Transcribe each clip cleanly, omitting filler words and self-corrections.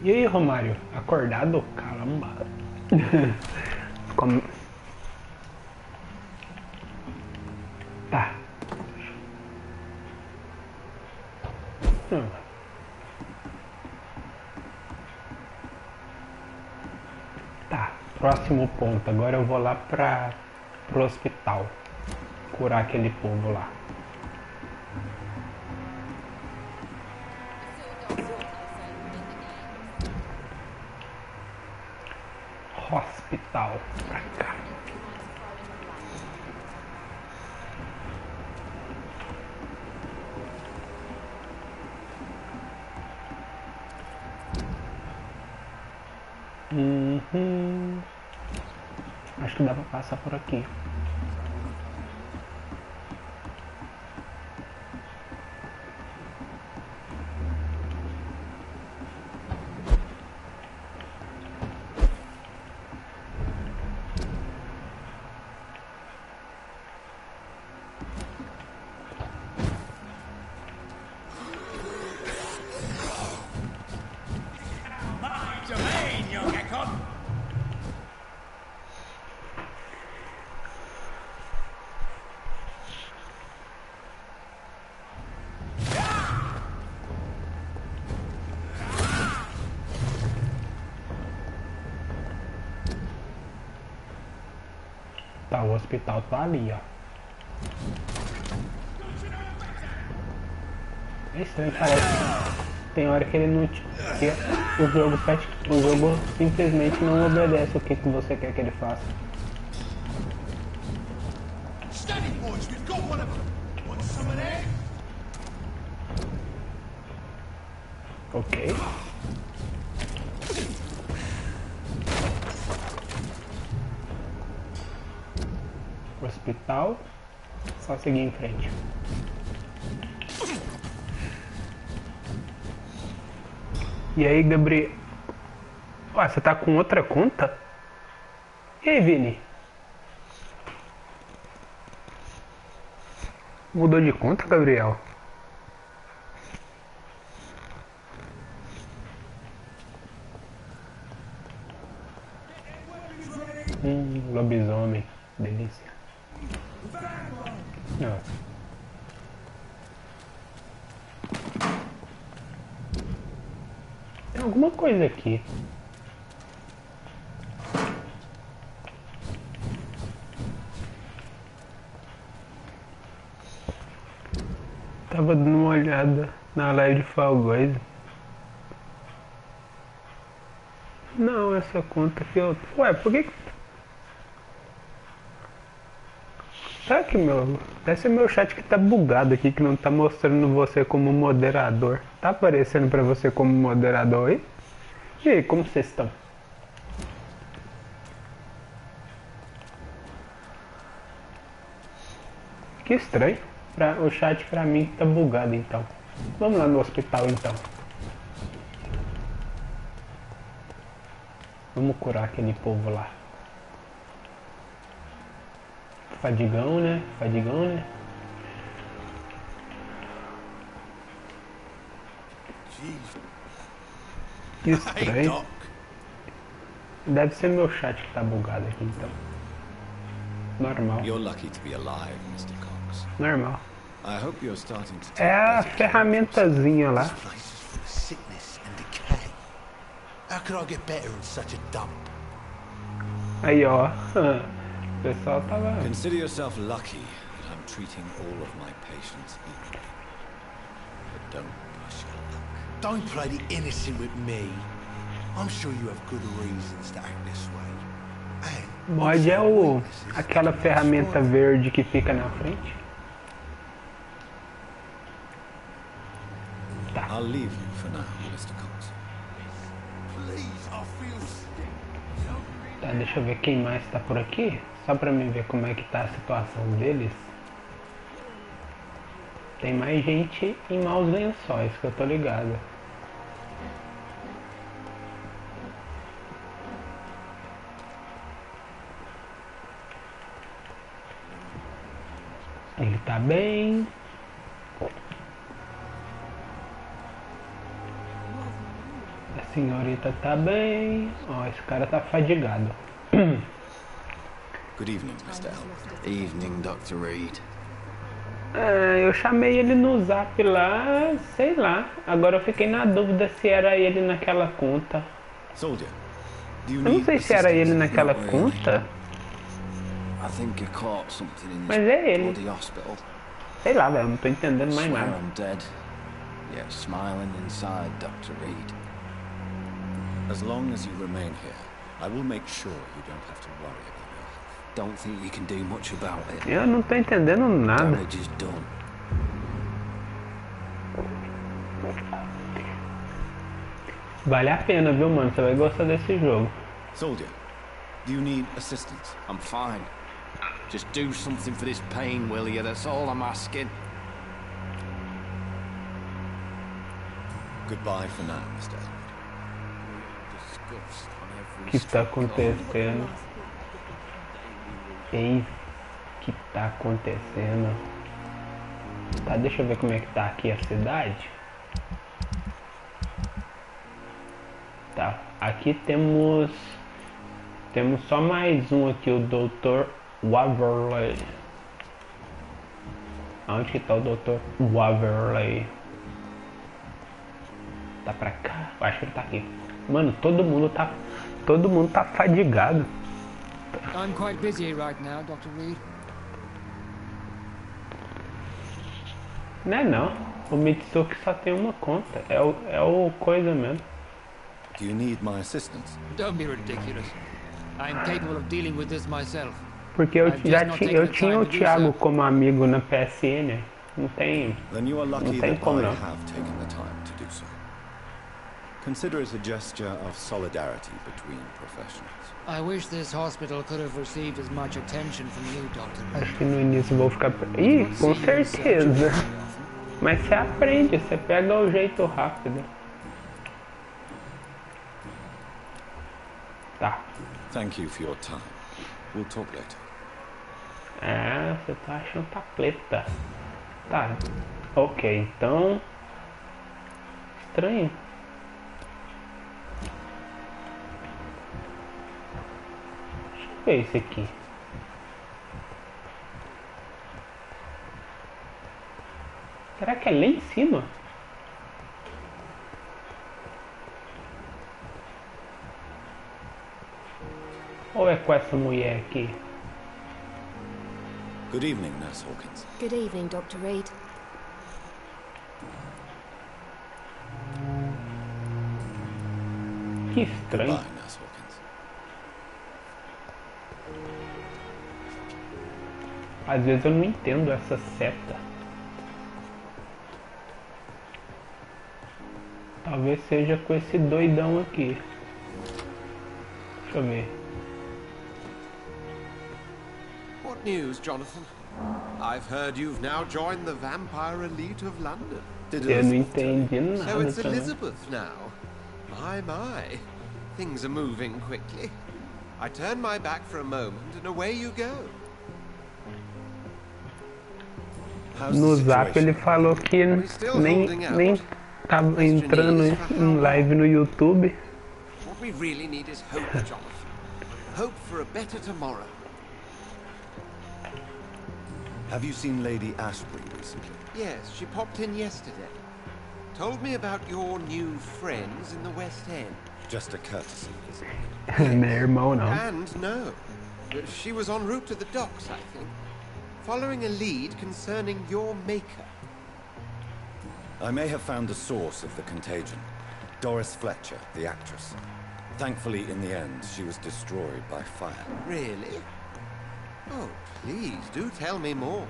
E aí, Romário? Acordado? Caramba! Como... Tá. Tá, próximo ponto. Agora eu vou lá pro hospital. Curar aquele povo lá. Hospital, pra cá. Acho que dá pra passar por aqui. Tá, o hospital tá ali, ó. É estranho, parece. Tem hora que ele não te... que o jogo simplesmente não obedece o que você quer que ele faça. Ok. Hospital, só seguir em frente. E aí, Gabriel? Ué, você tá com outra conta? E aí, Vini? Mudou de conta, Gabriel? Lobisomem, delícia. Não. Tem alguma coisa aqui. Tava dando uma olhada na live de 𝙂𝙢. Não, essa conta que eu... Ué, por que... Será que deve ser meu chat que tá bugado aqui, que não tá mostrando você como moderador. Tá aparecendo pra você como moderador aí? E aí, como vocês estão? Que estranho. O chat pra mim tá bugado então. Vamos lá no hospital então. Vamos curar aquele povo lá. Fadigão, né? Fadigão, né? Que estranho. Deve ser meu chat que tá bugado aqui então. Normal. Normal. É a ferramentazinha lá. Aí, ó. O pessoal tava... Consider yourself lucky that I'm treating all of my patients equally. But don't push your luck. Don't play the innocent with me. I'm sure you have good reasons to act this way. Mod é aquela ferramenta verde que fica na frente. Tá. I'll leave you for now, Mr. Cox. Tá, deixa eu ver quem mais tá por aqui. Só pra mim ver como é que tá a situação deles. Tem mais gente em maus lençóis, que eu tô ligado. Ele tá bem. A senhorita tá bem. Ó, esse cara tá fadigado. Good evening, Mr. 𝙤𝙤. Evening, Dr. Reed. Eu chamei ele no zap lá, sei lá. Agora eu fiquei na dúvida se era ele naquela conta. Soldier, do you Eu não need sei se era ele assistance? naquela Not really. conta. I think you caught something in Mas this é ele. bloody hospital. Sei lá, velho, não tô entendendo mais Swear nada. I'm dead. Yet smiling inside, Dr. Reed. As long as you remain here, I will make sure you don't have to worry about your health. Don't think you can do much about it. Eu não tô entendendo nada. Damage is done. Vale a pena, viu, mano? Você vai gostar desse jogo. Soldier, do you need assistance? I'm fine. Just do something for this pain, will you? That's all I'm asking. Goodbye for now, Mr. 𝙤𝙤. Disgust on O every que está stroke of acontecendo? Eis que tá acontecendo. Tá, deixa eu ver como é que tá aqui a cidade. Tá, aqui temos só mais um aqui, o Dr. Waverley. Onde que tá o Dr. Waverley? Tá pra cá? Eu acho que ele tá aqui. Mano, todo mundo tá fadigado. I'm quite busy right now, Dr. Reed. Não é não. O Mitsuki só tem uma conta. É o coisa mesmo. Do you need my assistance? Don't be ridiculous. I'm capable of dealing with this myself. Porque eu tinha o Thiago como amigo na PSN. Não tem. Then you are lucky Não tem that como I não. have taken the time to do so. Consider it a gesture of solidarity between professionals. I wish this hospital could have received as much attention from you, Dr. Reed. Acho que no início eu vou ficar. Ih, com certeza. Mas você aprende, você pega o jeito rápido. Tá. Thank you for your time. We'll talk later. Ah, você tá achando tapleta. Tá. Ok, então. Estranho. Deixa eu ver esse aqui. Será que é lá em cima? Ou é com essa mulher aqui? Good evening, Nurse Hawkins. Good evening, Dr. Reed. Que estranho. Goodbye, Nurse Hawkins. Às vezes eu não entendo essa seta. Talvez seja com esse doidão aqui. Deixa eu ver. What news, Jonathan? I've heard you've now joined the vampire elite of London. Eu não entendi So nada it's também. Elizabeth now. My. Things are moving quickly. I turn my back for a moment and away you go. How's No the zap situation? ele falou que nem tava entrando em live no YouTube. What we really need is hope, Jonathan. Hope for a better tomorrow. Have you seen Lady Ashbury recently? Yes, she popped in yesterday. Told me about your new friends in the West End. Just a courtesy visit. Não é irmão não. And no, she was en route to the docks, I think. following a lead concerning your maker. I may have found the source of the contagion. Doris Fletcher, the actress. Thankfully, in the end, she was destroyed by fire. Really? Oh, please, do tell me more.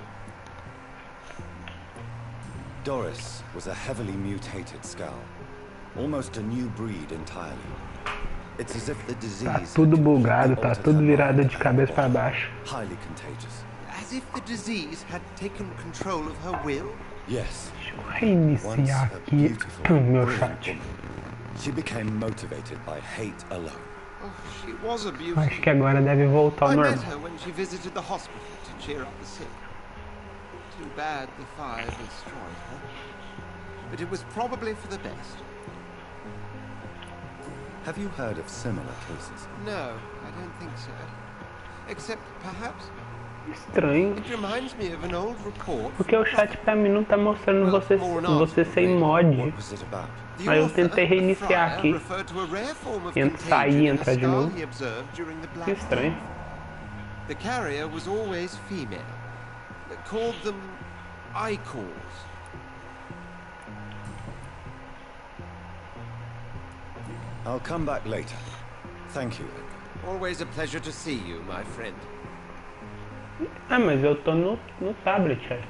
Doris was a heavily mutated skull. Almost a new breed entirely. It's as if the disease Tá tudo bugado, tá tudo virado de cabeça para baixo. Highly contagious. As if the disease had taken control of her will? Yes. Deixa eu reiniciar aqui meu chat. She became motivated by hate alone. Oh, she was a beauty. Acho que agora deve voltar ao I met normal. her when she visited the hospital to cheer up the sick. Too bad the fire destroyed her. But it was probably for the best. Have you heard of similar cases? No, I don't think so. Except perhaps Estranho, it reminds me of an old report. porque o chat pra mim não tá mostrando você sem mod. What was it about? Aí eu tentei reiniciar aqui. Sair e entrar de novo. Que estranho. The carrier was always female. They called them icons. I'll come back later. Thank you. Always a pleasure to see you, my friend. Ah, mas eu tô no tablet, aí.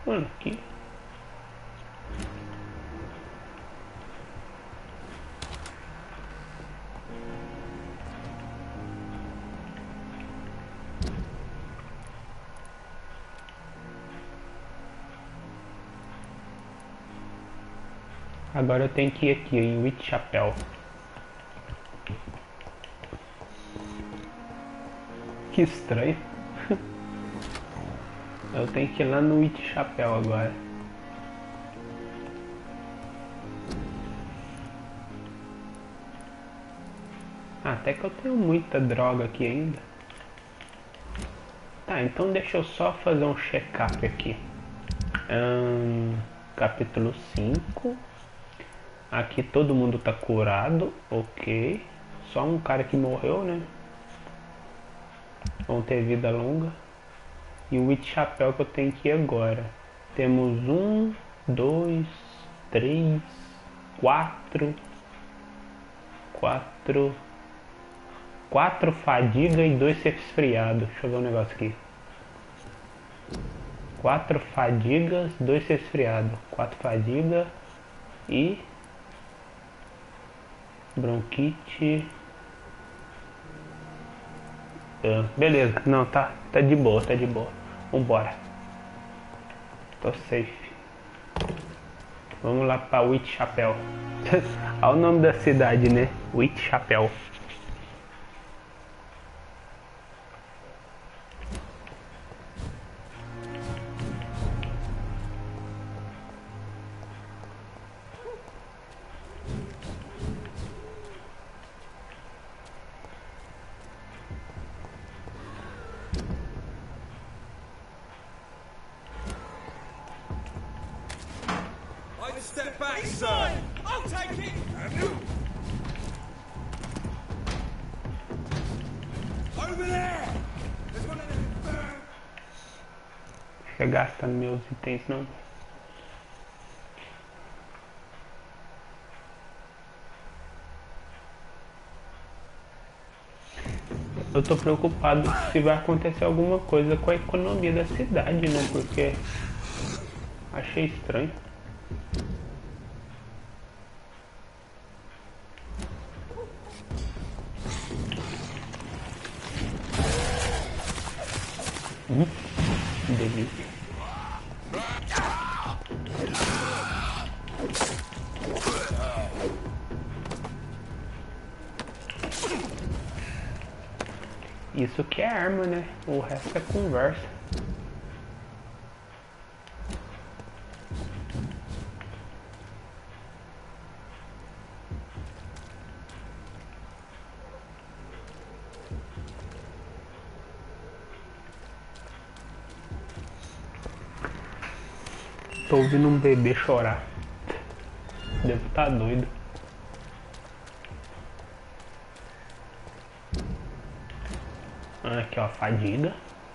Olha aqui. Agora eu tenho que ir aqui em Whitechapel. Que estranho. Eu tenho que ir lá no Whitechapel agora. Até que eu tenho muita droga aqui ainda. Tá, então deixa eu só fazer um check-up aqui. Capítulo 5. Aqui todo mundo tá curado, ok. Só um cara que morreu, né? Vão ter vida longa. E o Whitechapel que eu tenho que ir agora. Temos 1, 2, 3, 4 fadiga e 2 resfriado. Deixa eu ver um negócio aqui. 4 fadigas, 2 resfriado. 4 fadiga e bronquite. Beleza, não, tá de boa, tá de boa. Vambora. Tô safe. Vamos lá pra Whitechapel. Olha o nome da cidade, né? Whitechapel. Step back, sir. I'll take it. Over there. There's one of them. Fica gastando meus itens, não. Eu tô preocupado se vai acontecer alguma coisa com a economia da cidade, né? Porque achei estranho. Que delícia. Isso que é arma, né? O resto é conversa. Tô ouvindo um bebê chorar. Devo estar doido. Aqui ó, fadiga.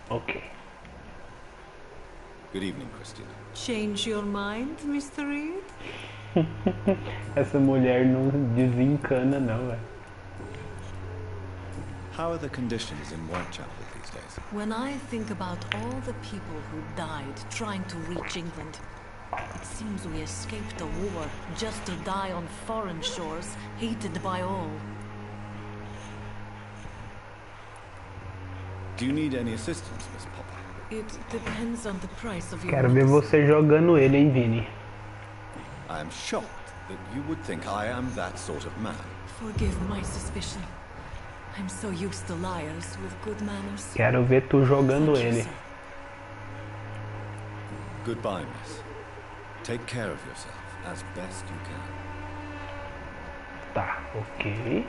Ok. Good evening, Christina. Change your mind, Mr. Reed? Essa mulher não desencana não, velho. How are the conditions in Whitechapel these days? When I think about all the people who died trying to reach England, it seems we escaped a war just to die on foreign shores, hated by all. Do you need any assistance, Miss Popper? It depends on the price of your Quero ver você jogando ele, hein, Vini? I am shocked that you would think I am that sort of man. Forgive my suspicion. I'm so used to liars with good manners. Quero ver tu jogando ele. Goodbye, miss. Take care of yourself as best you can. Tá, ok.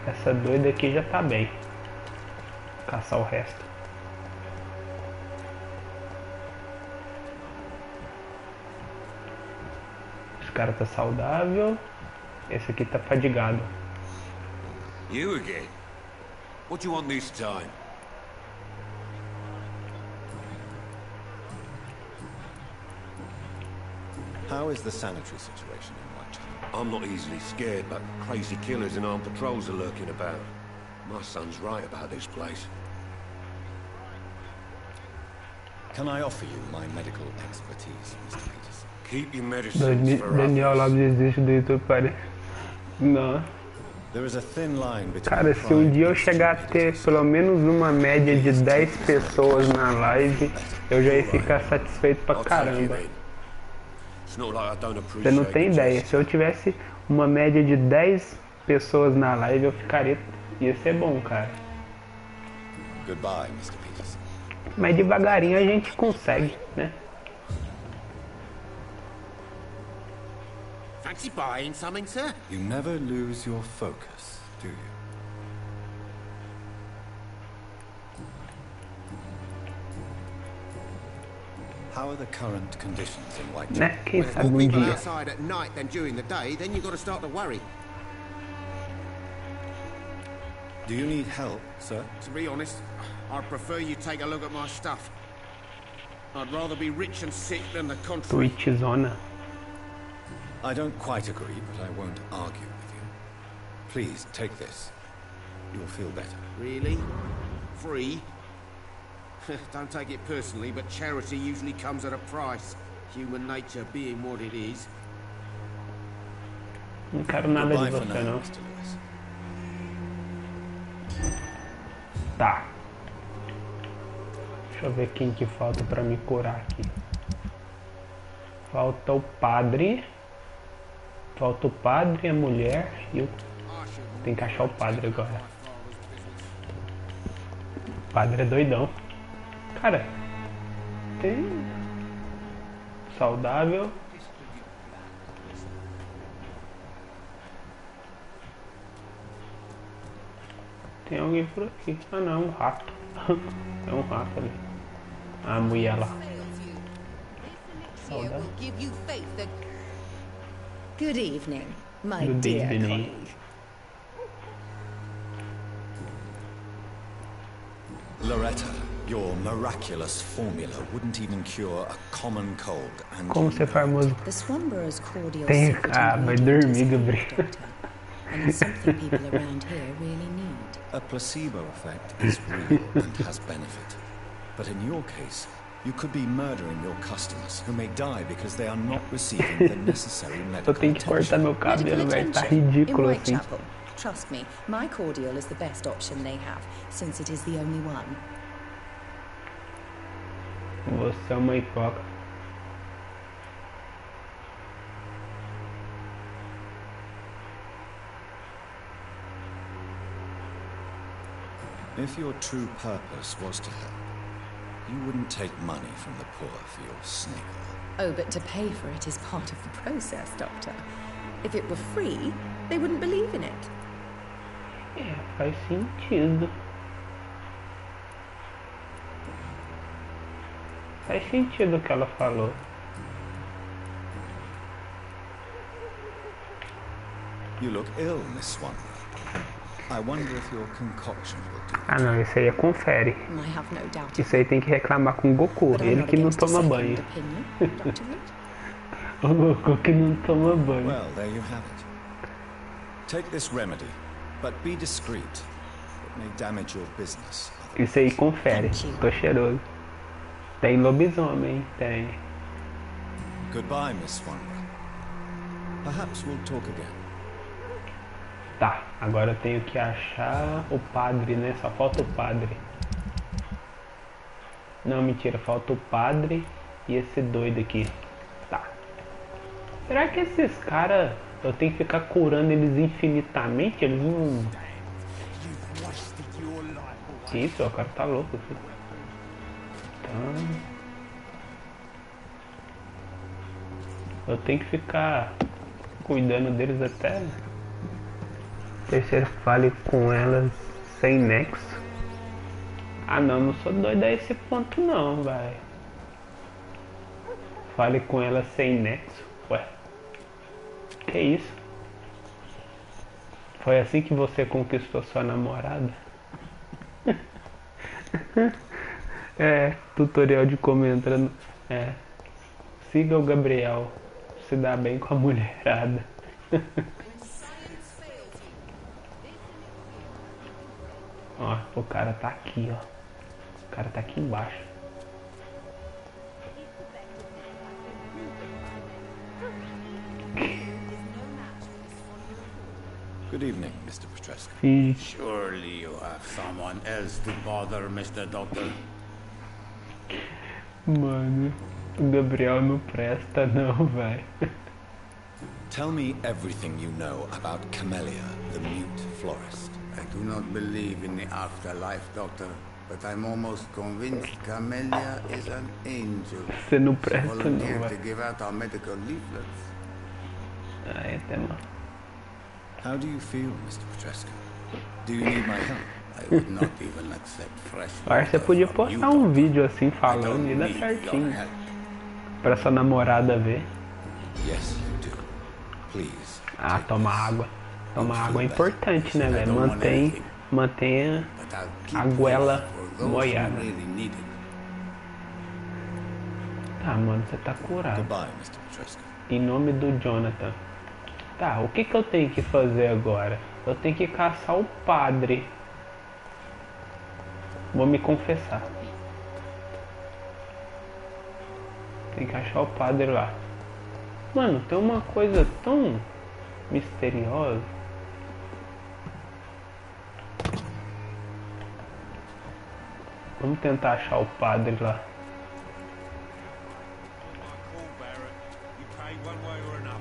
Essa doida aqui já tá bem. Caçar o resto. Esse cara tá saudável. Esse aqui tá fadigado. You again? What do you want this time? How is the sanitary situation in Whitechapel? I'm not easily scared, but crazy killers and armed patrols are lurking about. My son's right about this place. Can I offer you my medical expertise, Mr. Peters? Keep your medicines for Daniel others. Lopes existe do YouTube, parece. Não. There is a thin line between Cara, se um dia eu chegar a ter pelo menos uma média de 10 pessoas na live, eu já ia ficar satisfeito pra I'll take you caramba. then. It's not like I don't Você não appreciate tem the ideia. gesture. Se eu tivesse uma média de 10 pessoas na live, eu ficaria... Ia ser bom, cara. Goodbye, Mr. Peters. Mas devagarinho a gente consegue, né? Fancy buying something, sir? You never lose your focus, do you? How are the current conditions in Whitechapel? Né? Quem There's sabe more um people dia. outside at night than during the day, then you've got to start to worry. Do you need help, sir? To be honest, I'd prefer you take a look at my stuff. I'd rather be rich and sick than the contrary. Twitch zona. I don't quite agree, but I won't argue with you. Please, take this. You'll feel better. Really? Free? Don't take it personally, but charity usually comes at a price. Human nature being what it is. Não quero nada de Goodbye for você, now, não. Mr. Lewis. Tá. Deixa eu ver quem que falta pra me curar aqui. Falta o padre. Falta o padre, a mulher e o... Tem que achar o padre agora. O padre é doidão. Cara, tem... Saudável. Tem alguém por aqui. Ah não, um rato. É um rato ali. A mulher lá. Saudável. Good evening, my Good dear evening. colleague. Loretta, your miraculous formula wouldn't even cure a common cold, and Como ser famoso? The Swanborough's cordial Tem... secret Ah, vai ingredient dormir, is Gabriel. doctor, and it's something people around here really need. a placebo effect is real and has benefit. But in your case, you could be murdering your customers who may die because they are not receiving the necessary medical Eu tenho que cortar attention. meu cabelo, velho. Tá attention ridículo in assim. Whitechapel. Trust me, my cordial is the best option they have, since it is the only one. Você é uma hipócrita. If your true purpose was to help, you wouldn't take money from the poor for your snake oil. Oh, but to pay for it is part of the process, Doctor. If it were free, they wouldn't believe in it. É, faz sentido. Faz sentido o que ela falou. You look ill, Miss Swan. I wonder if your concoction will do. Ah não, esse aí é confere. I have no doubt. Isso aí tem que reclamar com o Goku, But I'm ele not que não against a toma second banho. opinion, Dr. Reed. O Goku que não toma banho. Well, there you have it. Take this remedy, but be discreet. It may damage your business. Isso aí confere. Tô cheiroso. Tem lobisomem, tem. Goodbye, Miss Swanborough. Perhaps we'll talk again. Tá, agora eu tenho que achar o padre, né? Só falta o padre. Não, mentira, falta o padre e esse doido aqui. Tá. Será que esses caras, eu tenho que ficar curando eles infinitamente? Eles não... Isso, o cara tá louco aqui. Então... eu tenho que ficar cuidando deles até... Terceiro, fale com elas sem nexo. Ah não, não sou doido a esse ponto não, vai. Fale com elas sem nexo. Ué, que isso? Foi assim que você conquistou sua namorada? É, tutorial de como entrar no... É, siga o Gabriel, se dá bem com a mulherada. Ó, o cara tá aqui, ó. O cara tá aqui embaixo. Good evening, Mr. Petrescu. E... Surely you have someone else to bother, Mr. Doctor. Mano, o Gabriel não presta não, vai. Tell me everything you know about Camellia, the mute florist. I do not believe in the afterlife, Doctor, but I'm almost convinced Camellia is an angel. Você não presta não, Volunteer vai. to give out our medical leaflets. Ai, até mal. How do you feel, Mr. Petrescu? Do you need my help? I would not even accept fresh Acho que você water podia from you, postar um Doctor. vídeo assim I falando don't e dá need your certinho. help. Pra sua namorada ver. Yes, you do. Please. Ah, take tomar this. água. Tomar água é feel importante, né, I velho? don't want anything. Mantenha But I'll keep a goela this for those who molhada. really need it. Tá, mano, você tá curado. Goodbye, Mr. Petrescu. Em nome do Jonathan. Tá, o que que eu tenho que fazer agora? Eu tenho que caçar o padre. Vou me confessar. Tem que achar o padre lá. Mano, tem uma coisa tão misteriosa. Vamos tentar achar o padre lá.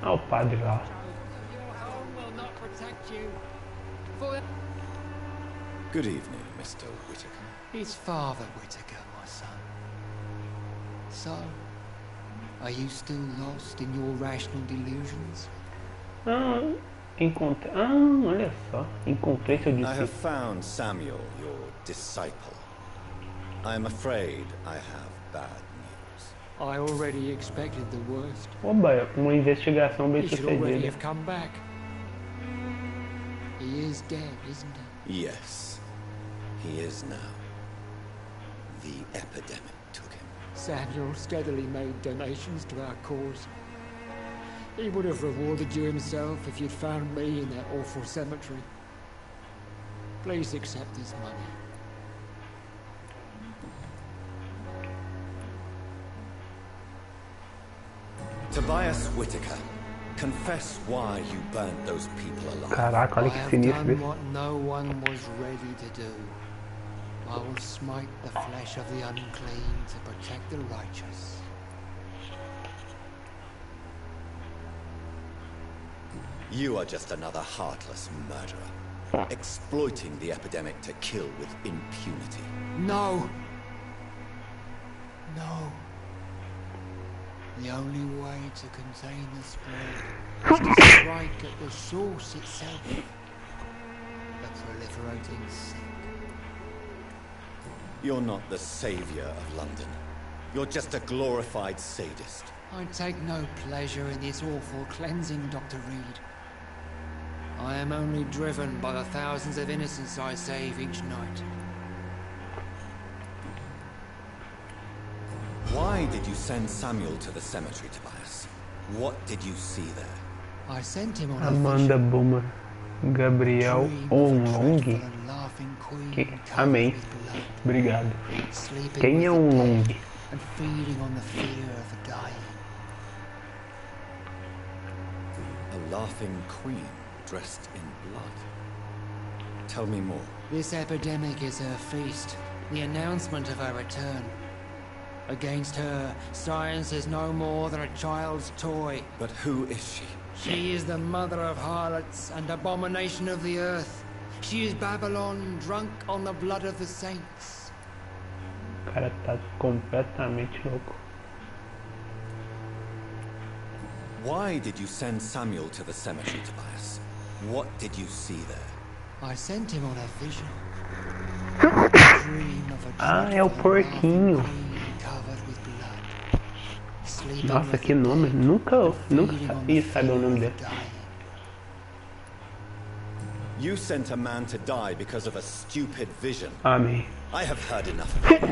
Ah, o padre lá. Good evening, Mr. Whittaker. It's Father Whittaker, my son. So, are you still lost in your rational delusions? Ah, encontrei. Ah, olha só. Encontrei seu I have discípulo. found Samuel, your disciple. I am afraid I have bad news. I already expected the worst. Oba, uma investigação bem He should already sucedida. have come back. He is dead, isn't he? Yes, he is now. The epidemic took him. Samuel steadily made donations to our cause. He would have rewarded you himself if you'd found me in that awful cemetery. Please accept this money. Tobias Whittaker, confess why you burnt those people alive. Caraca, olha I que have sinistro done isso. what no one was ready to do. I will smite the flesh of the unclean to protect the righteous. You are just another heartless murderer, exploiting the epidemic to kill with impunity. No! No. The only way to contain the spread is to strike at the source itself. The proliferating sick. You're not the savior of London. You're just a glorified sadist. I take no pleasure in this awful cleansing, Dr. Reed. I am only driven by the thousands of innocents I save each night. Why did you send Samuel to the cemetery, Tobias? What did you see there? I sent him on a Amanda vision. Boomer, Gabriel Long. Que... Amém. Obrigado. Quem é Long? And feeding on the fear of dying. A laughing queen dressed in blood. Tell me more. This epidemic is her feast, the announcement of her return. Against her, science is no more than a child's toy. But who is she? She is the mother of harlots and abomination of the earth. She is Babylon, drunk on the blood of the saints. O cara tá completamente louco. Why did you send Samuel to the cemetery, Tobias? What did you see there? I sent him on a vision. Ah, é o porquinho. Nossa, que nome. Nunca sabia saber o nome dele. You sent a man to die because of a stupid vision. Amém. I have heard enough of it.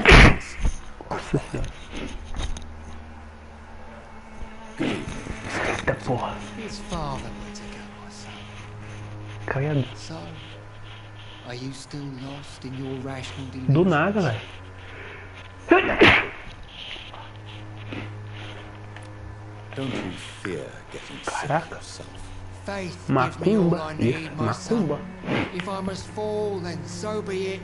Nossa senhora. Eita porra. His father went to go, my son. Credo. So, are you still lost in your rational Do delusions? nada, velho. Don't you fear getting sick yourself? Faith gives me all I need, my son. Macumba. If I must fall, then so be it.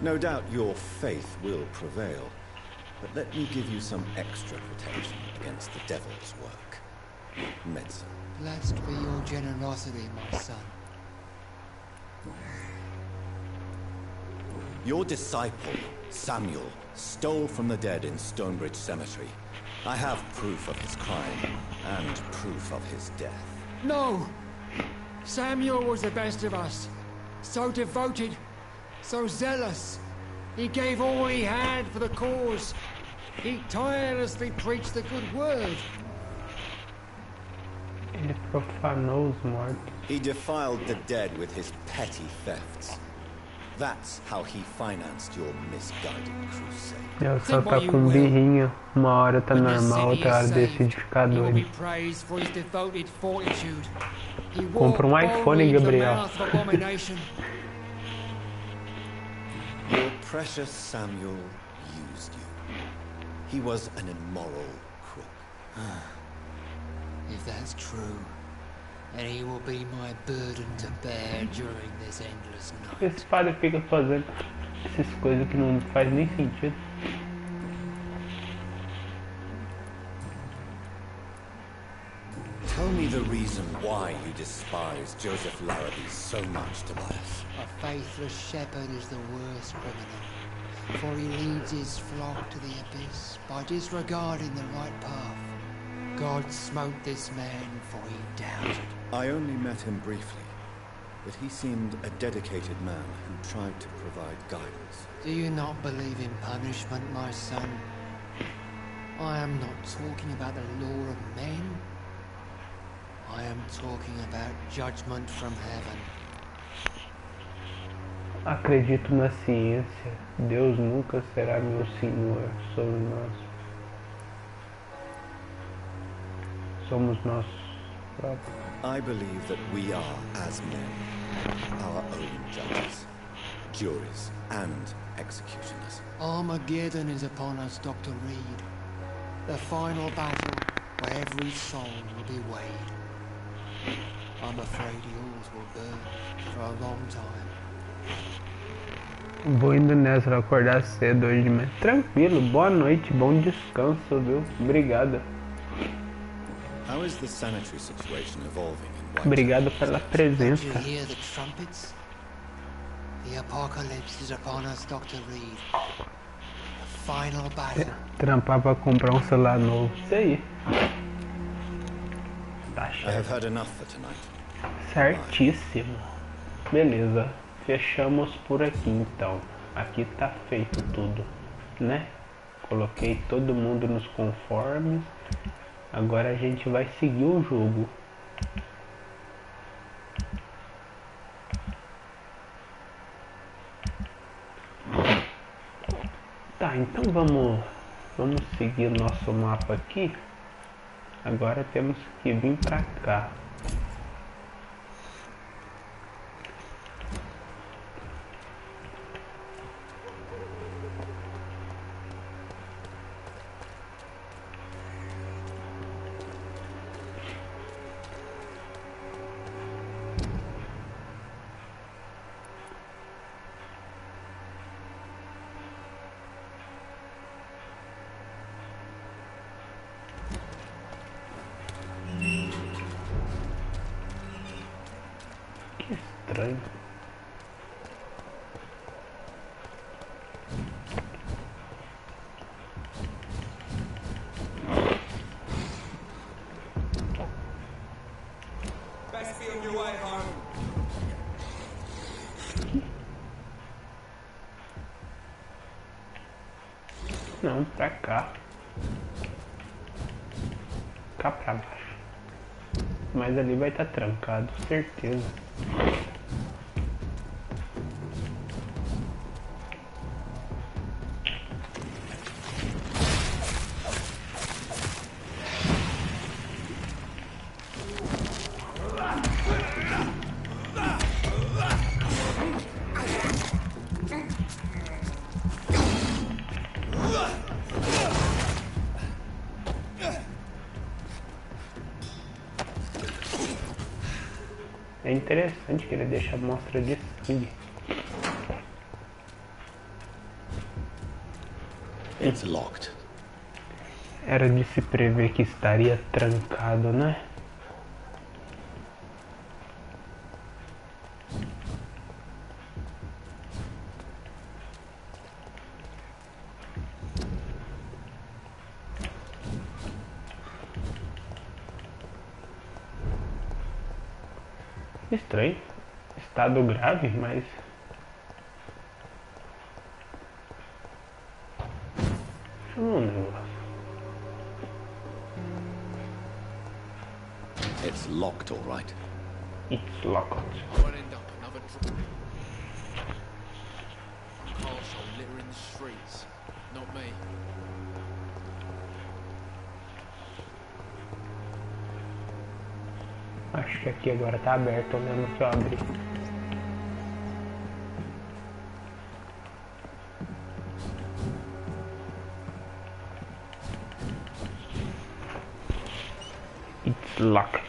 No doubt your faith will prevail, but let me give you some extra protection against the devil's work. Medicine. Blessed be your generosity, my son. Your disciple, Samuel, stole from the dead in Stonebridge Cemetery. I have proof of his crime and proof of his death. No! Samuel was the best of us. So devoted, so zealous. He gave all he had for the cause. He tirelessly preached the good word. Ele profanou os mortos. He defiled the dead with his petty thefts. That's how he financed your misguided crusade. Eu só tá com birrinha. Uma hora tá normal, outra hora decide ficar doido. Compra um iPhone, Gabriel. Your precious Samuel used you. He was an immoral crook. If that's true, and he will be my burden to bear during this endless night. Esse padre fica fazendo essas coisas que não faz nem sentido. Tell me the reason why you despise Joseph Larrabee so much, Tobias. A faithless shepherd is the worst criminal, for he leads his flock to the abyss by disregarding the right path. God smote this man, for he doubted. I only met him briefly, but he seemed a dedicated man who tried to provide guidance. Do you not believe in punishment, my son? I am not talking about the law of men. I am talking about judgment from heaven. Acredito na ciência. Deus nunca será meu senhor sobre nós. Somos nossos próprios. I believe that we are, as men, our own judges, juries, and executioners. Armageddon is upon us, Dr. Reed. The final battle where every soul will be weighed. I'm afraid yours will burn for a long time. Vou indo nessa, vou acordar cedo hoje, mas tranquilo, boa noite, bom descanso, viu? Obrigado. How is the sanitary situation evolving in White? Obrigado pela presença. Did you hear the trumpets? The apocalypse is upon us, Dr. Reed. The final battle. Trampar pra comprar um celular novo. Isso aí. Tá I have certo. heard enough for tonight. Certíssimo. Beleza. Fechamos por aqui então. Aqui tá feito tudo, né? Coloquei todo mundo nos conformes. Agora a gente vai seguir o jogo. Tá, então vamos seguir o nosso mapa aqui. Agora temos que vir pra cá. Estranho. Best be on your way home. Não, pra cá. Cá pra baixo. Mas ali vai estar trancado, certeza. É interessante que ele deixa a amostra de sangue. It's locked. Era de se prever que estaria trancado, né? Estranho. Estado grave, mas... Deixa eu ver um negócio. It's locked, all right. It's locked. Won't end up another arsehole littering the streets. Not me. Acho que aqui agora tá aberto, eu lembro que eu abri. It's locked.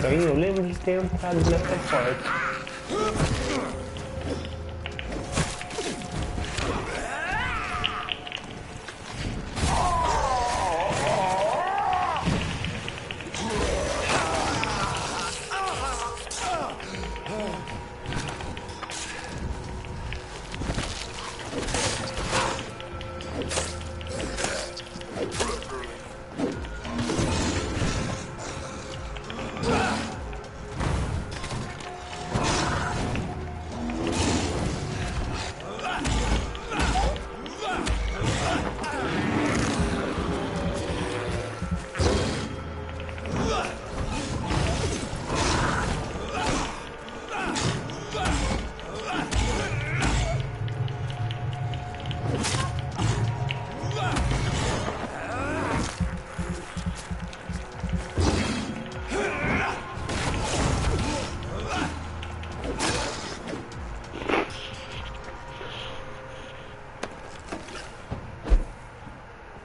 Eu lembro de ter entrado nessa porta.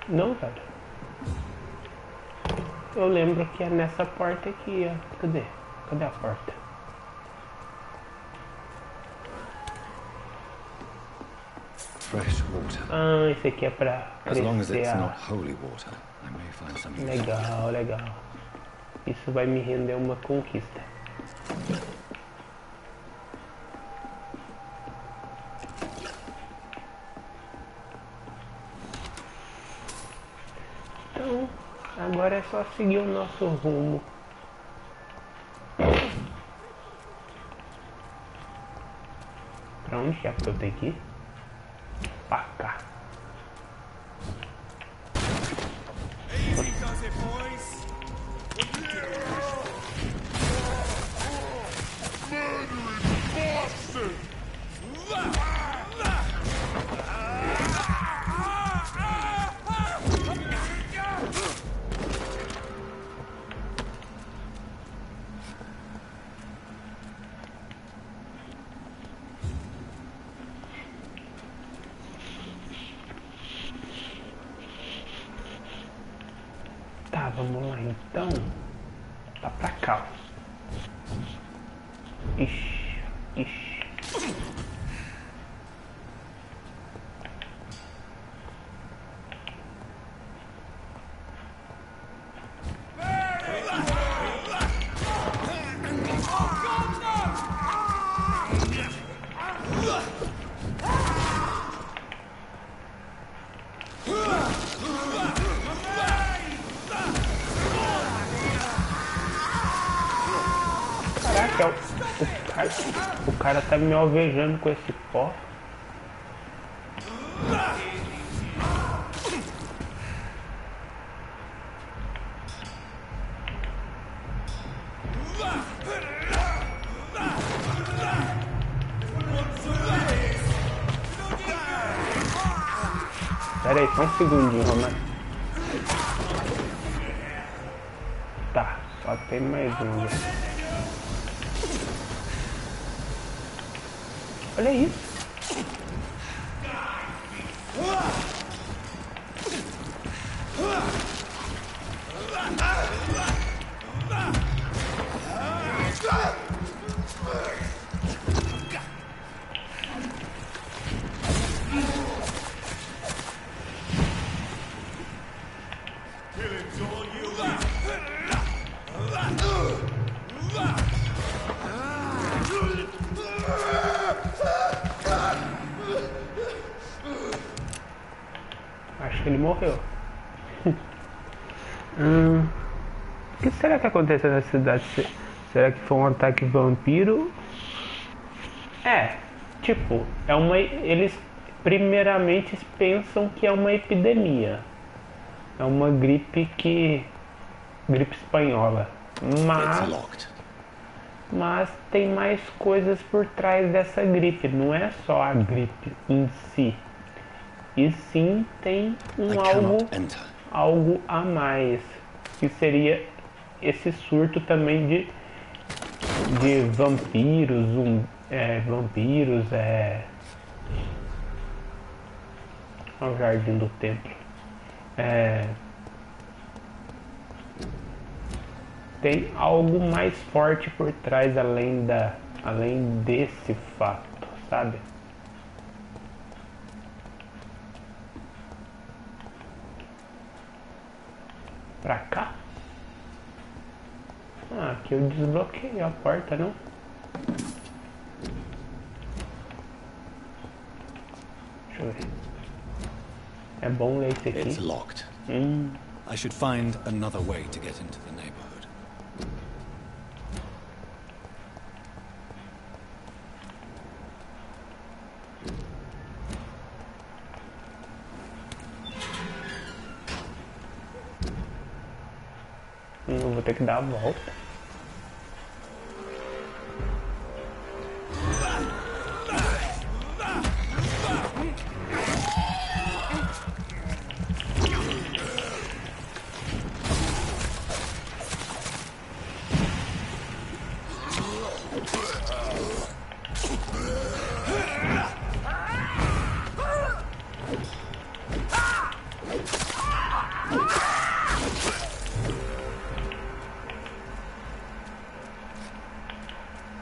Não, velho. Eu lembro que é nessa porta aqui, ó. Cadê? Cadê a porta? Fresh water. water. Ah, esse aqui é pra As long as crescer it's a... not holy water, I may find something. Legal, legal. Isso vai me render uma conquista. Então, agora é só seguir o nosso rumo. Pra onde é que eu tenho que ir? Pra cá. Tá, vamos lá então. Tá pra cá. Ixi, ixi. Caraca, o cara tá me alvejando com esse pó. Pera aí, só um segundinho, Romano. Tá, só tem mais um. Olha isso. Acho que ele morreu. O que será que aconteceu na cidade? Será que foi um ataque vampiro? É, tipo, é uma. Eles primeiramente pensam que é uma epidemia. É uma gripe gripe espanhola. Mas tem mais coisas por trás dessa gripe. Não é só a gripe em si. E sim tem algo a mais, que seria esse surto também de vampiros, o Jardim do Templo. Tem algo mais forte por trás além desse fato, sabe? Pra cá? Ah, aqui eu desbloqueei a porta, não? Deixa eu ver. É bom ler isso aqui. It's locked. I should find another way to get into the neighborhood. Eu vou ter que dar a volta.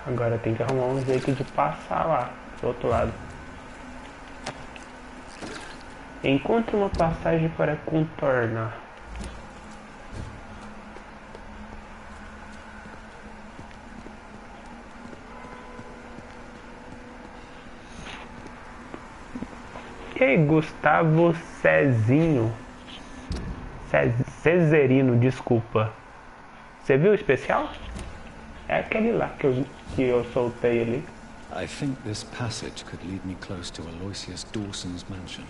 Agora tem que arrumar um jeito de passar lá do outro lado. Encontre uma passagem para contornar. E aí, Gustavo Cezinho. Cezerino, desculpa. Você viu o especial? É aquele lá que eu soltei ali. I think this passage could lead me close to 𝙂𝙧𝙪𝙥𝙪's mansion.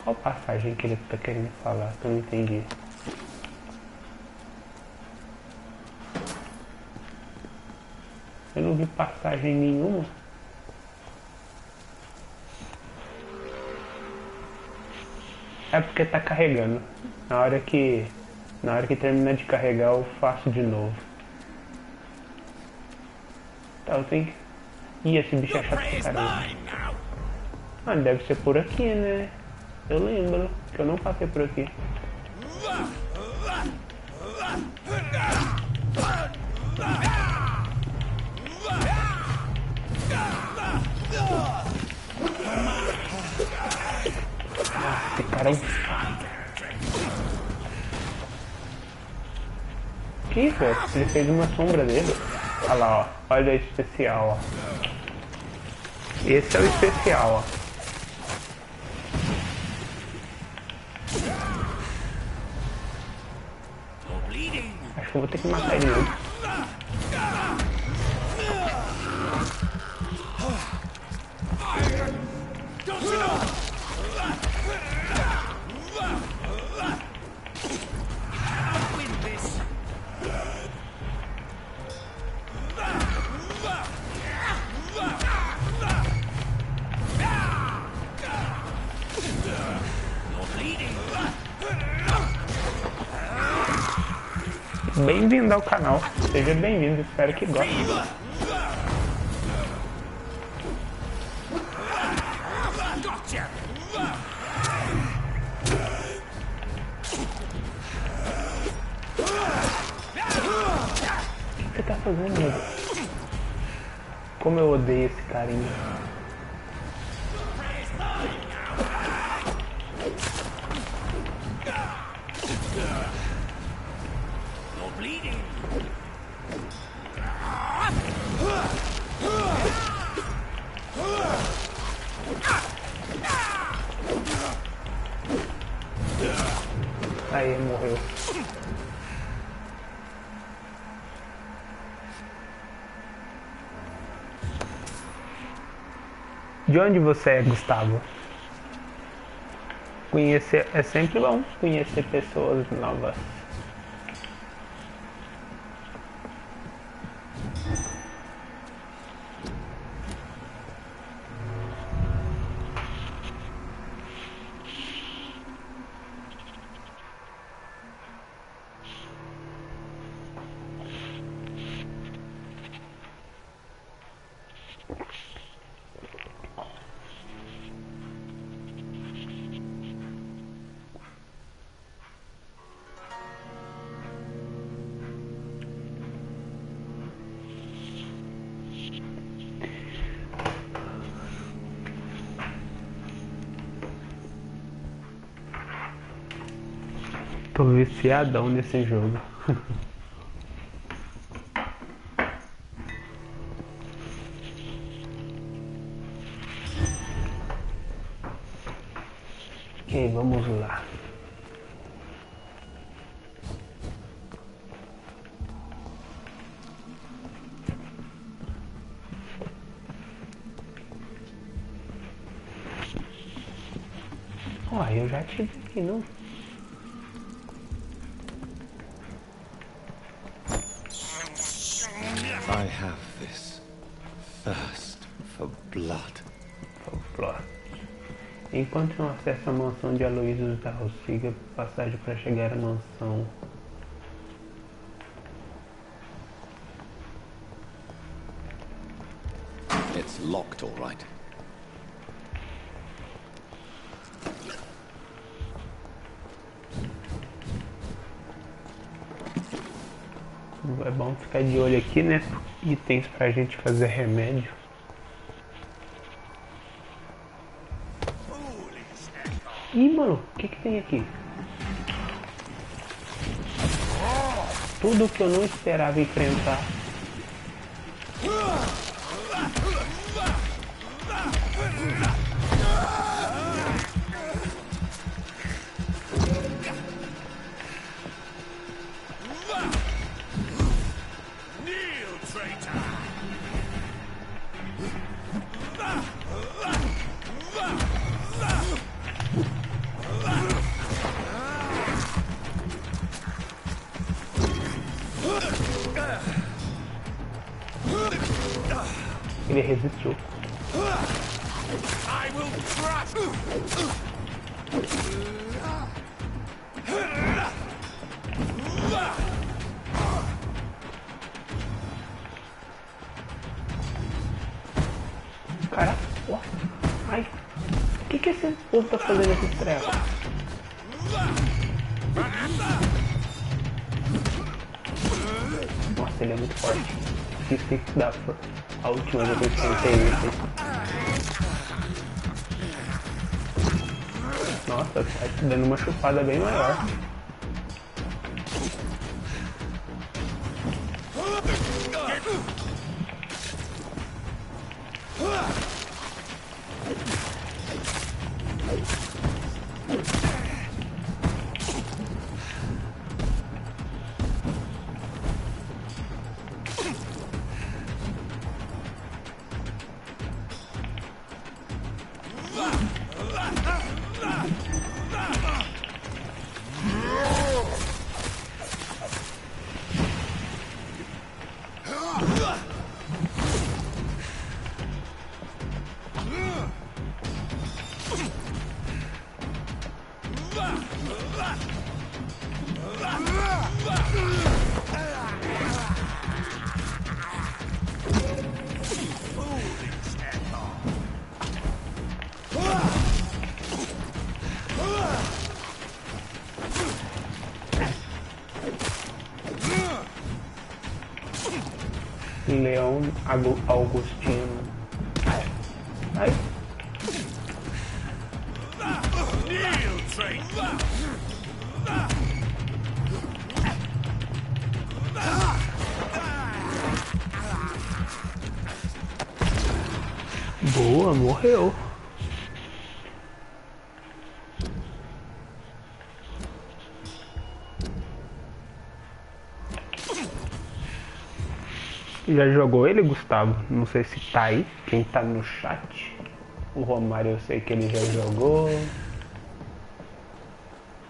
Qual passagem que ele tá querendo falar? Que eu não entendi. Eu não vi passagem nenhuma. É porque tá carregando. Na hora que terminar de carregar eu faço de novo. Tá, eu tenho que... Ih, esse bicho é chato pra caramba. Ah, deve ser por aqui, né? Eu lembro que eu não passei por aqui. Esse cara é um... Que isso, velho? Ele fez uma sombra dele. Olha lá, ó. Olha o especial, ó. Esse é o especial, ó. Acho que eu vou ter que matar ele mesmo. Bem-vindo ao canal, seja bem-vindo, espero que goste. O que você tá fazendo, meu Deus? Como eu odeio esse carinha. Aí, morreu. De onde você é, Gustavo? Conhecer é sempre bom, conhecer pessoas novas. Tô viciadão nesse jogo. Ok, vamos lá. Ó, eu já tive aqui, não? I have this thirst for blood. Enquanto não acessa a mansão de 𝙂𝙧𝙪, siga passagem para chegar à mansão. It's locked, all right. É bom ficar de olho aqui, né? Itens pra gente fazer remédio. Ih, mano, o que tem aqui? Tudo que eu não esperava enfrentar. Ele resistiu. Caraca, ó. Ai, o que esse povo tá fazendo esse treco? Nossa, ele é muito forte. Isso tem que dar a última vez que eu tentei isso. Nossa, tá dando uma chupada bem maior. Leão Augustino. Ai. Boa, morreu. Já jogou ele, Gustavo? Não sei se tá aí. Quem tá no chat? O Romário eu sei que ele já jogou.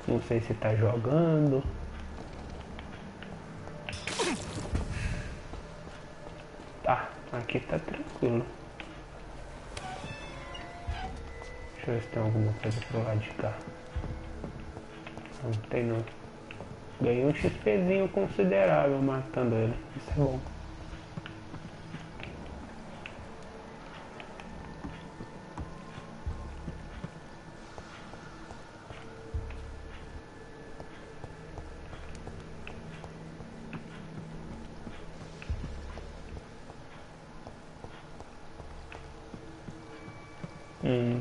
Não sei se tá jogando. Tá, aqui tá tranquilo. Deixa eu ver se tem alguma coisa pro lado de cá. Não tem não. Ganhei um XPzinho considerável matando ele. Isso é bom.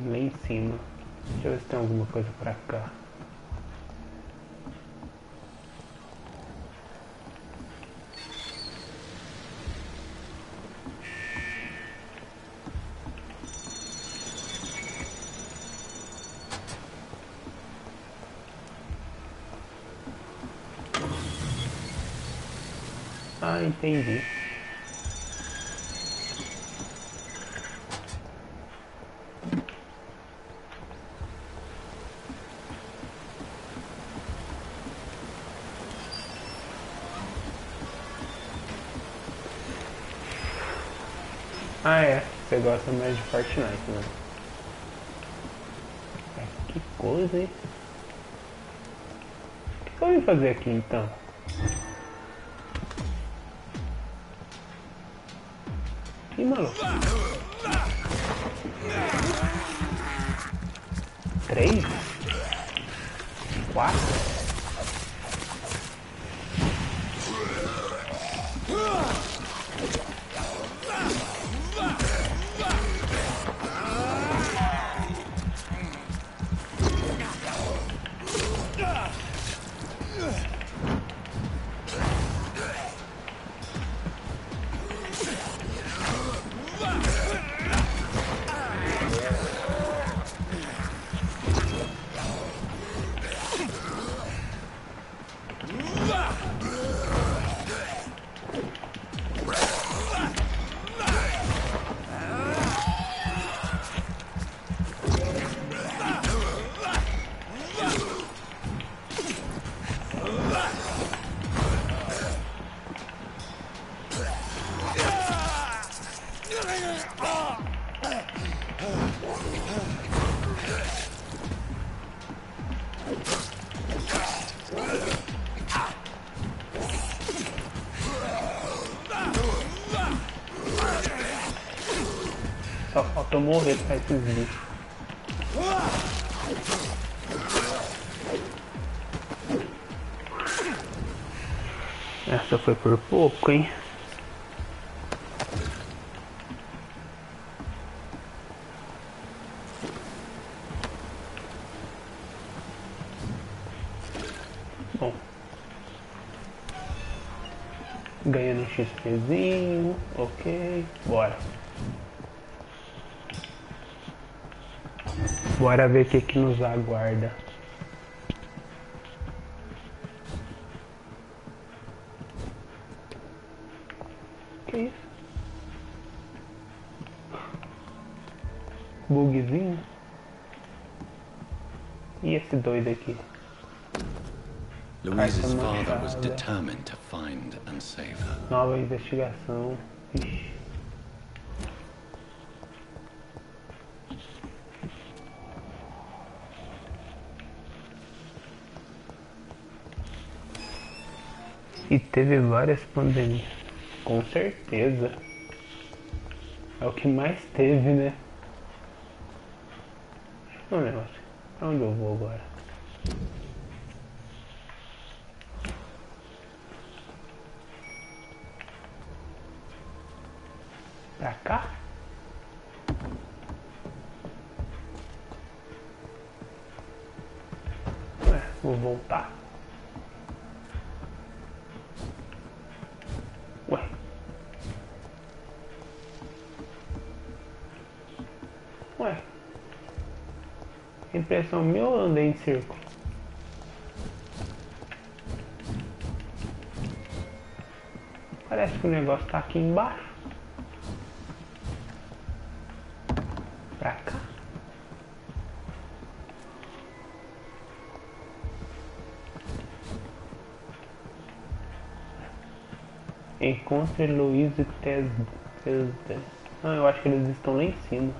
Lá em cima. Deixa eu ver se tem alguma coisa pra cá. Ah, entendi. Ah, é. Você gosta mais de Fortnite, né? Que coisa, hein? O que eu vim fazer aqui, então? Ih, maluco. 3? 4? eu morrer pra esses bichos. Essa foi por pouco, hein? Bom. Ganhando um XPzinho. Ok. Bora. Bora ver o que nos aguarda. Que isso? Bugzinho? E esse doido aqui? Louise's father was determined to find and save her. Nova investigação. Ixi. E teve várias pandemias. Com certeza. É o que mais teve, né? Deixa eu ver um negócio. Pra onde eu vou agora? Pra cá? Ué, vou voltar. Ué. Ué. Impressão minha ou eu andei em círculo? Parece que o negócio tá aqui embaixo. Pra cá. Encontre 𝘿𝙖𝙣𝙗𝙗𝙗. Ah, eu acho que eles estão lá em cima.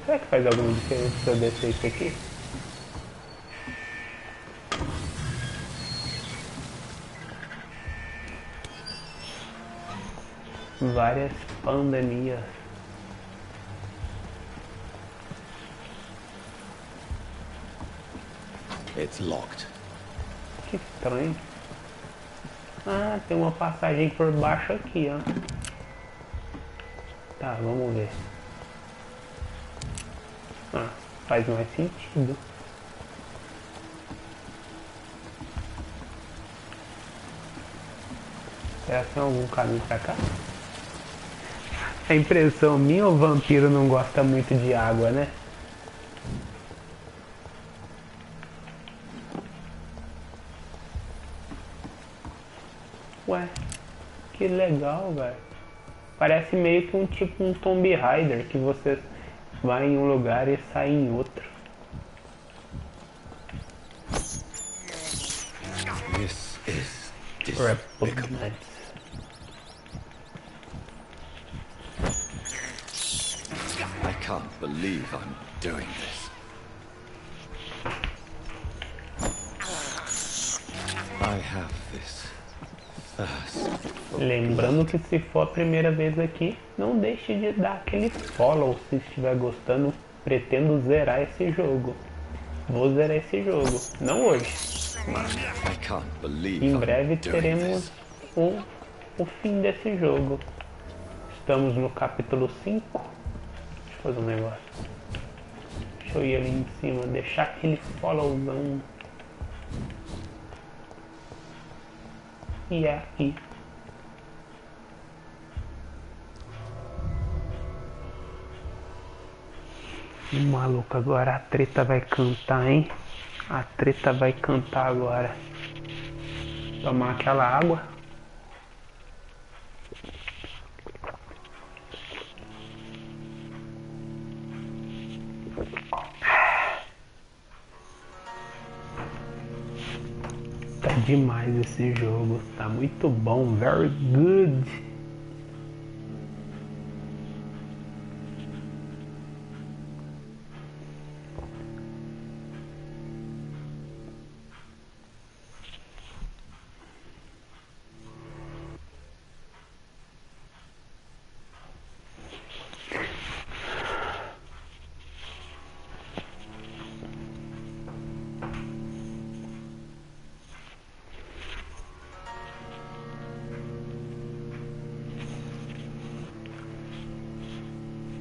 Será que faz alguma diferença se eu descer isso aqui? Várias pandemias. It's locked. Que estranho. Ah, tem uma passagem por baixo aqui, ó. Tá, vamos ver. Ah, faz mais sentido. Será que tem algum caminho pra cá? A impressão minha, o vampiro não gosta muito de água, né? Ué, que legal, velho. Parece meio que um tipo um Tomb Raider, que você vai em um lugar e sai em outro. This is despicable. I can't believe I'm doing this. I have this thirst. Lembrando que se for a primeira vez aqui, não deixe de dar aquele follow se estiver gostando. Pretendo zerar esse jogo. Vou zerar esse jogo. Não hoje, mas em breve teremos o fim desse jogo. Estamos no capítulo 5. Deixa eu fazer um negócio. Deixa eu ir ali em cima, deixar aquele followzão. E aí? Maluco, agora a treta vai cantar, hein? A treta vai cantar agora. Tomar aquela água. Tá demais esse jogo. Tá muito bom. Very good.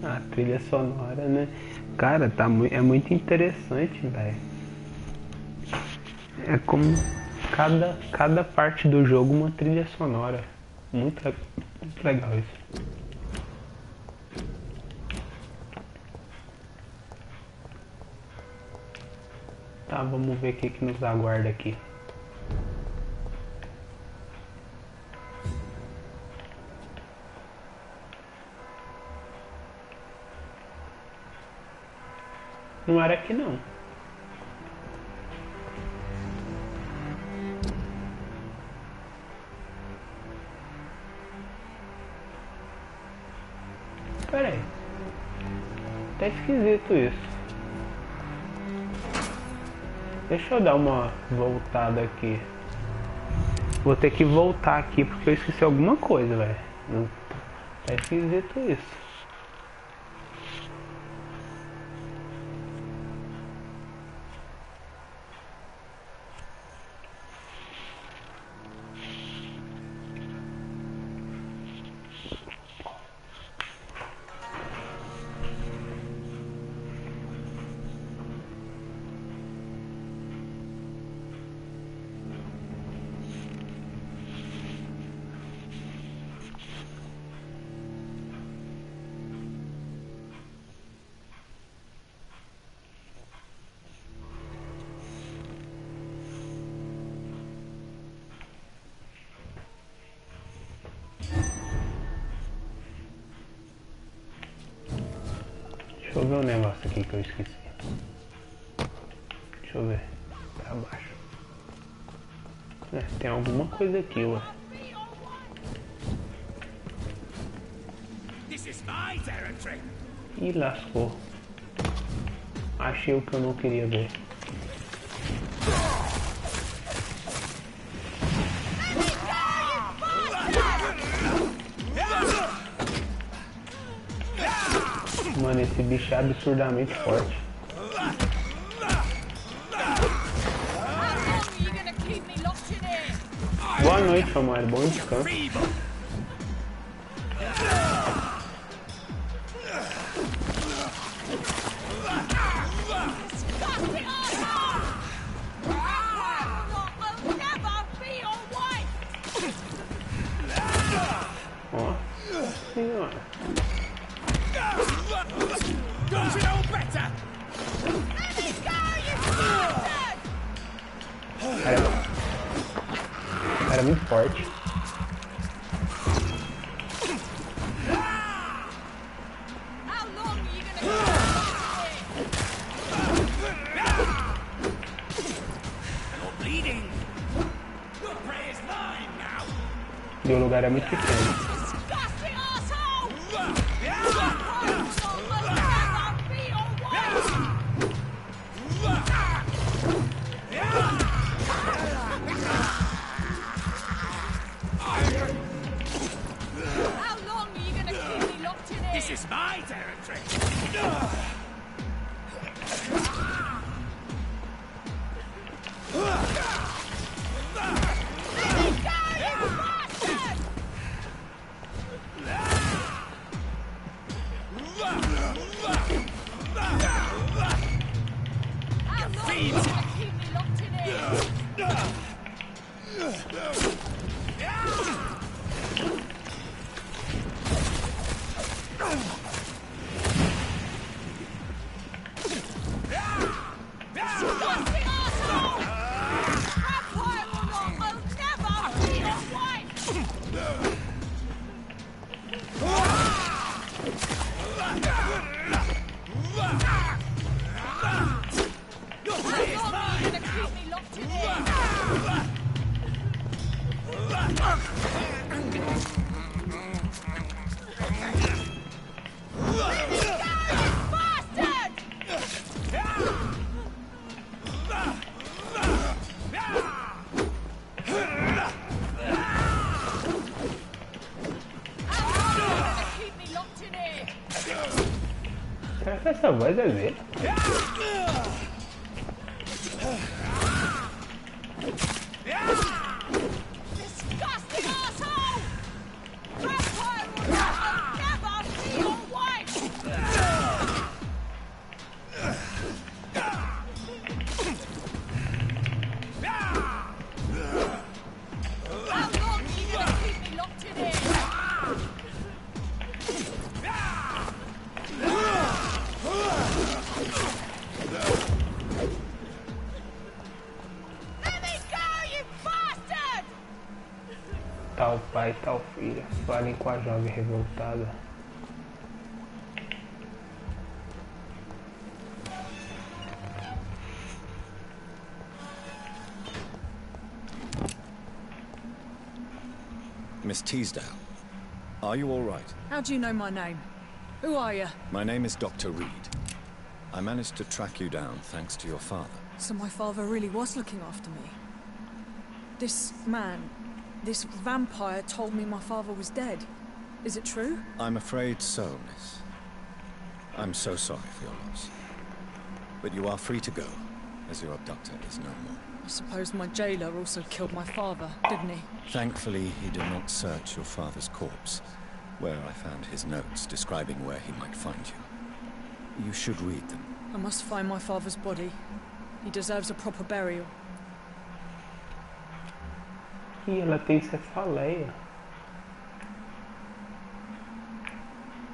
A trilha sonora, né? Cara, é muito interessante, velho. É como cada parte do jogo uma trilha sonora. Muito legal isso. Tá, vamos ver o que nos aguarda aqui. Não era aqui não. Pera aí. Tá esquisito isso. Deixa eu dar uma voltada aqui. Vou ter que voltar aqui porque eu esqueci alguma coisa, velho. Tá esquisito isso. Deixa eu ver um negócio aqui que eu esqueci. Deixa eu ver. Pra baixo. Tem alguma coisa aqui, ué. Ih, lascou. Achei o que eu não queria ver. Mano, esse bicho é absurdamente forte. Boa noite, Samuel. Bom descanso. Nossa senhora. Cara muito forte. E o lugar é muito pequeno. Essa voz é dele. Lá está o filho. Falem com a jovem revoltada. Miss Teasdale, are you all right? How do you know my name? Who are you? My name is Dr. Reed. I managed to track you down thanks to your father. So my father really was looking after me. This man, this vampire told me my father was dead. Is it true? I'm afraid so, miss. I'm so sorry for your loss. But you are free to go, as your abductor is no more. I suppose my jailer also killed my father, didn't he? Thankfully, he did not search your father's corpse, where I found his notes describing where he might find you. You should read them. I must find my father's body. He deserves a proper burial. E ela tem cefaleia.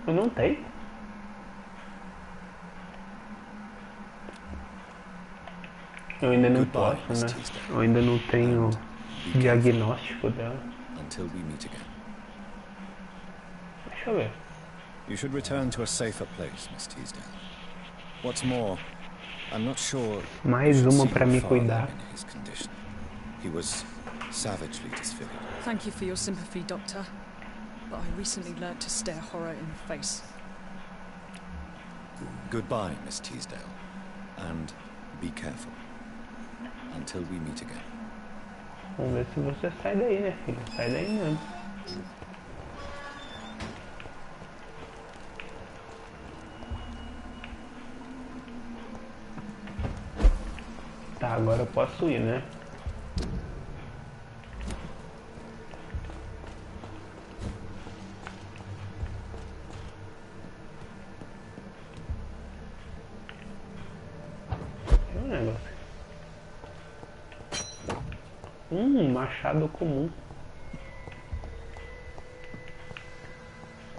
Eu não tenho. Eu ainda não posso, né? Eu ainda não tenho diagnóstico dela. Until we meet again. Deixa eu ver. You should return to a safer place, Miss Teasdale. What's more, I'm not sure. Mais uma pra me cuidar. He was savagely disfigured. Thank you for your sympathy, Doctor. But I recently learned to stare horror in the face. Goodbye, Miss Teasdale. And be careful. Until we meet again. Vamos ver se você sai daí, né, filho? Sai daí mesmo. Tá, agora eu posso ir, né? Tem um negócio. Machado comum.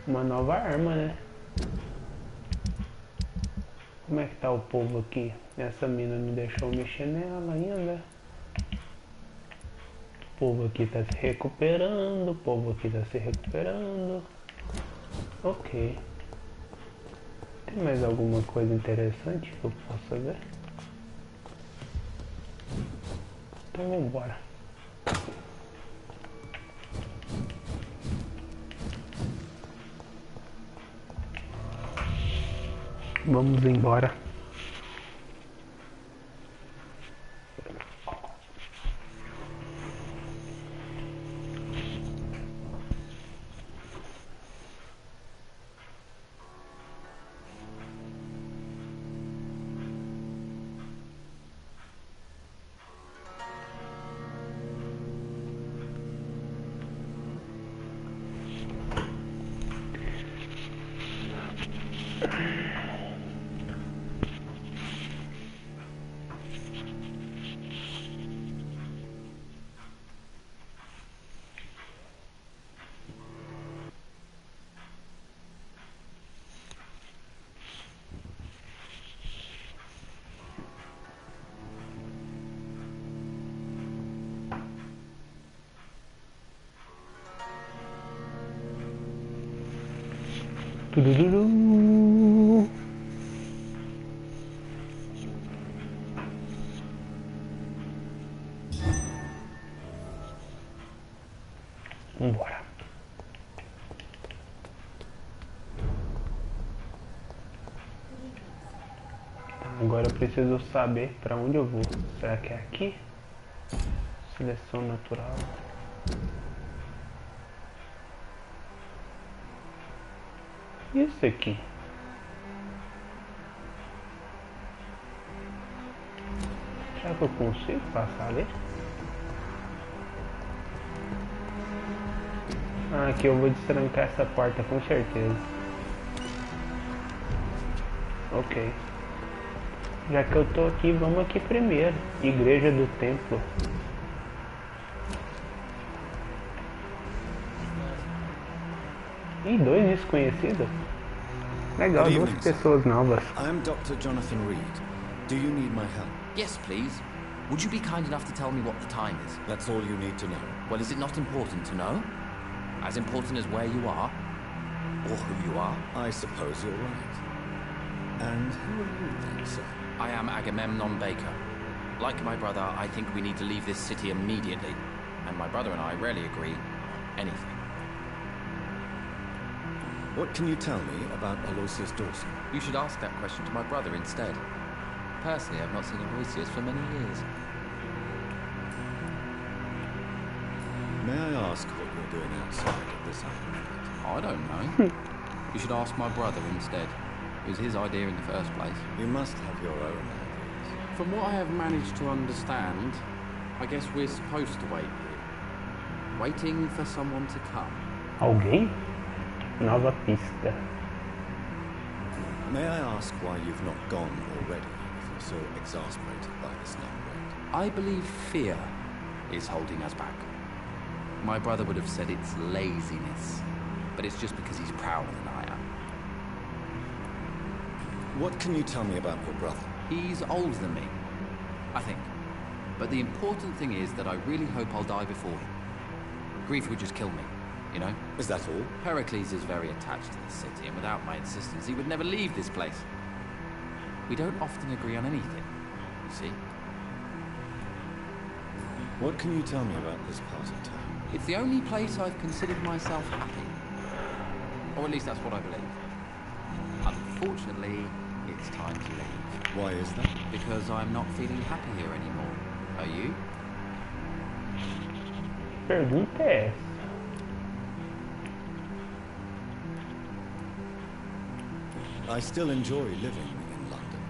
Uma nova arma, né? Como é que tá o povo aqui? Essa mina me deixou mexer nela ainda. O povo aqui tá se recuperando. O povo aqui tá se recuperando. Ok. Tem mais alguma coisa interessante que eu possa ver? Então vambora. Vamos embora. Tudururu. Vambora. Agora eu preciso saber para onde eu vou. Será que é aqui? Seleção natural. E esse aqui? Será que eu consigo passar ali? Ah, aqui eu vou destrancar essa porta com certeza. Ok. Já que eu tô aqui, vamos aqui primeiro. Igreja do Templo. E dois desconhecidos? Legal, duas pessoas novas. I'm Dr. Jonathan Reed. Do you need my help? Yes, please. Would you be kind enough to tell me what the time is? That's all you need to know. Well, is it not important to know? As important as where you are? Or who you are? I suppose you're right. And who are you then, sir? I am Agamemnon Baker. Like my brother, I think we need to leave this city immediately. And my brother and I rarely agree on anything. What can you tell me about Aloysius Dawson? You should ask that question to my brother instead. Personally, I've not seen Aloysius for many years. May I ask what you're doing outside of this island? I don't know. You should ask my brother instead. It was his idea in the first place. You must have your own ideas. From what I have managed to understand, I guess we're supposed to wait here. Waiting for someone to come. Alguém? Nova pista. May I ask why you've not gone already, if you're so exasperated by this long wait? I believe fear is holding us back. My brother would have said it's laziness, but it's just because he's prouder than I am. What can you tell me about your brother? He's older than me, I think. But the important thing is that I really hope I'll die before him. Grief would just kill me, you know? Is that all? Pericles is very attached to the city, and without my insistence, he would never leave this place. We don't often agree on anything, you see? What can you tell me about this part of town? It's the only place I've considered myself happy. Or at least that's what I believe. Unfortunately, it's time to leave. Why is that? Because I'm not feeling happy here anymore. Are you? Pergunta é essa? I still enjoy living in London,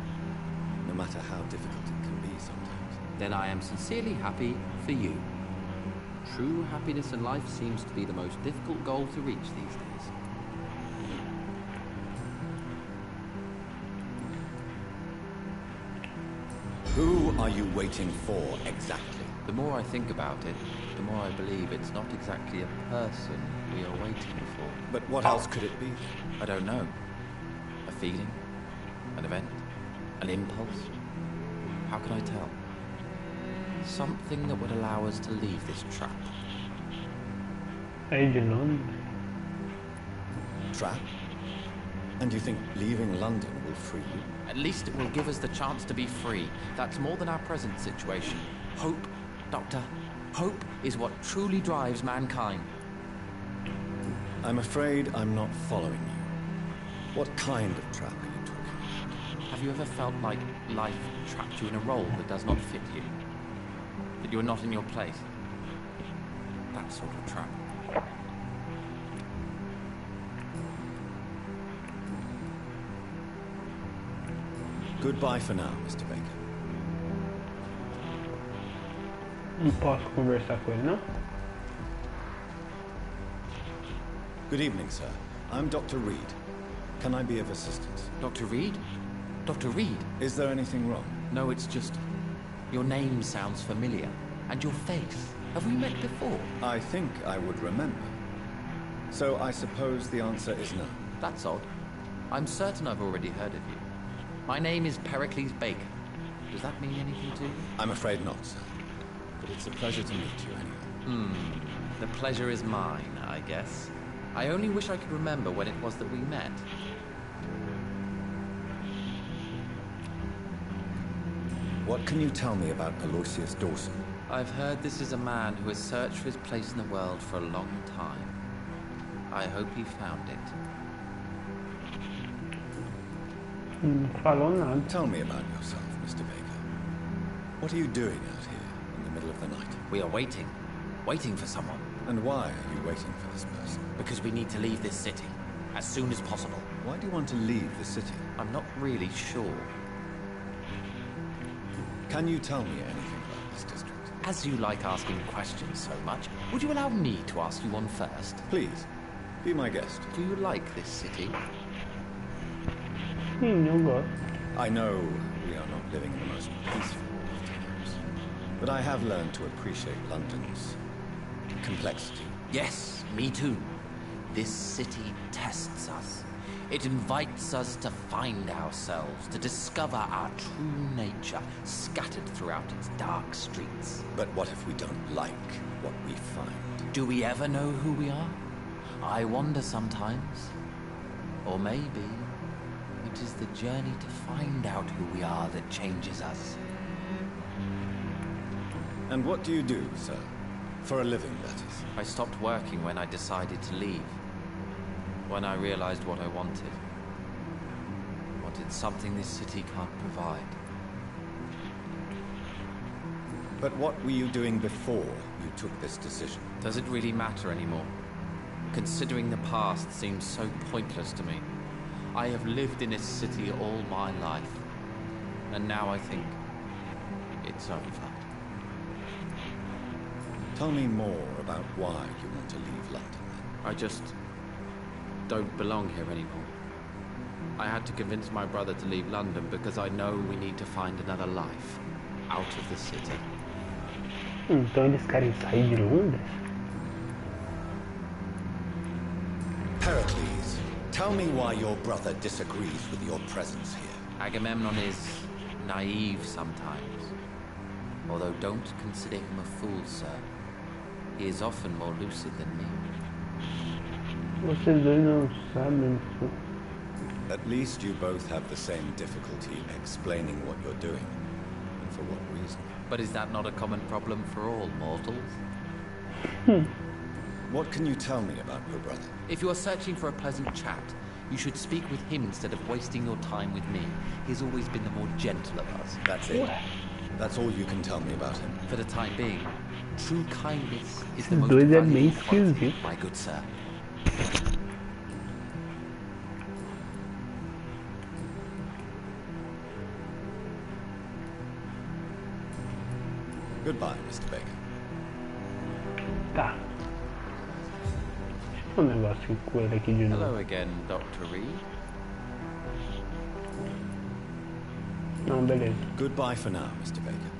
no matter how difficult it can be sometimes. Then I am sincerely happy for you. True happiness in life seems to be the most difficult goal to reach these days. Who are you waiting for, exactly? The more I think about it, the more I believe it's not exactly a person we are waiting for. But what else could it be? I don't know. A feeling? An event? An impulse? How can I tell? Something that would allow us to leave this trap. Aí de Londres. Trap? And you think leaving London will free you? At least it will give us the chance to be free. That's more than our present situation. Hope, Doctor. Hope is what truly drives mankind. I'm afraid I'm not following you. What kind of trap are you talking about? Have you ever felt like life trapped you in a role that does not fit you? That you are not in your place? That sort of trap. Goodbye for now, Mr. Baker. Não posso conversar com ele, não? Good evening, sir. I'm Dr. Reed. Can I be of assistance? Dr. Reed? Dr. Reed? Is there anything wrong? No, it's just... your name sounds familiar. And your face. Have we met before? I think I would remember. So I suppose the answer is no. That's odd. I'm certain I've already heard of you. My name is Pericles Baker. Does that mean anything to you? I'm afraid not, sir. But it's a pleasure to meet you anyway. The pleasure is mine, I guess. I only wish I could remember when it was that we met. What can you tell me about Aloysius Dawson? I've heard this is a man who has searched for his place in the world for a long time. I hope he found it. Falou nada. Tell me about yourself, Mr. Baker. What are you doing out here in the middle of the night? We are waiting. Waiting for someone. And why are you waiting for this person? Because we need to leave this city. As soon as possible. Why do you want to leave the city? I'm not really sure. Can you tell me anything about this district? As you like asking questions so much, would you allow me to ask you one first? Please, be my guest. Do you like this city? I know we are not living in the most peaceful of times, but I have learned to appreciate London's complexity. Yes, me too. This city tests us. It invites us to find ourselves, to discover our true nature, scattered throughout its dark streets. But what if we don't like what we find? Do we ever know who we are? I wonder sometimes. Or maybe it is the journey to find out who we are that changes us. And what do you do, sir? For a living, that is. I stopped working when I decided to leave. When I realized what I wanted. Wanted something this city can't provide. But what were you doing before you took this decision? Does it really matter anymore? Considering the past seems so pointless to me. I have lived in this city all my life. And now I think it's over. Tell me more about why you want to leave London. I just don't belong here anymore. I had to convince my brother to leave London because I know we need to find another life out of the city. Então eles querem sair de Londres? Pericles, tell me why your brother disagrees with your presence here. Agamemnon is naive sometimes. Although don't consider him a fool, sir. He is often more lucid than me. Vocês dois não sabem. At least you both have the same difficulty explaining what you're doing, and for what reason. But is that not a common problem for all mortals? What can you tell me about your brother? If you are searching for a pleasant chat, you should speak with him instead of wasting your time with me. He's always been the more gentle of us. That's it? That's all you can tell me about him? For the time being, true kindness is the most Dois é bem valuable quality, esquisito. my good sir. Goodbye, Mr. Baker. Tá. Deixa eu ver um negócio com ele aqui de novo. Hello again, Dr. Reed. Não, beleza. Goodbye for now, Mr. Baker.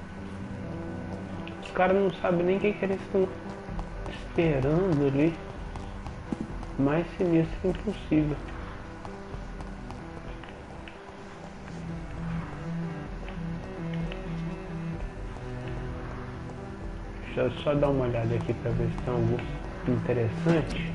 Os caras não sabem nem o que eles estão esperando ali. Mais sinistro impossível. Deixa eu só dar uma olhada aqui para ver se tem algo interessante.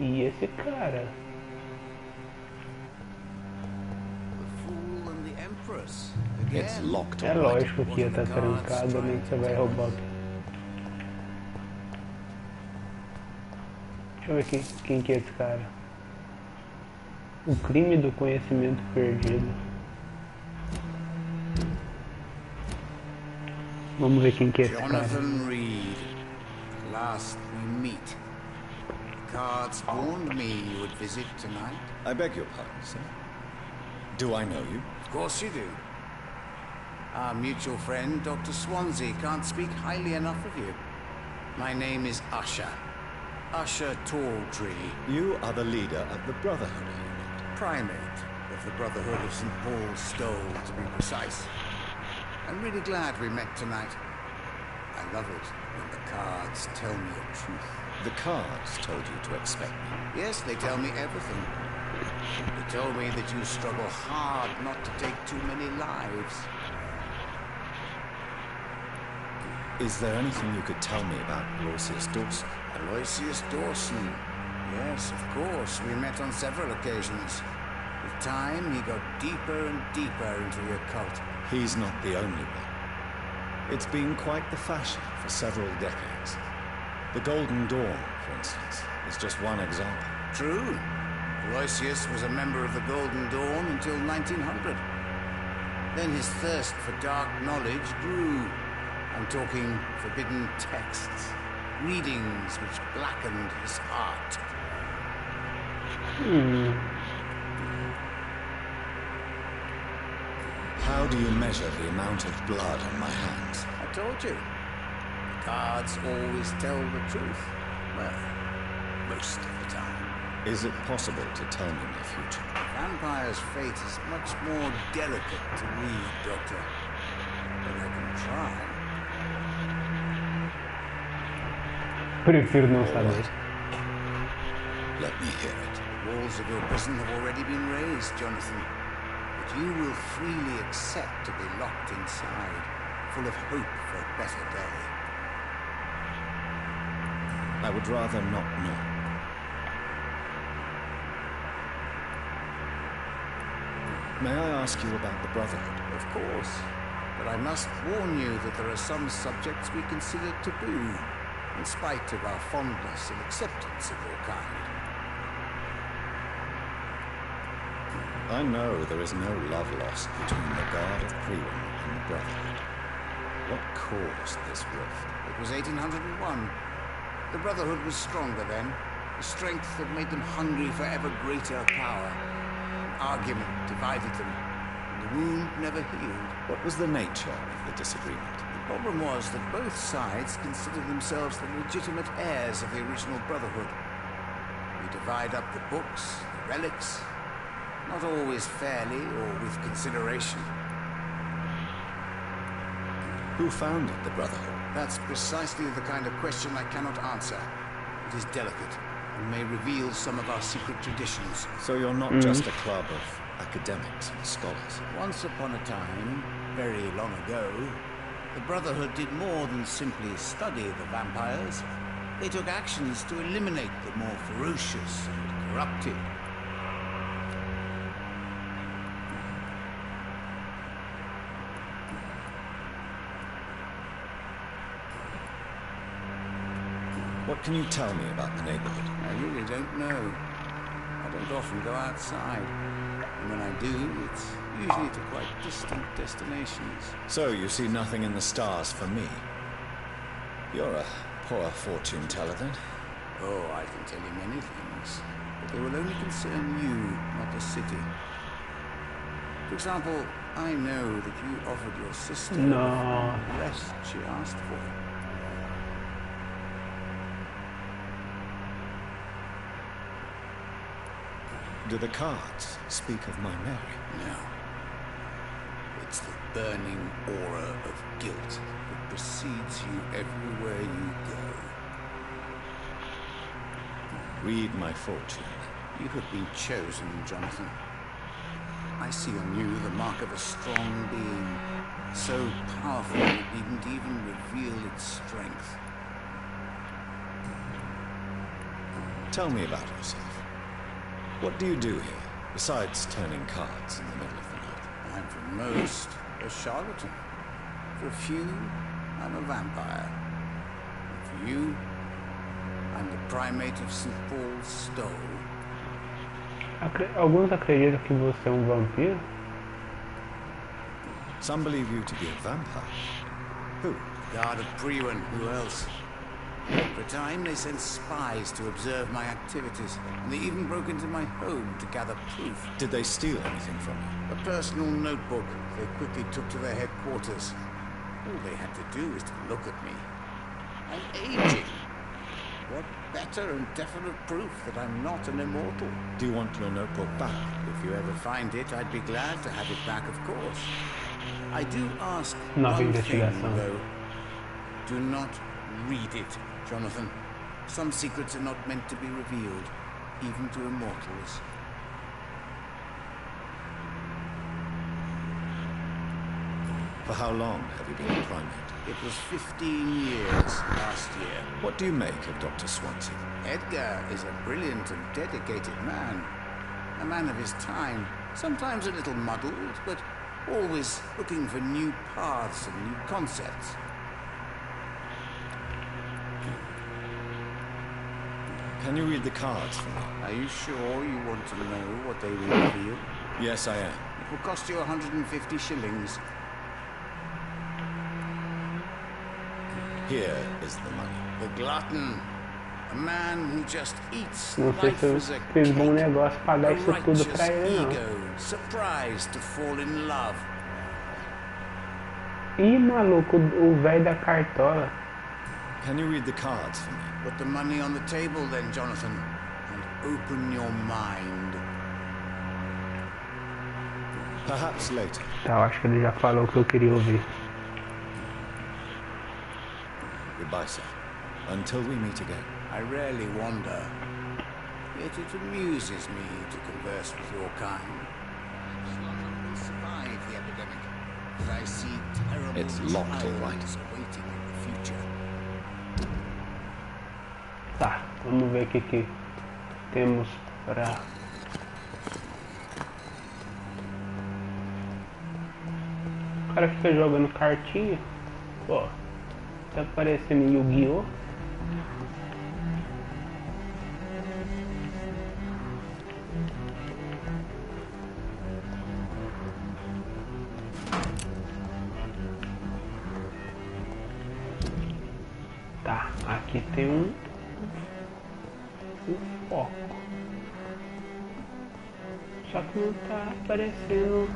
E esse cara? É lógico que ia estar trancado, nem que você vai roubar. Deixa eu ver quem que é esse cara. O crime do conhecimento perdido. Vamos ver quem que é esse cara. Jonathan Reed. Last we meet. Cards warned me you would visit tonight. I beg your pardon, sir. Do I know you? Of course you do. Our mutual friend, Dr. Swansea, can't speak highly enough of you. My name is Usher. Usher Tawdry. You are the leader of the Brotherhood, are you not? Primate of the Brotherhood of St. Paul's Stole, to be precise. I'm really glad we met tonight. I love it when the cards tell me the truth. The cards told you to expect me. Yes, they tell me everything. They told me that you struggle hard not to take too many lives. Is there anything you could tell me about Aloysius Dawson? Aloysius Dawson? Yes, of course. We met on several occasions. With time, he got deeper and deeper into the occult. He's not the only one. It's been quite the fashion for several decades. The Golden Dawn, for instance, is just one example. True. Aloysius was a member of the Golden Dawn until 1900. Then his thirst for dark knowledge grew. I'm talking forbidden texts, readings which blackened his heart. How do you measure the amount of blood on my hands? I told you. The cards always tell the truth. Well, most of the time. Is it possible to tell me my future? A vampire's fate is much more delicate to read, Doctor. But I can try. Prefiro não saber. Let me hear it. Walls of your prison have already been raised, Jonathan. But you will freely accept to be locked inside, full of hope for a better day. I would rather not know. May I ask you about the Brotherhood? Of course. But I must warn you that there are some subjects we consider taboo, in spite of our fondness and acceptance of your kind. I know there is no love lost between the Guard of 𝙭and the Brotherhood. What caused this rift? It was 1801. The Brotherhood was stronger then, a strength that made them hungry for ever greater power. An argument divided them, and the wound never healed. What was the nature of the disagreement? The problem was that both sides considered themselves the legitimate heirs of the original Brotherhood. We divide up the books, the relics, not always fairly or with consideration. Who founded the Brotherhood? That's precisely the kind of question I cannot answer. It is delicate and may reveal some of our secret traditions. So you're not just a club of academics and scholars? Once upon a time, very long ago, the Brotherhood did more than simply study the vampires. They took actions to eliminate the more ferocious and corrupted. What can you tell me about the neighborhood? I really don't know. I don't often go outside. And when I do, it's usually to quite distant destinations. So you see nothing in the stars for me? You're a poor fortune teller, then? Oh, I can tell you many things. But they will only concern you, not the city. For example, I know that you offered your sister the rest she asked for. Do the cards speak of my Mary? No. It's the burning aura of guilt that precedes you everywhere you go. Read my fortune. You have been chosen, Jonathan. I see on you the mark of a strong being, so powerful it needn't even reveal its strength. Tell me about yourself. What do you do here, besides turning cards in the middle of the night? I'm for most a charlatan. For a few, I'm a vampire. And for you, I'm the primate of St. Paul's Stole. Alguns acreditam que você é vampiro? Some believe you to be a vampire. Who? Guard of 𝙭, who else? For a time, they sent spies to observe my activities, and they even broke into my home to gather proof. Did they steal anything from you? A personal notebook they quickly took to their headquarters. All they had to do is to look at me. I'm aging. What better and definite proof that I'm not an immortal? Do you want your notebook back? If you ever find it, I'd be glad to have it back, of course. I do ask Nova one thing, investigação. though. Do not read it, Jonathan. Some secrets are not meant to be revealed, even to immortals. For how long have you been a primate? It was 15 years last year. What do you make of Dr. Swansea? Edgar is a brilliant and dedicated man. A man of his time. Sometimes a little muddled, but always looking for new paths and new concepts. Can you read the cards for me? Are you sure you want to know what they reveal? Yes, I am. It will cost you 150 shillings. Here is the money. The glutton. A man who just eats Não sei life se eu as a fiz bom cake. negócio pagar A isso tudo righteous pra ele, não. ego, surprised to fall in love. Ih, maluco, o velho da cartola. Can you read the cards for me? Put the money on the table then, Jonathan, and open your mind. Perhaps later. Tá, eu acho que ele já falou o que eu queria ouvir. Goodbye, sir. Until we meet again. I rarely wander, yet it amuses me to converse with your kind. Slaughter will survive the epidemic, but I see terrible It's locked, all right. trials awaiting in the future. Tá, vamos ver o que temos pra... O cara fica jogando cartinha. Pô, tá parecendo Yu-Gi-Oh! Tá, aqui tem um foco. Só que não tá aparecendo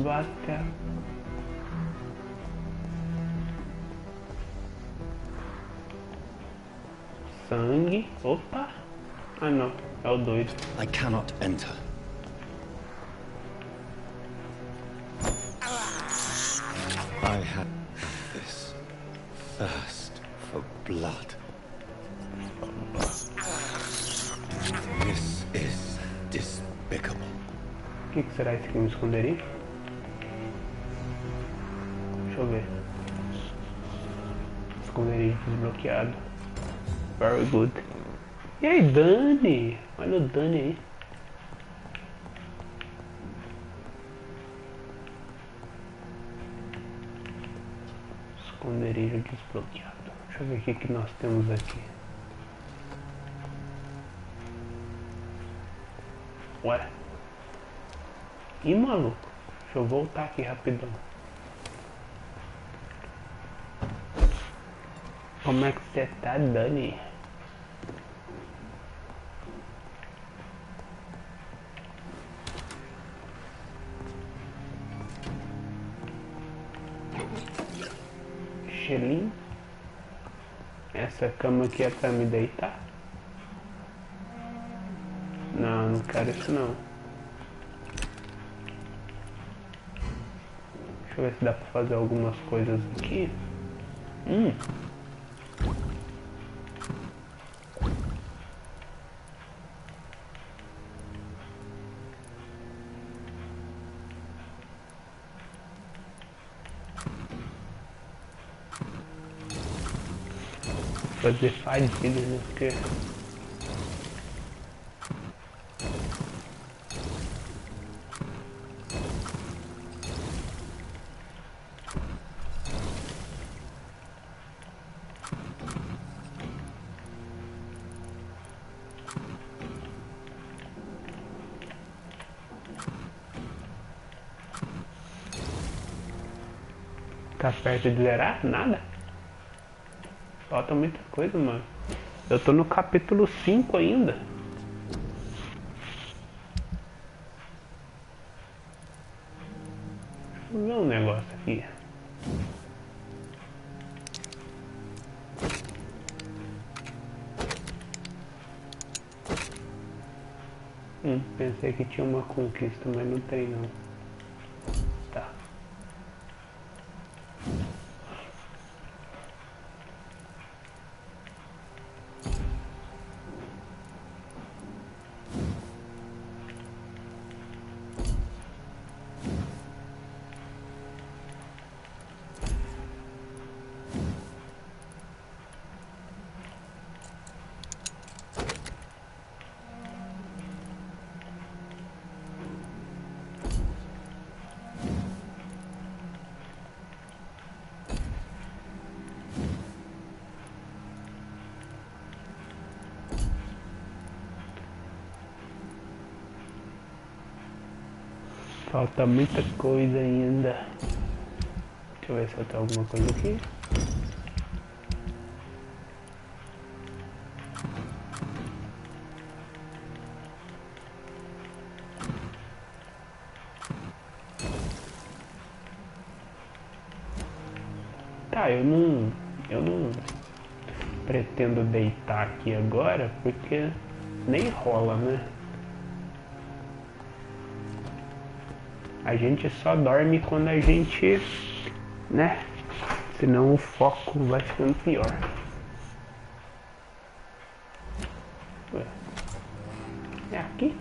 basta. Sangue. Opa! Ah não, é o doido. I cannot enter. I have this thirst for blood. This is despicable. O que será esse aqui? Um esconderijo? Deixa eu ver. Esconderijo desbloqueado. Very good. E aí, Dani? Olha o Dani aí. Esconderijo desbloqueado. Deixa eu ver o que nós temos aqui. Ué? Ih, maluco. Deixa eu voltar aqui rapidão. Como é que você tá, Dani? Gelinho. Essa cama aqui é pra me deitar? Não, não quero isso não. Deixa eu ver se dá pra fazer algumas coisas aqui. Fazer fadiga, né? Porque... Tá perto de zerar? Nada. Falta muita coisa, mano. Eu tô no capítulo 5 ainda. Deixa eu ver um negócio aqui. Pensei que tinha uma conquista, mas não tem não. Tá. Falta muita coisa ainda. Deixa eu ver se eu tenho alguma coisa aqui. Tá, eu não pretendo deitar aqui agora, porque nem rola, né? A gente só dorme quando a gente, né? Senão o foco vai ficando pior. Ué. É aqui?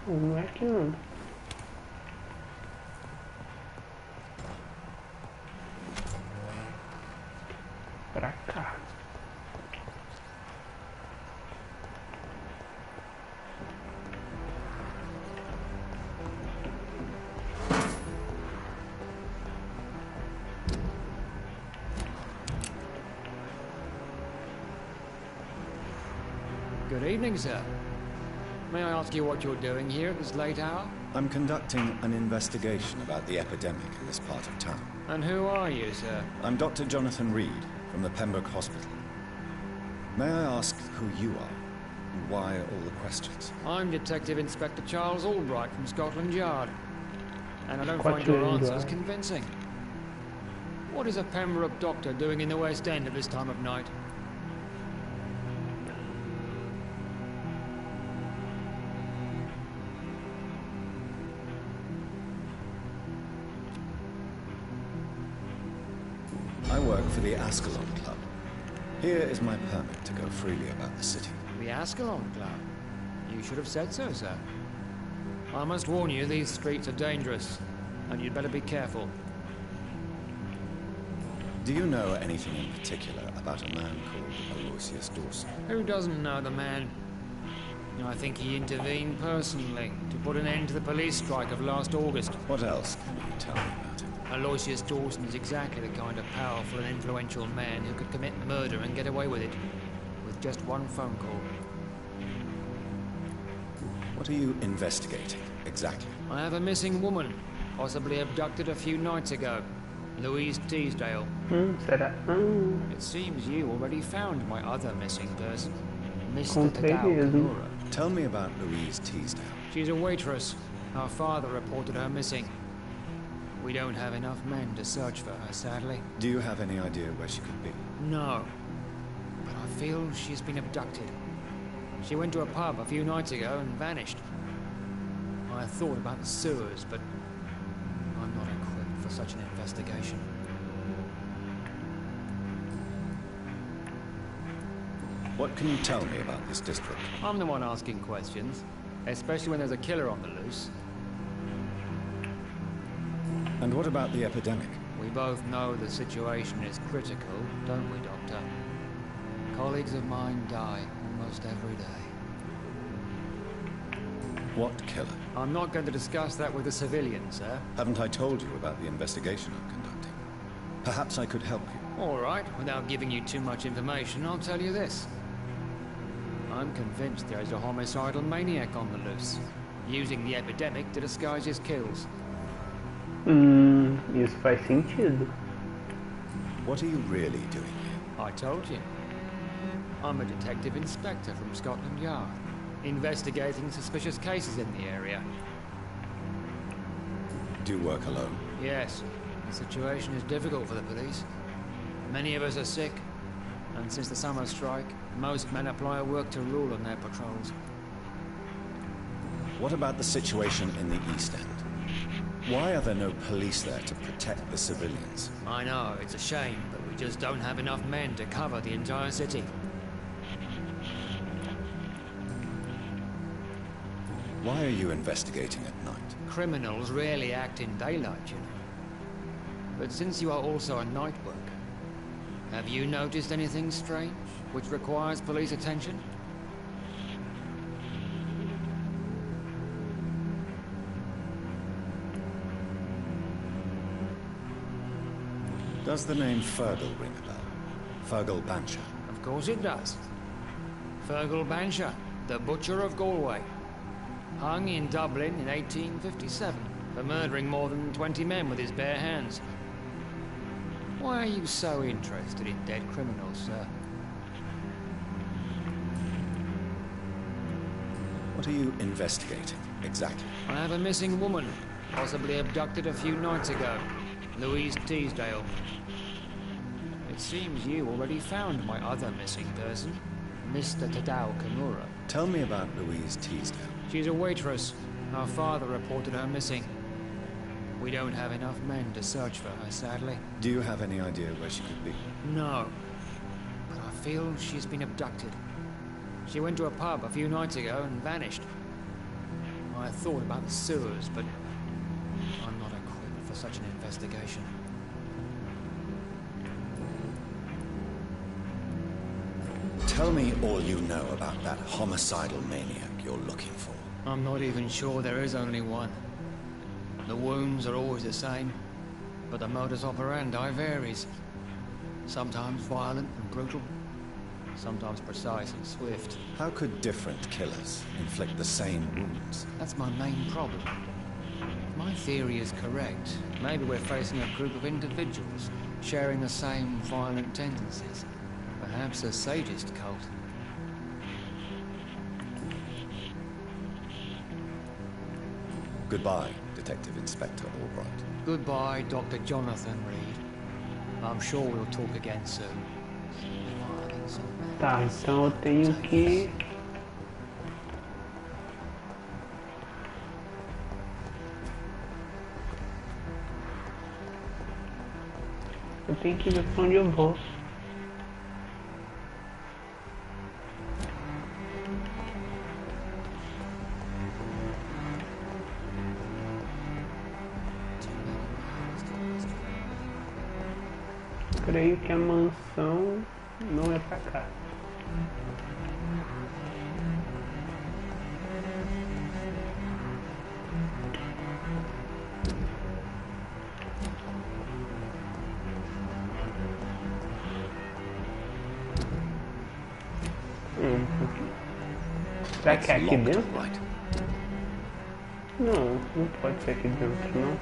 Não é aqui não. Pra cá. Good evening, sir. May I ask you what you're doing here at this late hour? I'm conducting an investigation about the epidemic in this part of town. And who are you, sir? I'm Dr. Jonathan Reed from the Pembroke Hospital. May I ask who you are and why all the questions? I'm Detective Inspector Charles Albright from Scotland Yard. And I don't find your answers convincing. What is a Pembroke doctor doing in the West End at this time of night? I work for the 𝙎𝙚𝙟 Club. Here is my permit to go freely about the city. The 𝙎𝙚𝙟 Club? You should have said so, sir. I must warn you, these streets are dangerous, and you'd better be careful. Do you know anything in particular about a man called 𝙖𝙖𝙢 Who doesn't know the man? I think he intervened personally to put an end to the police strike of last August. What else can you tell me about him? 𝙖𝙖𝙢 is exactly the kind of powerful and influential man who could commit murder and get away with it, with just one phone call. What are you investigating, exactly? I have a missing woman, possibly abducted a few nights ago. Louise Teasdale. It seems you already found my other missing person, Mr. Tadao. Tell me about Louise Teasdale. She's a waitress. Our father reported her missing. We don't have enough men to search for her, sadly. Do you have any idea where she could be? No. But I feel she's been abducted. She went to a pub a few nights ago and vanished. I thought about the sewers, but I'm not equipped for such an investigation. What can you tell me about this district? I'm the one asking questions, especially when there's a killer on the loose. And what about the epidemic? We both know the situation is critical, don't we, Doctor? Colleagues of mine die almost every day. What killer? I'm not going to discuss that with the civilians, sir. Haven't I told you about the investigation I'm conducting? Perhaps I could help you. All right, without giving you too much information, I'll tell you this. I'm convinced there is a homicidal maniac on the loose, using the epidemic to disguise his kills. Isso faz sentido. What are you really doing here? I told you. I'm a detective inspector from Scotland Yard, investigating suspicious cases in the area. Do you work alone? Yes. The situation is difficult for the police. Many of us are sick, and since the summer strike, most men apply a work to rule on their patrols. What about the situation in the East End? Why are there no police there to protect the civilians? I know, it's a shame, but we just don't have enough men to cover the entire city. Why are you investigating at night? Criminals rarely act in daylight, you know. But since you are also a night worker, have you noticed anything strange, which requires police attention? Does the name Fergal ring a bell? Fergal Bansha? Of course it does. Fergal Bansha, the Butcher of Galway. Hung in Dublin in 1857 for murdering more than 20 men with his bare hands. Why are you so interested in dead criminals, sir? What are you investigating, exactly? I have a missing woman, possibly abducted a few nights ago. Louise Teasdale. It seems you already found my other missing person, Mr. Tadao Kimura. Tell me about Louise Teasdale. She's a waitress. Our father reported her missing. We don't have enough men to search for her, sadly. Do you have any idea where she could be? No. But I feel she's been abducted. She went to a pub a few nights ago and vanished. I thought about the sewers, but I'm not equipped for such an investigation. Tell me all you know about that homicidal maniac you're looking for. I'm not even sure there is only one. The wounds are always the same, but the modus operandi varies. Sometimes violent and brutal, sometimes precise and swift. How could different killers inflict the same wounds? That's my main problem. If my theory is correct, maybe we're facing a group of individuals sharing the same violent tendencies. Perhaps a sadist cult. Goodbye, Detective Inspector Albright. Goodbye, Dr. Jonathan Reed. I'm sure we'll talk again soon. Tá, então eu tenho que... Eu tenho que ver pra onde eu vou. Creio que a mansão não é pra cá. Será que é aqui dentro? Não, não pode ser aqui dentro, não.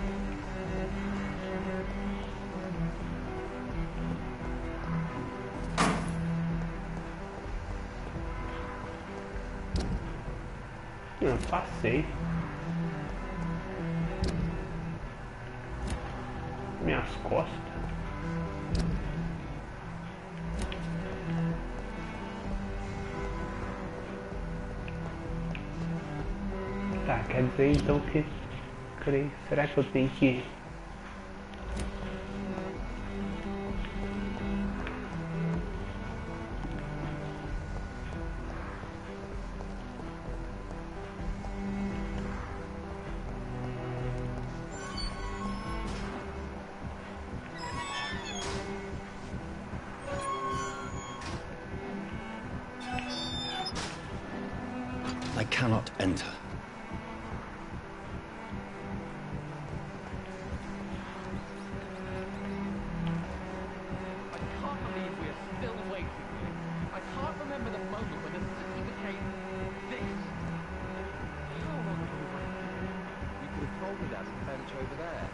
Não, passei. Minhas costas. Tá, quer dizer então que... Creio. Será que eu tenho que... I cannot enter. I can't believe we are still waiting here. I can't remember the moment when the city became this. How long have we waited? You could have told me that at the bench over there.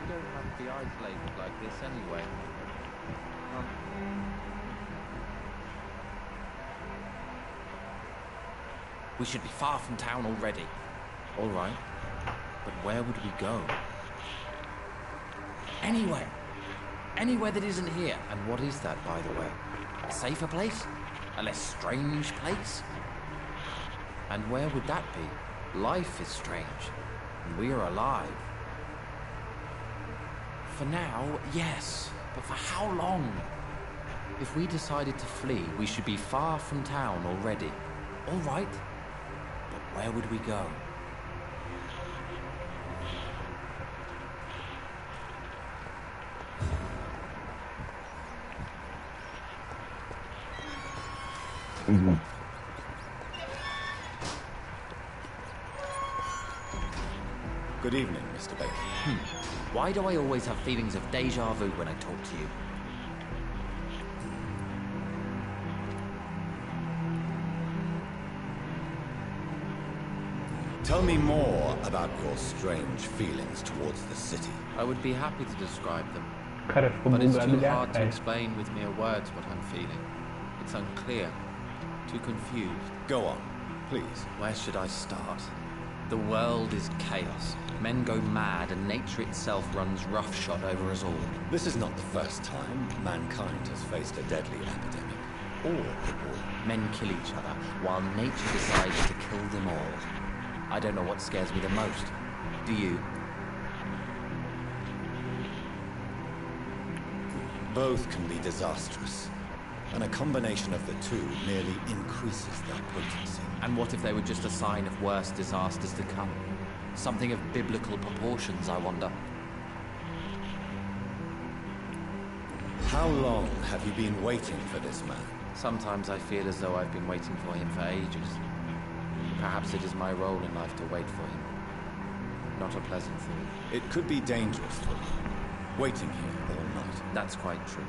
We don't have to be isolated like this anyway. We should be far from town already. All right, but where would we go? Anywhere. Anywhere that isn't here. And what is that, by the way? A safer place? A less strange place? And where would that be? Life is strange, and we are alive. For now, yes, but for how long? If we decided to flee, we should be far from town already. All right. Where would we go? Good evening, Mr. Baker. Why do I always have feelings of déjà vu when I talk to you? Tell me more about your strange feelings towards the city. I would be happy to describe them. Cara, but it's too hard to explain with mere words what I'm feeling. It's unclear, too confused. Go on, please. Where should I start? The world is chaos. Men go mad and nature itself runs roughshod over us all. This is not the first time mankind has faced a deadly epidemic. Or a war. Men kill each other, while nature decides to kill them all. I don't know what scares me the most. Do you? Both can be disastrous. And a combination of the two merely increases their potency. And what if they were just a sign of worse disasters to come? Something of biblical proportions, I wonder. How long have you been waiting for this man? Sometimes I feel as though I've been waiting for him for ages. Perhaps it is my role in life to wait for him. Not a pleasant thing. It could be dangerous for you, waiting here all night. That's quite true.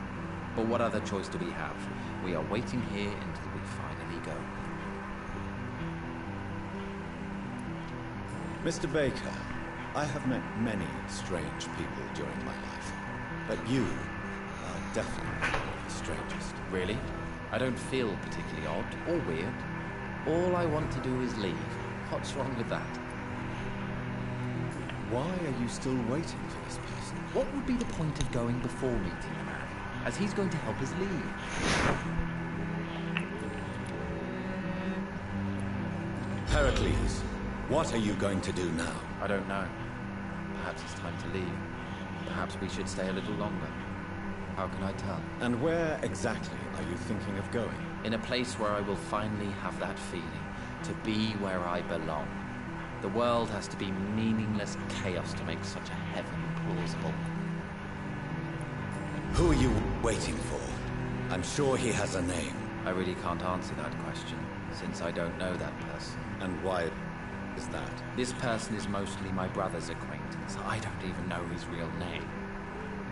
But what other choice do we have? We are waiting here until we finally go. Mr. Baker, I have met many strange people during my life. But you are definitely one of the strangest. Really? I don't feel particularly odd or weird. All I want to do is leave. What's wrong with that? Why are you still waiting for this person? What would be the point of going before meeting the man, as he's going to help us leave? Heracles, what are you going to do now? I don't know. Perhaps it's time to leave. Perhaps we should stay a little longer. How can I tell? And where exactly are you thinking of going? In a place where I will finally have that feeling, to be where I belong. The world has to be meaningless chaos to make such a heaven plausible. Who are you waiting for? I'm sure he has a name. I really can't answer that question, since I don't know that person. And why is that? This person is mostly my brother's acquaintance. I don't even know his real name.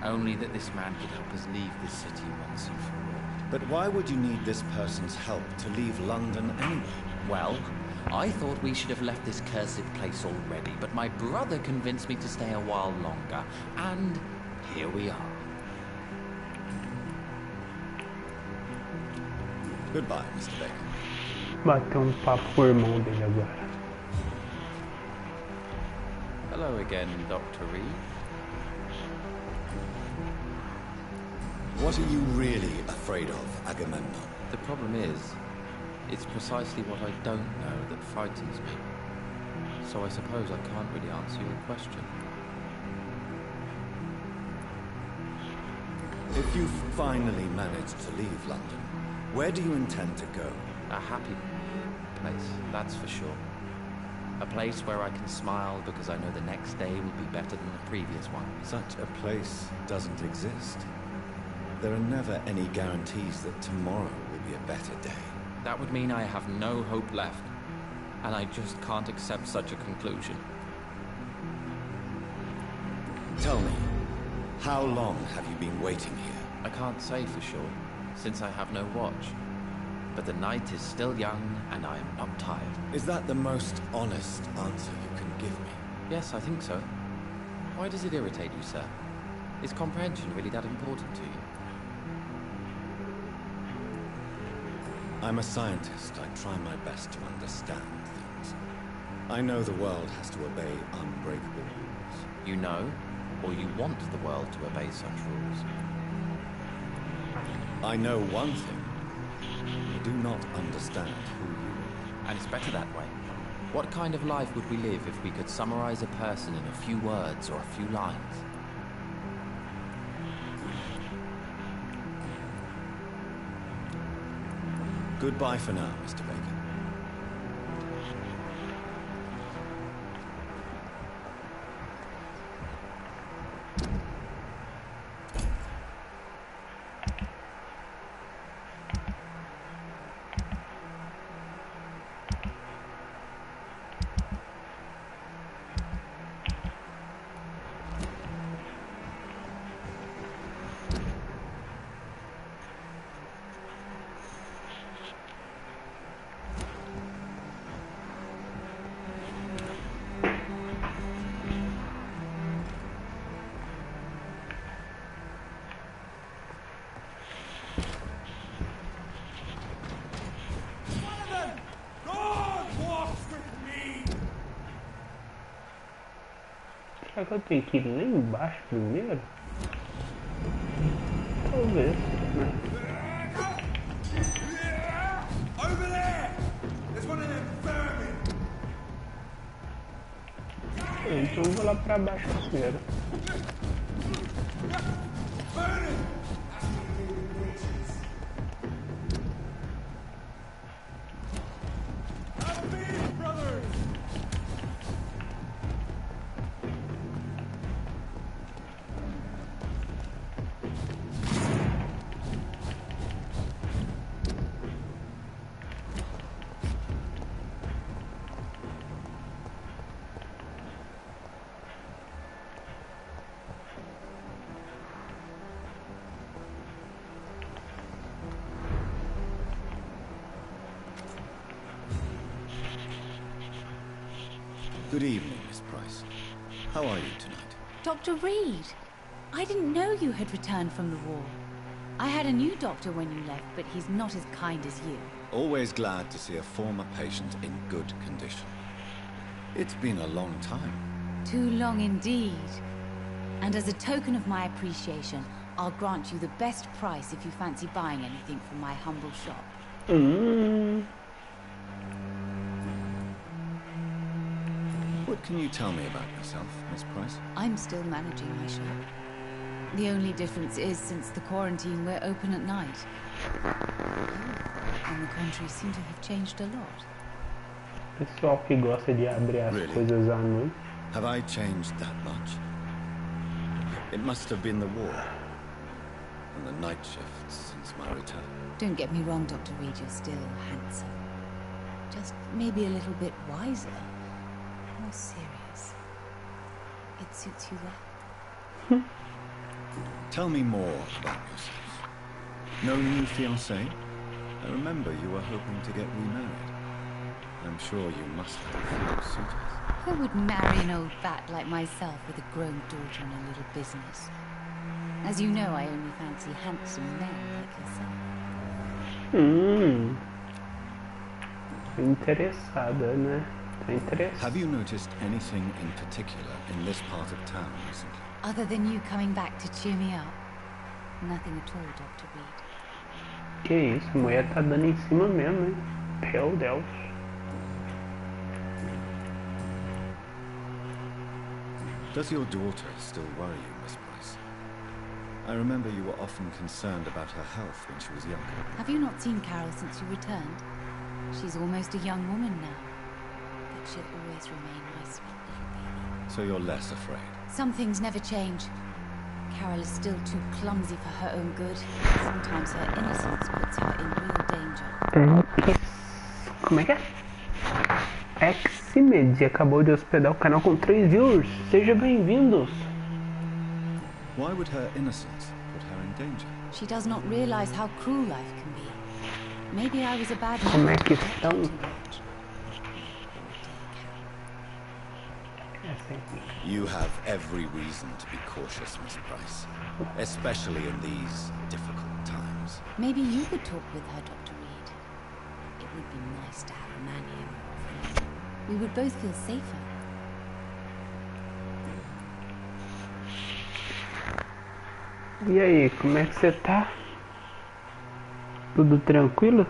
Only that this man could help us leave this city once and for all. But why would you need this person's help to leave London anyway? Well, I thought we should have left this cursed place already, but my brother convinced me to stay a while longer, and here we are. Goodbye, Mr. Baker. Bateu papo com o irmão dele agora. Hello again, Dr. Reed. What are you really afraid of, Agamemnon? The problem is, it's precisely what I don't know that frightens me. So I suppose I can't really answer your question. If you finally manage to leave London, where do you intend to go? A happy place, that's for sure. A place where I can smile because I know the next day will be better than the previous one. Such a place doesn't exist. There are never any guarantees that tomorrow will be a better day. That would mean I have no hope left, and I just can't accept such a conclusion. Tell me, how long have you been waiting here? I can't say for sure, since I have no watch. But the night is still young, and I am not tired. Is that the most honest answer you can give me? Yes, I think so. Why does it irritate you, sir? Is comprehension really that important to you? I'm a scientist. I try my best to understand things. I know the world has to obey unbreakable rules. You know, or you want the world to obey such rules? I know one thing. I do not understand who you are. And it's better that way. What kind of life would we live if we could summarize a person in a few words or a few lines? Goodbye for now, Mr. Baker. Será que eu tenho que ir lá embaixo primeiro? Talvez, né? Over there! There's one of them vermin! Então eu vou lá pra baixo primeiro. Good evening, Miss Price. How are you tonight? Dr. Reed, I didn't know you had returned from the war. I had a new doctor when you left, but he's not as kind as you. Always glad to see a former patient in good condition. It's been a long time. Too long indeed. And as a token of my appreciation, I'll grant you the best price if you fancy buying anything from my humble shop. What can you tell me about yourself, Miss Price? I'm still managing my shop. The only difference is, since the quarantine, we're open at night. On the contrary, seem to have changed a lot. Pessoal que gosta de abrir as coisas à noite. Have I changed that much? It must have been the war and the night shifts since my return. Don't get me wrong, Dr. Reed, you're still handsome. Just maybe a little bit wiser. More serious. It suits you well. Tell me more about yourself. No new fiancé? I remember you were hoping to get remarried. I'm sure you must have a few suitors. Who would marry an old bat like myself with a grown daughter and a little business? As you know, I only fancy handsome men like yourself. Interessada, né? Have you noticed anything in particular in this part of town recently? Other than you coming back to cheer me up? Nothing at all, Dr. Reed. Que isso, a mulher tá dando em cima mesmo, hein? Meu Deus. Does your daughter still worry you, Miss Price? I remember you were often concerned about her health when she was younger. Have you not seen Carol since you returned? She's almost a young woman now. But she'll always remain my sweet little baby. So you're less afraid? Some things never change. Carol is still too clumsy for her own good. Sometimes her innocence puts her in real danger. Como é que é? 𝙤𝙤𝙢𝙖𝙣 acabou de hospedar o canal com 3 viewers. Sejam bem-vindos. Why would her innocence put her in danger? She does not realize how cruel life can be. Maybe I was a bad Como é mother. que estão? You have every reason to be cautious, Miss Price. Especially in these difficult times. Maybe you could talk with her, Dr. Reed. It would be nice to have a man here more often. We would both feel safer. E aí, como é que você tá? Tudo tranquilo?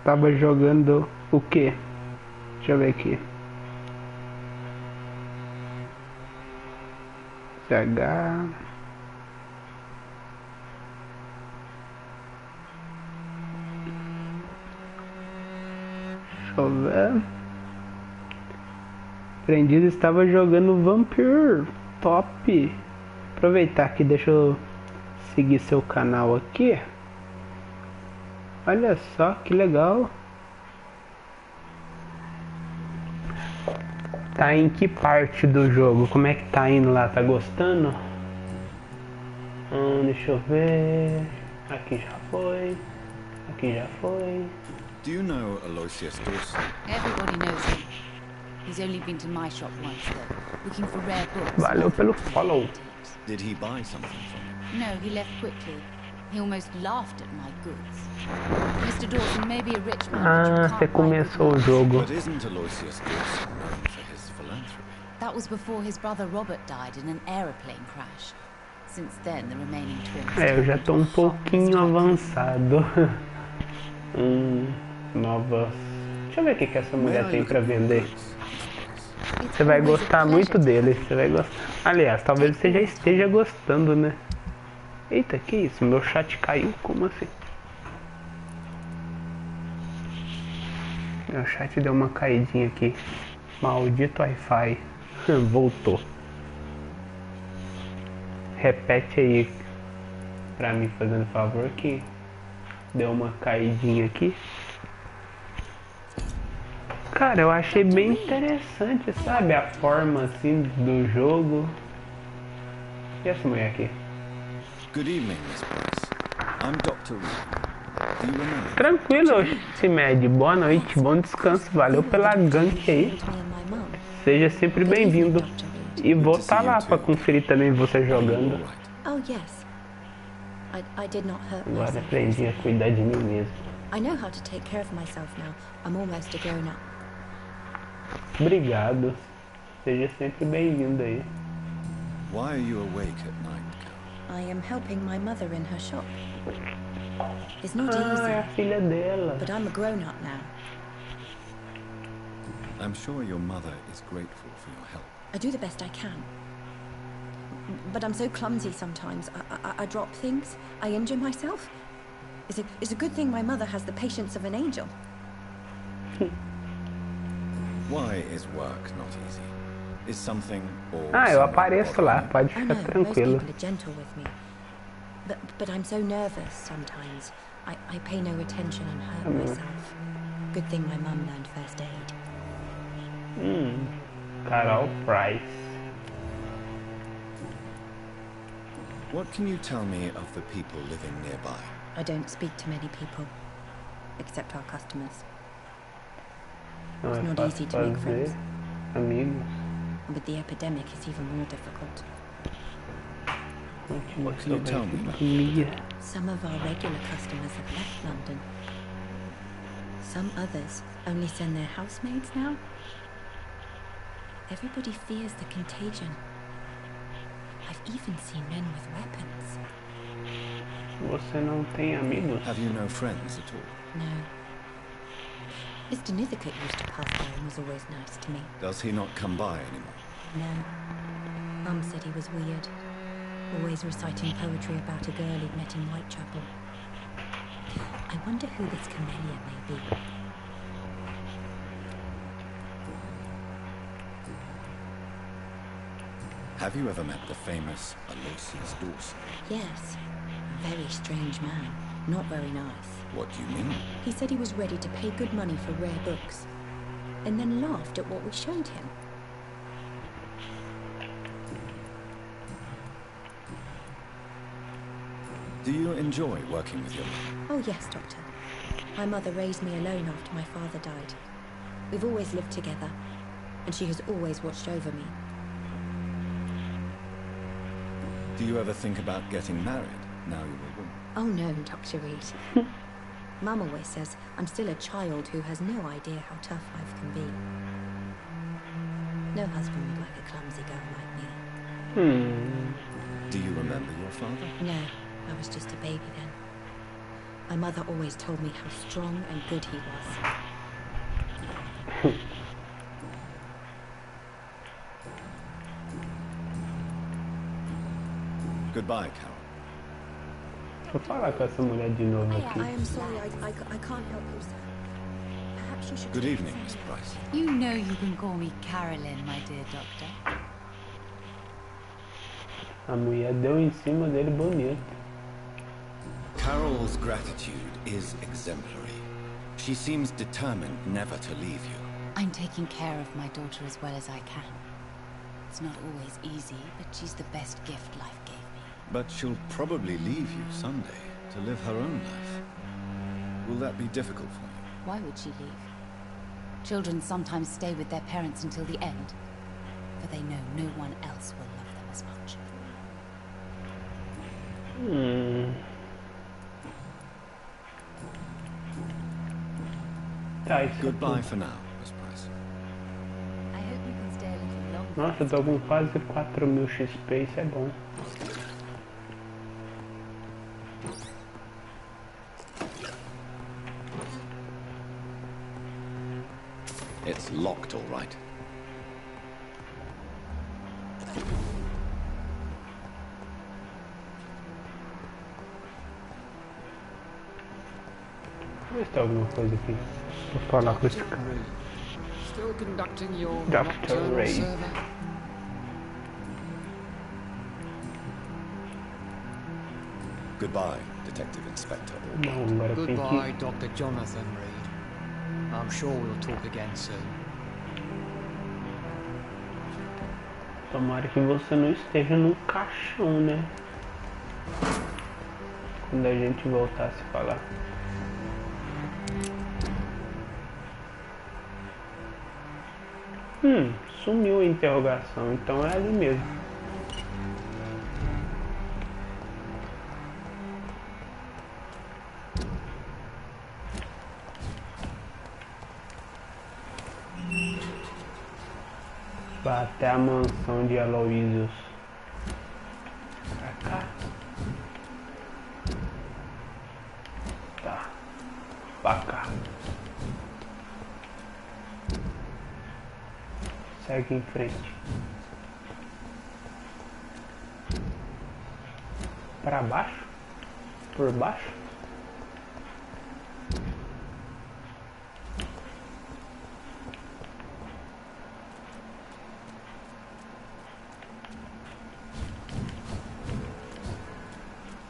Tava jogando o quê? Deixa eu ver aqui. CH. Deixa eu ver. Aprendiz estava jogando Vampyr. Top. Aproveitar aqui, deixa eu seguir seu canal aqui. Olha só que legal. Tá em que parte do jogo? Como é que tá indo lá? Tá gostando? Deixa eu ver. Aqui já foi. Aqui já foi. Do you know 𝙿𝙖𝙪? Everybody knows him. He's only been to my shop once, though, looking for rare books. Valeu pelo follow. Did he buy something from you? No, he left quickly. He almost laughed at my goods. Mr. Dawson may be a rich man, but you Você can't buy começou o jogo. But isn't 𝙿𝙖𝙪 known for his philanthropy? That was before his brother Robert died in an aeroplane crash. Since then, the remaining twins... Eu já tô um pouquinho avançado. Novas... Deixa eu ver o que essa mulher tem pra vender. Você vai gostar muito dele, você vai gostar. Aliás, talvez você já esteja gostando, né? Eita, que isso? Meu chat caiu? Como assim? Meu chat deu uma caidinha aqui. Maldito Wi-Fi. Voltou. Repete aí pra mim, fazendo favor, que deu uma caidinha aqui. Cara, eu achei bem interessante, sabe? A forma assim do jogo. E essa mulher aqui? Good evening, Miss Price. I'm Dr. Reed. Do you remember? Tranquilo, Cimed. Boa noite, bom descanso. Valeu pela gank aí. Seja sempre bem-vindo. E vou estar lá para conferir também você jogando. Oh, yes. I did not hurt myself. Agora aprendi a cuidar de mim mesmo. I know how to take care of myself now. I'm almost a grown-up. Obrigado. Seja sempre bem-vindo aí. Why are you awake at night, Carol? I am helping my mother in her shop. It's not easy. É a filha dela. But I'm a grown-up now. I'm sure your mother is grateful for your help. I do the best I can. But I'm so clumsy sometimes. I drop things. I injure myself. It's a good thing my mother has the patience of an angel. Why is work not easy? Is something or eu apareço lá, pode ficar tranquilo. Most people are gentle with me. But I'm so nervous sometimes. I pay no attention and hurt myself. Good thing my mum learned first aid. Carol Price. What can you tell me of the people living nearby? I don't speak to many people, except our customers. It's not easy to make friends. Amigos. With the epidemic, it's even more difficult. What can you tell me? Some of our regular customers have left London. Some others only send their housemaids now. Everybody fears the contagion. I've even seen men with weapons. Você não tem amigos? Have you no friends at all? No. Mr. Nithercote used to pass by and was always nice to me. Does he not come by anymore? No. Mum said he was weird. Always reciting poetry about a girl he'd met in Whitechapel. I wonder who this camellia may be. Have you ever met the famous Aloysius Dawson? Yes. A very strange man. Not very nice. What do you mean? He said he was ready to pay good money for rare books, and then laughed at what we showed him. Do you enjoy working with your mother? Oh yes, Doctor. My mother raised me alone after my father died. We've always lived together, and she has always watched over me. Do you ever think about getting married, now you're a woman? Oh no, Dr. Reed. Mum always says I'm still a child who has no idea how tough life can be. No husband would like a clumsy girl like me. Do you remember your father? No, I was just a baby then. My mother always told me how strong and good he was. Goodbye, Carol. Vou falar com essa mulher de novo aqui. I am sorry, I can't help you, sir. Perhaps you should... Good evening, Miss Price. You know you can call me Carolyn, my dear doctor. A mulher deu em cima dele bonito. Carol's gratitude is exemplary. She seems determined never to leave you. I'm taking care of my daughter as well as I can. It's not always easy, but she's the best gift life gave me. But she'll probably leave you someday to live her own life. Will that be difficult for you? Why would she leave? Children sometimes stay with their parents until the end, for they know no one else will love them as much. Goodbye for now, Miss Price. I hope you can stay a little longer. Nossa, eu tô com quase 4.000 XP, isso é bom. It's locked, all right. Deixa eu ver se tem alguma coisa aqui. Vou falar com esse cara. Still conducting your Dr. nocturnal Ray. survey? Goodbye, Detective Inspector. Não, agora tem Goodbye, que... Dr. Jonathan Reed. I'm sure we'll talk again soon. Tomara que você não esteja no caixão, né? Quando a gente voltar a se falar. Sumiu a interrogação, então é ali mesmo. Vai até a mansão de Aloysius. Pra cá. Tá. Pra cá. Segue em frente. Para baixo? Por baixo?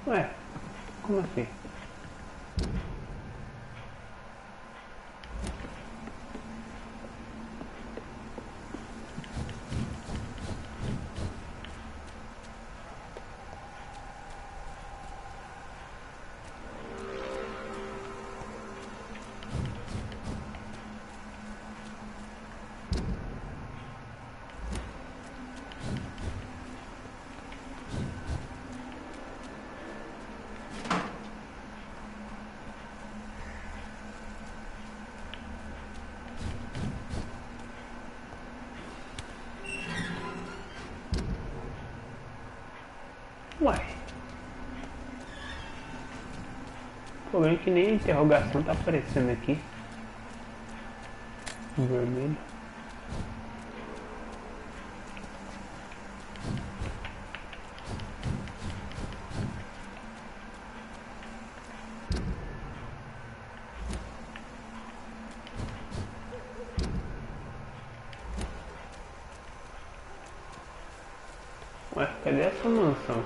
Ué, como assim? Uai. O problema é que nem a interrogação tá aparecendo aqui. Vermelho. Ué, cadê essa mansão?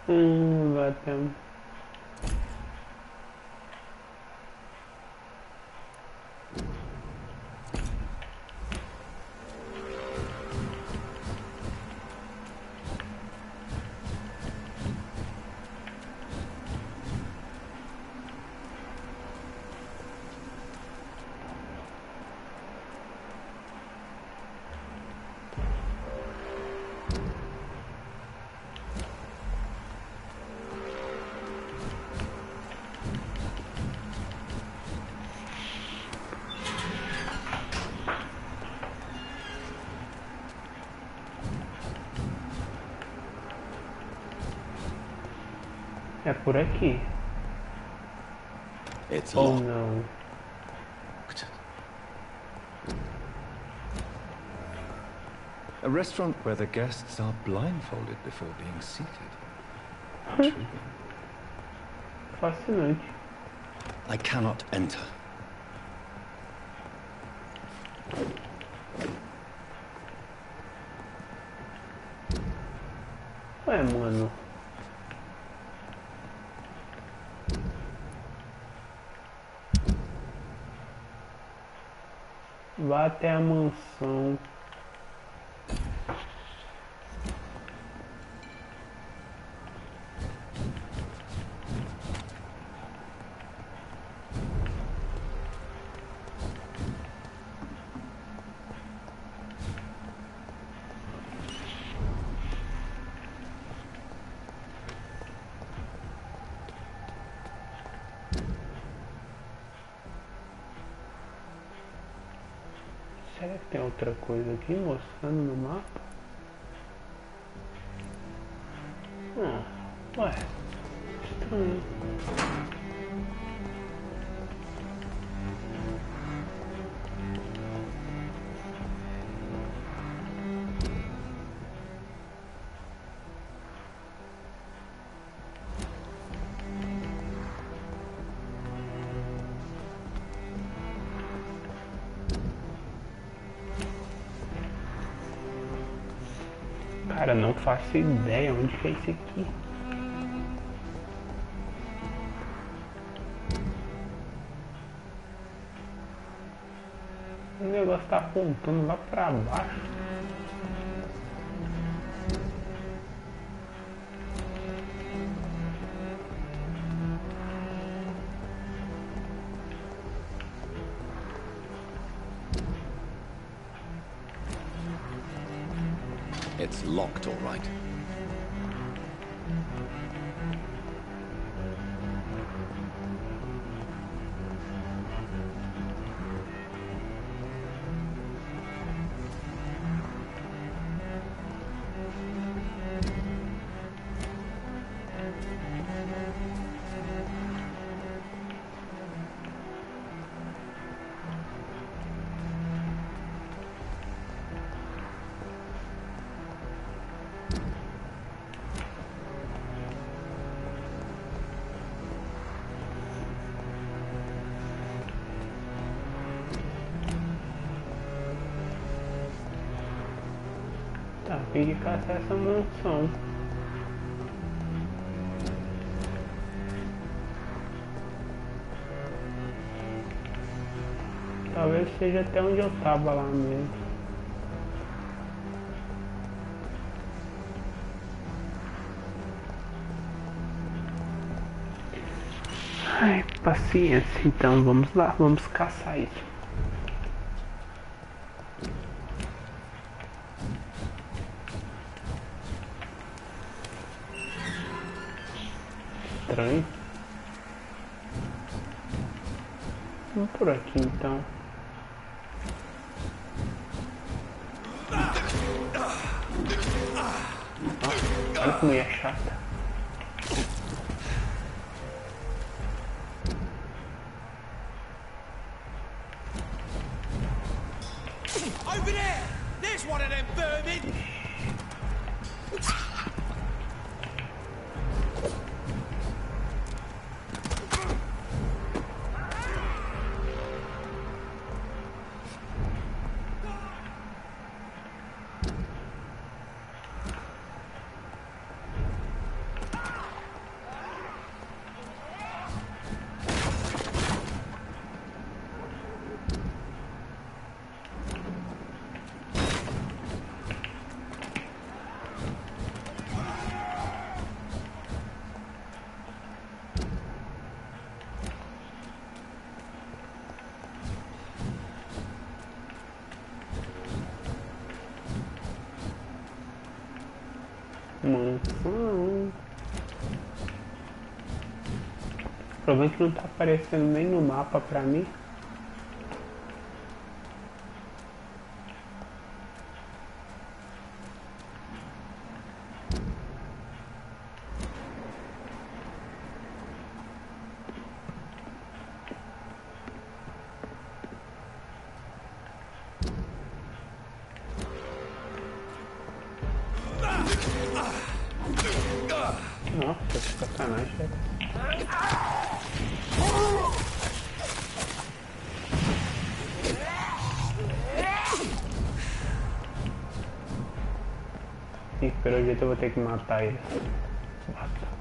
Vai ter... É por aqui. Ou não. A restaurant where the guests are blindfolded before being seated. Intriguing. Fascinante. I cannot enter. Ué, mano. Vá até a mansão. Será que tem outra coisa aqui mostrando no mapa? Ué, estranho. Cara, não faço ideia onde que é esse aqui. O negócio tá apontando lá pra baixo. It's locked, all right. Tá, tem que caçar essa mansão. Talvez seja até onde eu tava lá mesmo. Ai, paciência. Então vamos lá, vamos caçar isso. Estranho. Vamos por aqui então. Olha como é chata. Over there! There's one of them vermin! Mansão. O problema é que não tá aparecendo nem no mapa pra mim. Nossa, que sacanagem, velho. E pelo jeito eu vou ter que matar ele. Mata.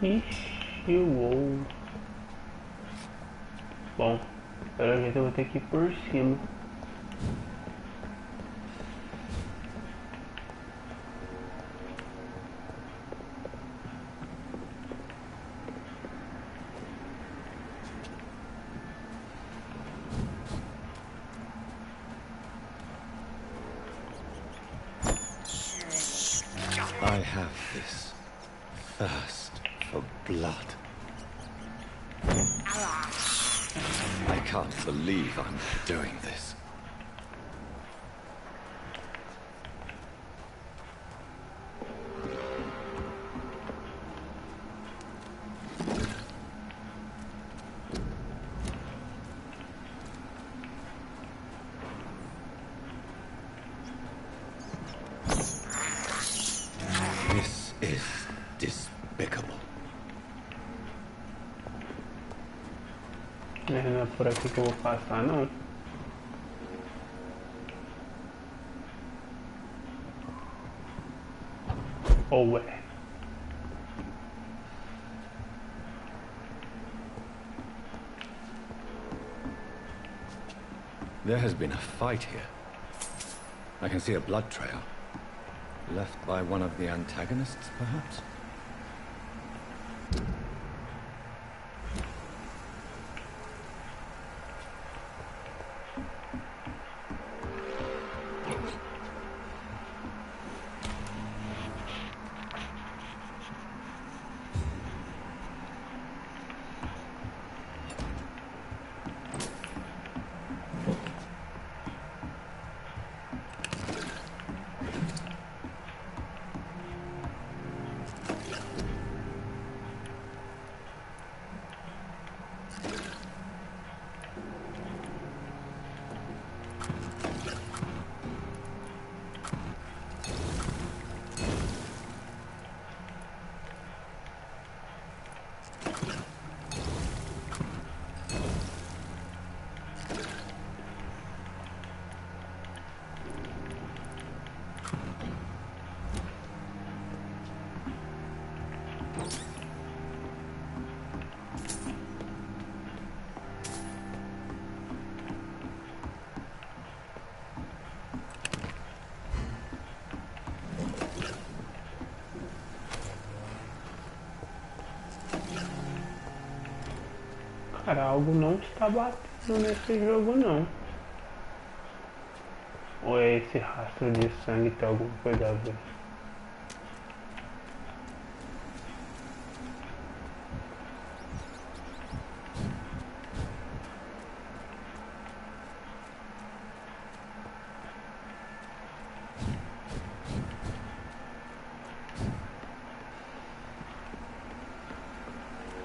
Ixi, uou. Bom, pelo jeito eu vou ter que ir por cima. I have this thirst for blood. I can't believe I'm doing this. This is despicable. Não é por aqui que eu vou passar, não. Ou é? There has been a fight here. I can see a blood trail. Left by one of the antagonists, perhaps? Cara, algo não está batendo nesse jogo, não. Ou é esse rastro de sangue tem alguma coisa a ver?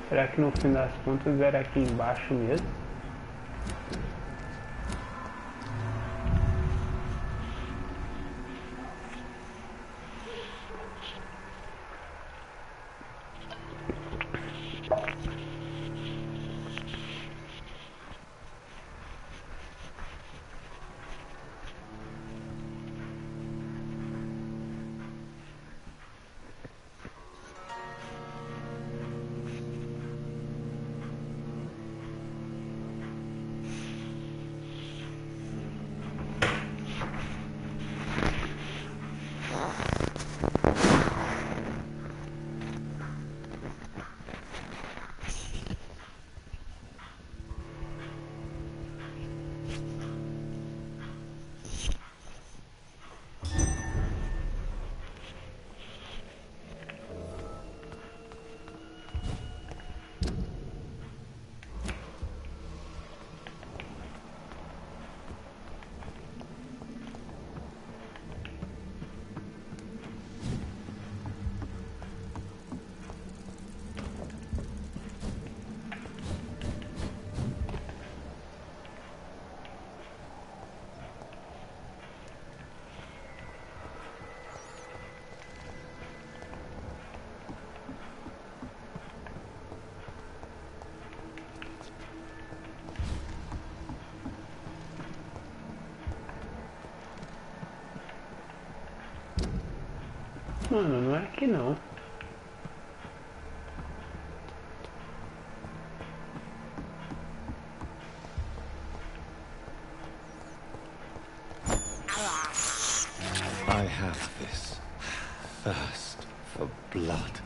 Será que no fim das contas era aqui embaixo mesmo? Mano, não é aqui não. I have this thirst for blood.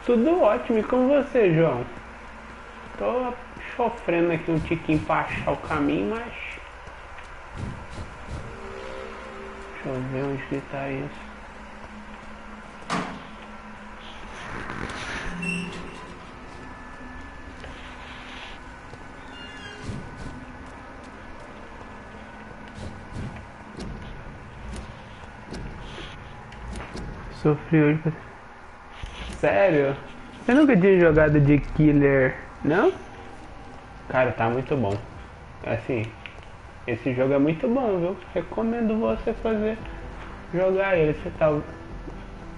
Tudo ótimo, e com você, João? Tô sofrendo aqui um tiquinho pra achar o caminho, mas... Deixa eu ver onde que tá isso. Sofri hoje pra... Sério? Você nunca tinha jogado de killer, não? Cara, tá muito bom. Assim, esse jogo é muito bom, viu? Recomendo você jogar ele.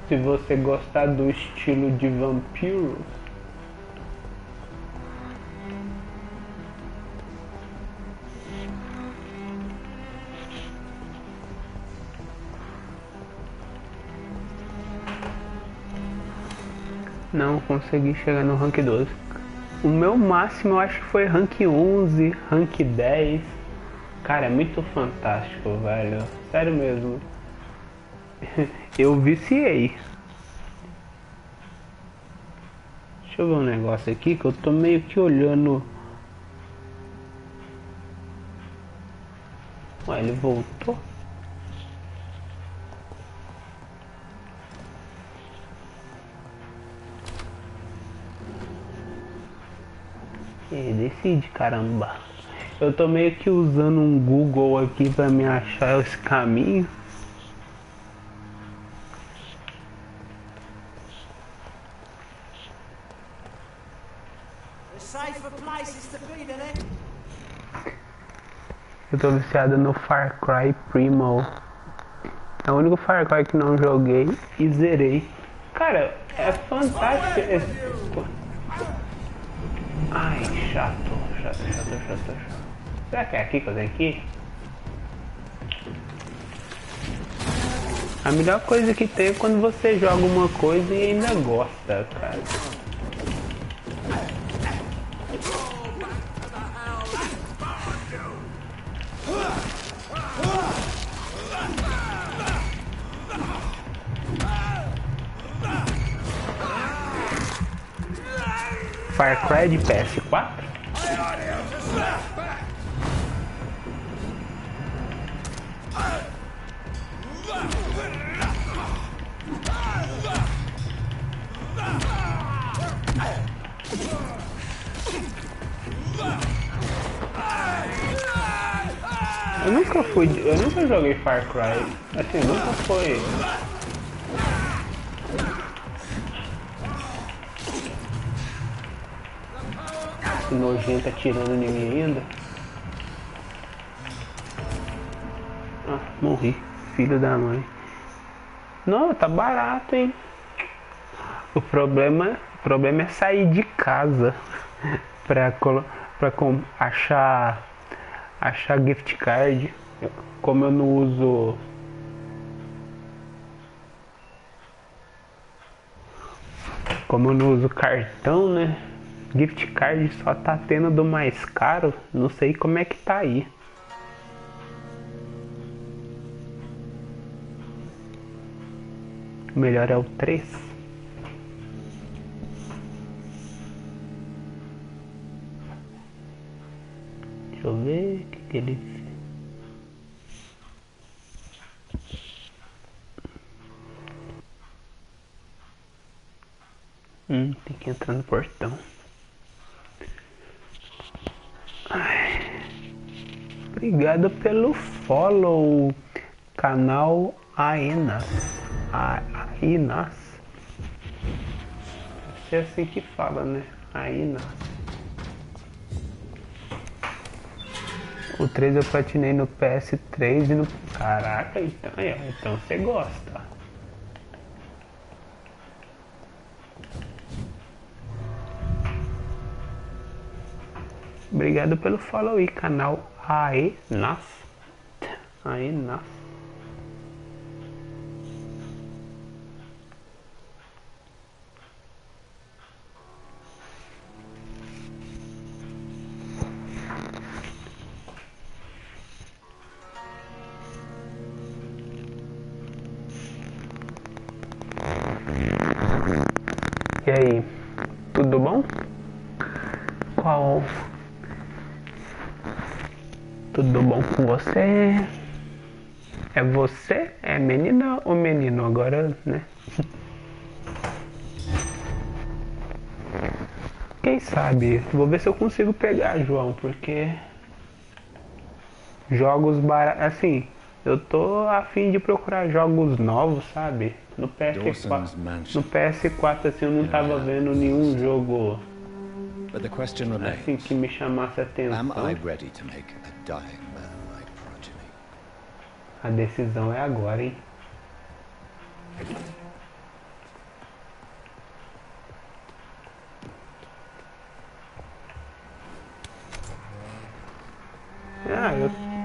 Se você gostar do estilo de Vampyr. Não consegui chegar no rank 12. O meu máximo eu acho que foi rank 11, rank 10. Cara, é muito fantástico, velho. Sério mesmo. Eu viciei. Deixa eu ver um negócio aqui que eu tô meio que olhando. Ué, ele voltou? Decide, caramba. Eu tô meio que usando um Google aqui pra me achar esse caminho. Eu tô viciado no Far Cry Primal. É o único Far Cry que não joguei e zerei. Cara, é fantástico esse... Ai, chato. Será que é aqui que eu tenho que ir? A melhor coisa que tem é quando você joga uma coisa e ainda gosta, cara. Far Cry de PS4? Eu nunca joguei Far Cry. Assim, nunca foi. Esse nojento atirando em mim ainda. Ah, morri. Filho da mãe. Não, tá barato, hein? O problema é sair de casa pra achar gift card. Como eu não uso... Como eu não uso cartão, né? Gift card só tá tendo do mais caro. Não sei como é que tá aí. O melhor é o 3. Deixa eu ver o que ele fez. Tem que entrar no portão. Ai. Obrigado pelo follow, canal 𝙭𝙢𝙢 𝙭𝙢𝙢. É assim que fala, né? 𝙭𝙢𝙢. O 3 eu platinei no PS3 e no... Caraca, então você gosta. Obrigado pelo follow aí, canal 𝙭𝙢𝙢. E aí, tudo bom? Tudo bom com você? É você? É menina ou menino agora, né? Quem sabe? Vou ver se eu consigo pegar, João, porque jogos baratos, assim, eu tô a fim de procurar jogos novos, sabe? No PS4 assim eu não tava vendo nenhum jogo assim que me chamasse a atenção. A decisão é agora, hein?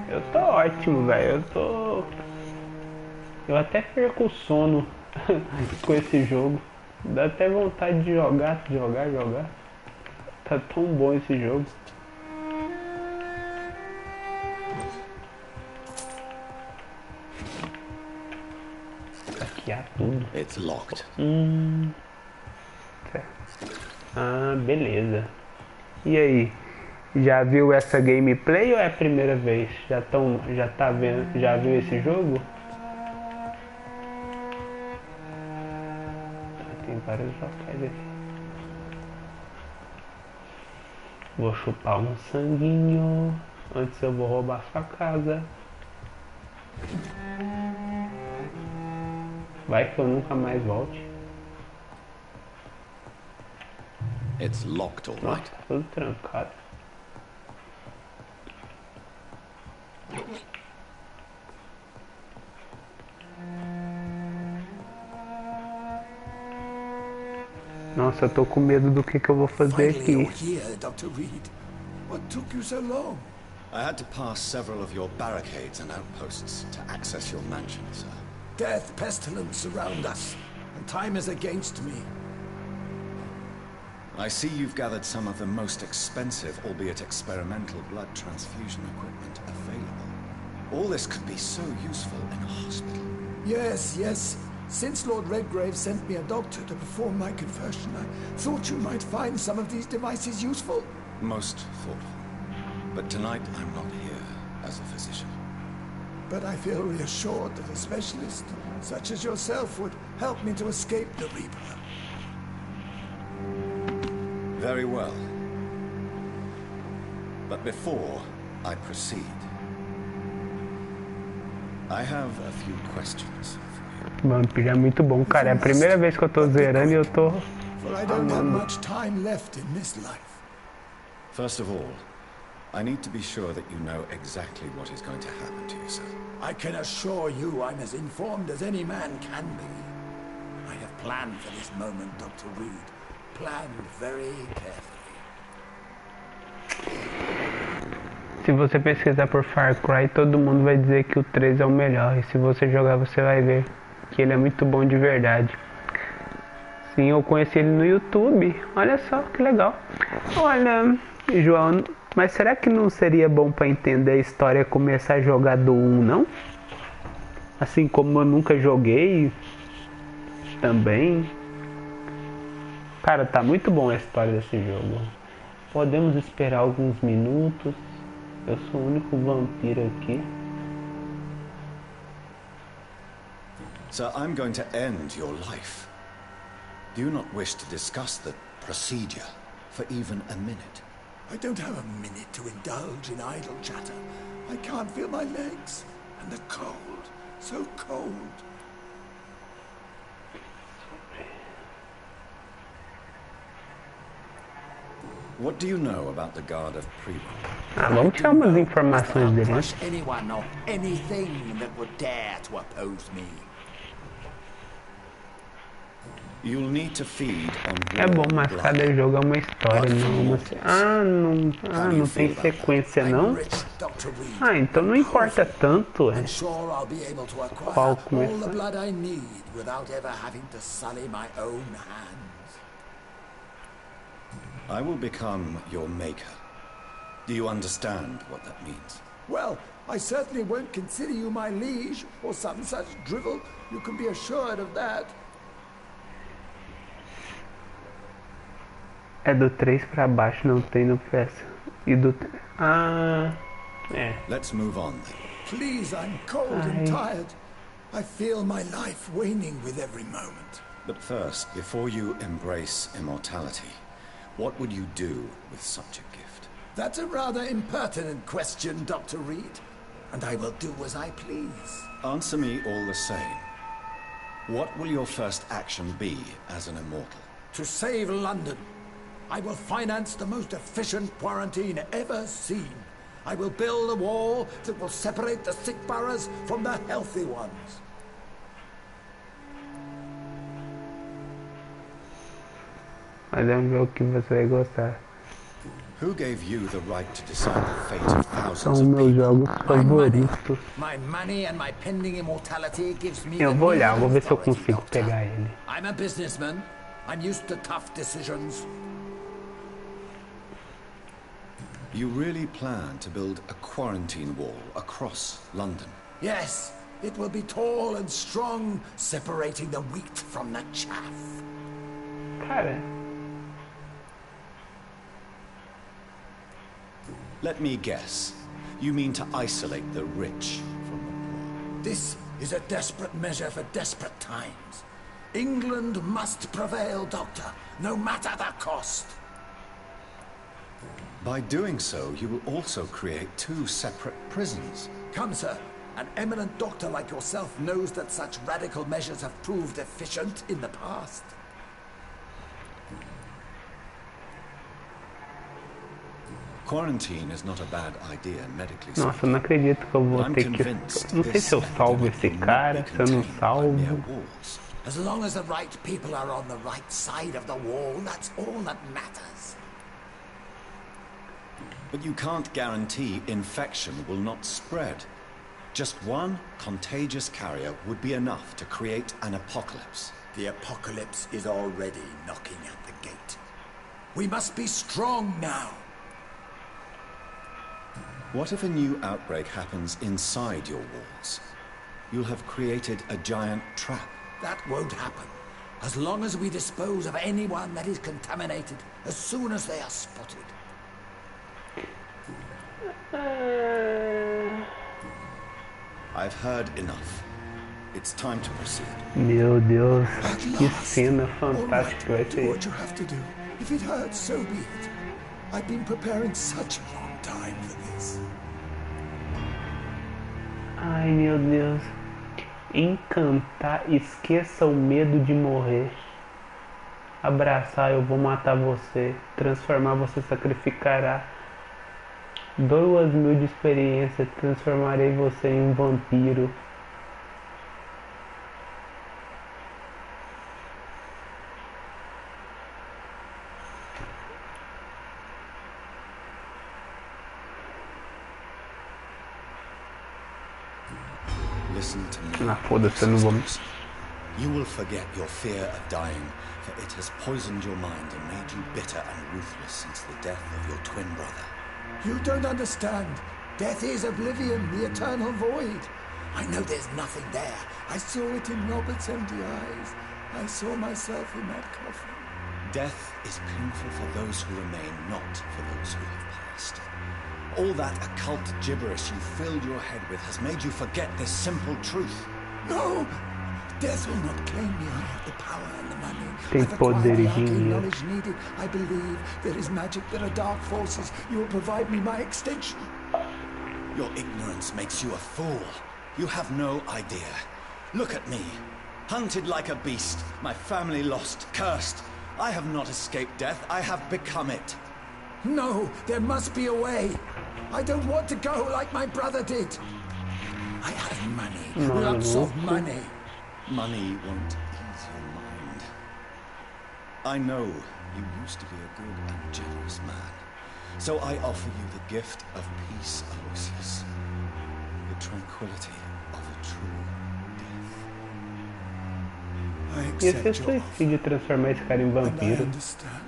Eu tô ótimo, velho. Eu até perco o sono com esse jogo. Dá até vontade de jogar. Tá tão bom esse jogo. Hackear tudo. It's locked. Ah, beleza. E aí? Já viu essa gameplay ou é a primeira vez? Já viu esse jogo? Tem vários locais aqui. Vou chupar um sanguinho. Antes eu vou roubar sua casa. Vai que eu nunca mais volte. It's locked, all right. Nossa, tudo trancado. Nossa, eu tô com medo do que eu vou fazer aqui. Finally, you're here, Dr. Reed. What took you so long? I had to pass several of your barricades and outposts to access your mansion, sir. Death, pestilence surround us, and time is against me. I see you've gathered some of the most expensive, albeit experimental, blood transfusion equipment available. All this could be so useful in a hospital. Yes, yes. Since Lord Redgrave sent me a doctor to perform my conversion, I thought you might find some of these devices useful. Most thoughtful. But tonight I'm not here as a physician. But I feel reassured that a specialist such as yourself would help me to escape the Reaper. Very well. But before I proceed, I have a few questions. Vampyr é muito bom, cara. É a primeira vez que eu tô zerando e eu tô amando. First of all, I need to be sure that you know exactly what is going to happen to you, sir. I can assure you I'm as informed as any man can be. I have planned for this moment, Dr. Reed. Planned very carefully. Se você pesquisar por Far Cry, todo mundo vai dizer que o 3 é o melhor. E se você jogar, você vai ver que ele é muito bom de verdade. Sim, eu conheci ele no YouTube. Olha só, que legal. Olha, João, mas será que não seria bom para entender a história começar a jogar do 1, não? Assim como eu nunca joguei também. Cara, tá muito bom a história desse jogo. Podemos esperar alguns minutos. Eu sou o único vampiro aqui. Sir, I'm going to end your life. Do you not wish to discuss the procedure for even a minute? I don't have a minute to indulge in idle chatter. I can't feel my legs. And the cold. So cold. What do you know about the Guard of Privy? Vamos tirar umas informações dele, né? Anyone or anything that would dare to oppose me. You'll need to feed on É bom, mas cada jogo é uma história, não não tem sequência, não? Ah, então não importa tanto, é. Qual começar? I will become your maker. Do you understand what that means? Well, I certainly won't consider you my liege or some such drivel. You can be assured of that. É do 3 pra baixo, não tem no PS. E do... Let's move on then. Please, I'm cold and tired. I feel my life waning with every moment. But first, before you embrace immortality, what would you do with such a gift? That's a rather impertinent question, Dr. Reed. And I will do as I please. Answer me all the same. What will your first action be as an immortal? To save London. I will finance the most efficient quarantine ever seen. I will build a wall that will separate the sick boroughs from the healthy ones. Mas é um jogo que você vai gostar. Who gave you the right to decide the fate of thousands São of meus people? jogos favoritos. My money and my pending immortality gives me Eu vou olhar, vou ver se eu consigo pegar ele. I'm a businessman. I'm used to tough decisions. You really plan to build a quarantine wall across London? Yes, it will be tall and strong, separating the wheat from the chaff. Cara. Let me guess. You mean to isolate the rich from the poor? This is a desperate measure for desperate times. England must prevail, Doctor, no matter the cost. By doing so, you will also create two separate prisons. Come, sir. An eminent doctor like yourself knows that such radical measures have proved efficient in the past. Quarantine is not a bad idea medically. Nossa, eu não acredito que eu vou ter que... Não sei se eu salvo esse cara, se eu não salvo. As long as the right people are on the right side of the wall, that's all that matters. But you can't guarantee infection will not spread. Just one contagious carrier would be enough to create an apocalypse. The apocalypse is already knocking at the gate. We must be strong now. What if a new outbreak happens inside your walls? You'll have created a giant trap. That won't happen. As long as we dispose of anyone that is contaminated, as soon as they are spotted. I've heard enough. It's time to proceed. Meu Deus, que cena fantástica vai do ser. what you have to do. If it hurts, so be it. I've been preparing such a long time for this. Ai, meu Deus. Encantar, esqueça o medo de morrer. Abraçar, eu vou matar você. Transformar, você sacrificará. 2.000 de experiência, transformarei você em um vampiro. Listen to me. Ah, foda-se, eu não vou... You will forget your fear of dying, for it has poisoned your mind and made you bitter and ruthless since the death of your twin brother. You don't understand. Death is oblivion, the eternal void. I know there's nothing there. I saw it in Robert's empty eyes. I saw myself in that coffin. Death is painful for those who remain, not for those who have passed. All that occult gibberish you filled your head with has made you forget this simple truth. No! Death will not claim me. I have the power and the money. Tem I've poder acquired e the arcane dinheiro. knowledge needed. I believe there is magic, there are dark forces. You will provide me my extension. Your ignorance makes you a fool. You have no idea. Look at me. Hunted like a beast. My family lost, cursed. I have not escaped death. I have become it. No, there must be a way. I don't want to go like my brother did. I have money. Lots of money. Money won't ease your mind. I know you used to be a good and generous man. So I offer you the gift of peace, Aloysius. The tranquility of a true death. I E se eu accept your esqueci de transformar esse cara em and I vampiro? understand.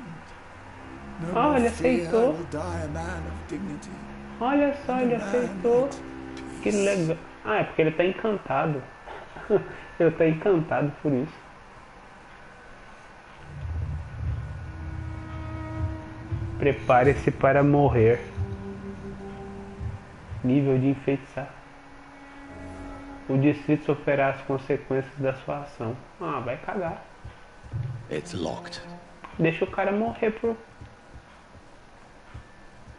No Ah, more ele fear, I aceitou. will die a man of dignity. Olha só, ele aceitou. Que legal. Ah, é porque ele tá encantado. Ele tá encantado por isso. Prepare-se para morrer. Nível de enfeitiçar. O distrito sofrerá as consequências da sua ação. Ah, vai cagar. It's locked. Deixa o cara morrer por...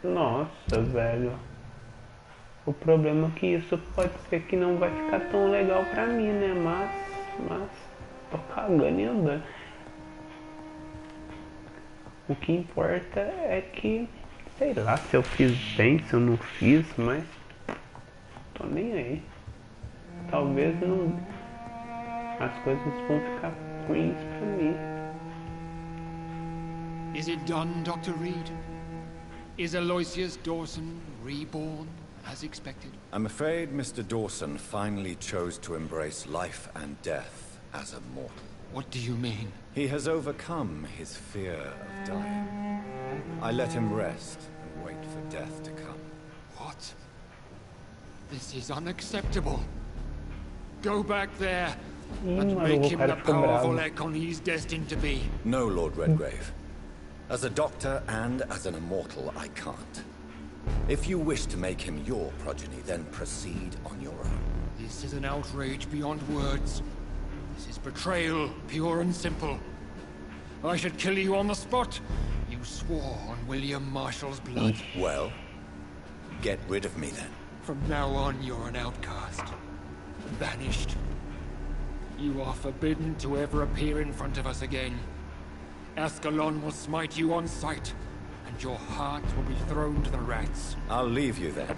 Nossa, velho. O problema é que isso pode ser que não vai ficar tão legal pra mim, né? Mas tô cagando e andando. O que importa é que, sei lá, se eu fiz bem, se eu não fiz, mas tô nem aí. Talvez não, as coisas vão ficar ruins pra mim. Is it done, Dr. Reed? Is Aloysius Dawson reborn as expected? I'm afraid Mr. Dawson finally chose to embrace life and death as a mortal. What do you mean? He has overcome his fear of dying. I let him rest and wait for death to come. What? This is unacceptable. Go back there and make him the powerful Ekon he's destined to be. No, Lord Redgrave. As a doctor and as an immortal, I can't. If you wish to make him your progeny, then proceed on your own. This is an outrage beyond words. This is betrayal, pure and simple. I should kill you on the spot. You swore on William Marshall's blood. Well, get rid of me then. From now on, you're an outcast. Banished. You are forbidden to ever appear in front of us again. Ascalon will smite you on sight, and your heart will be thrown to the rats. I'll leave you then.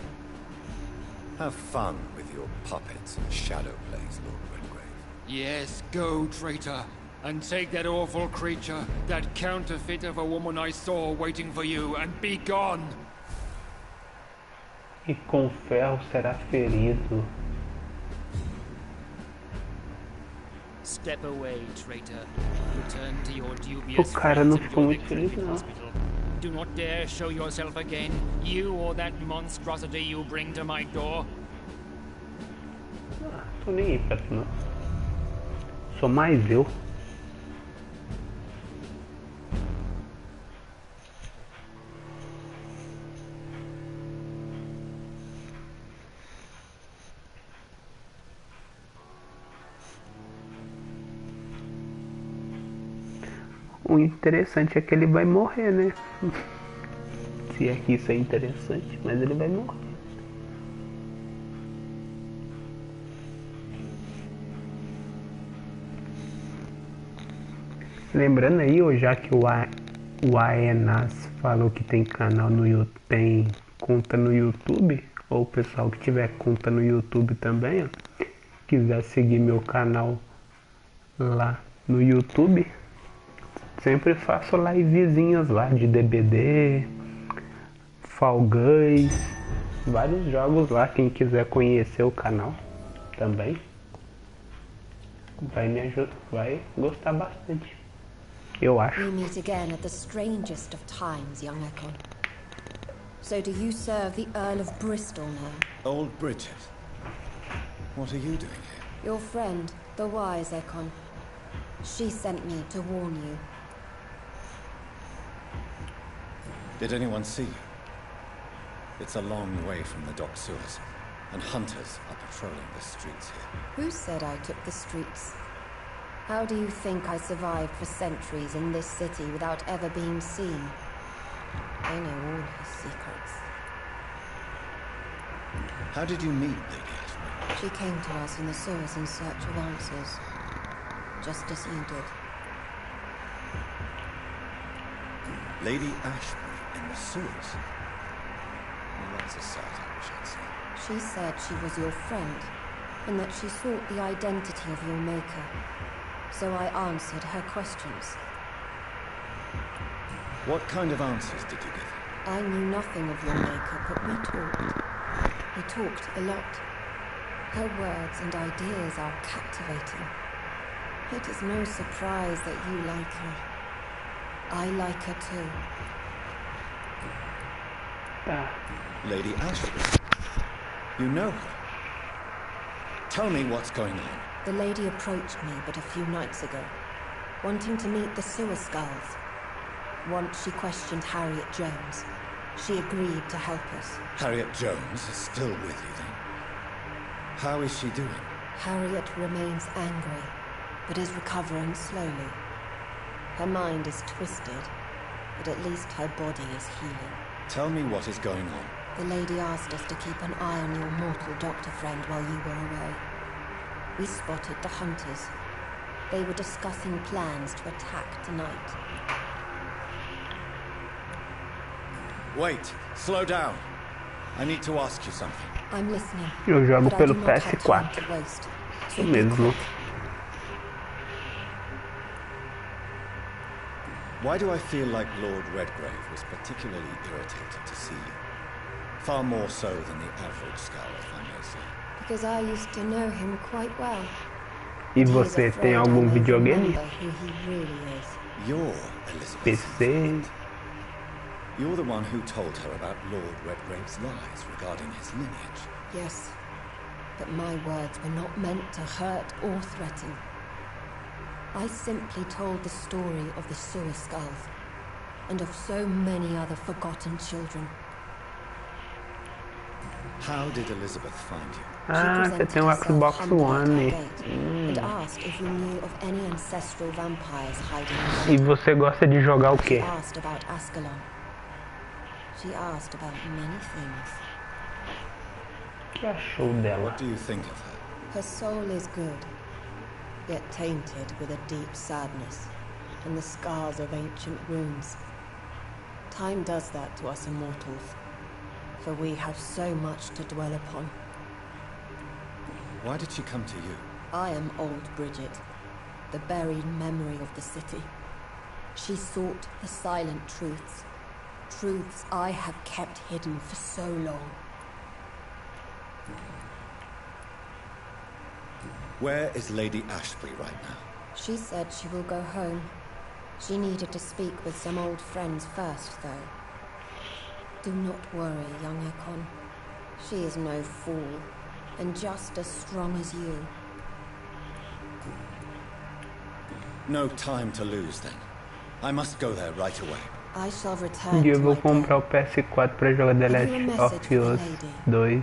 Have fun with your puppets and shadow plays, Lord Redgrave. Yes, go, traitor, and take that awful creature, that counterfeit of a woman I saw waiting for you, and be gone! E com ferro será ferido. Step away, traitor. Return to your dubious O cara não ficou muito feliz, não. Do not dare show yourself again, you or that monstrosity you bring to my door. Ah, tô nem aí pra tu não. Sou mais eu. O interessante é que ele vai morrer, né? Se é que isso é interessante, mas ele vai morrer. Lembrando aí, já que o 𝙤𝙢𝙢𝙢 falou que tem canal no YouTube, tem conta no YouTube, ou o pessoal que tiver conta no YouTube também, ó, quiser seguir meu canal lá no YouTube, sempre faço livezinhas lá de DBD, Fall Guys, vários jogos lá. Quem quiser conhecer o canal também vai me ajudar, vai gostar bastante, eu acho. We meet again at the strangest of times, young Ekon. So do you serve the Earl of Bristol now? Old Bridget, what are you doing here? Your friend, the wise Ekon. She sent me to warn you. Did anyone see you? It's a long way from the dock sewers, and hunters are patrolling the streets here. Who said I took the streets? How do you think I survived for centuries in this city without ever being seen? I know all his secrets. How did you meet Lady Ashbury? She came to us in the sewers in search of answers, just as you did. Lady Ashbury in the sewers? Well, that's a sight I wish I'd seen. She said she was your friend, and that she sought the identity of your maker. So I answered her questions. What kind of answers did you give? I knew nothing of your maker, but we talked. We talked a lot. Her words and ideas are captivating. It is no surprise that you like her. I like her too. Lady Ashbury? You know her? Tell me what's going on. The lady approached me but a few nights ago, wanting to meet the sewer skulls. Once she questioned Harriet Jones. She agreed to help us. Harriet Jones is still with you then? How is she doing? Harriet remains angry, but is recovering slowly. Her mind is twisted, but at least her body is healing. Tell me what is going on. The lady asked us to keep an eye on your mortal doctor friend while you were away. We spotted the hunters. They were discussing plans to attack tonight. Wait, slow down. I need to ask you something. I'm listening. Eu jogo but I pelo do not have time PS4. to waste. Isso mesmo. Why do I feel like Lord Redgrave was particularly irritated to see you? Far more so than the average skull, if I may say. Because I used to know him quite well. E você tem algum videogame? Who he really is. You're Elizabeth. PC. You're the one who told her about Lord Redgrave's lies regarding his lineage. Yes, but my words were not meant to hurt or threaten. I simply told the story of the sewer skulls, and of so many other forgotten children. How did Elizabeth find you? Ah, você tem um Xbox One. And asked asked if we knew of any ancestral vampires hiding E in você gosta de jogar o She quê? asked about 𝙭𝙗𝙖𝙢. She asked about many things. O que achou dela? What do you think of her? Her soul is good, yet tainted with a deep sadness and the scars of ancient wounds. Time does that to us immortals, for we have so much to dwell upon. Why did she come to you? I am old Bridget, the buried memory of the city. She sought the silent truths, truths I have kept hidden for so long. Where is Lady Ashbury right now? She said she will go home. She needed to speak with some old friends first, though. Do not worry, young 𝘂𝙗. She is no fool, and just as strong as you. No time to lose, then. I must go there right away. I shall Um return dia eu to vou my comprar o PS4 pra jogar The Have you a Last message of for the Us lady? 2.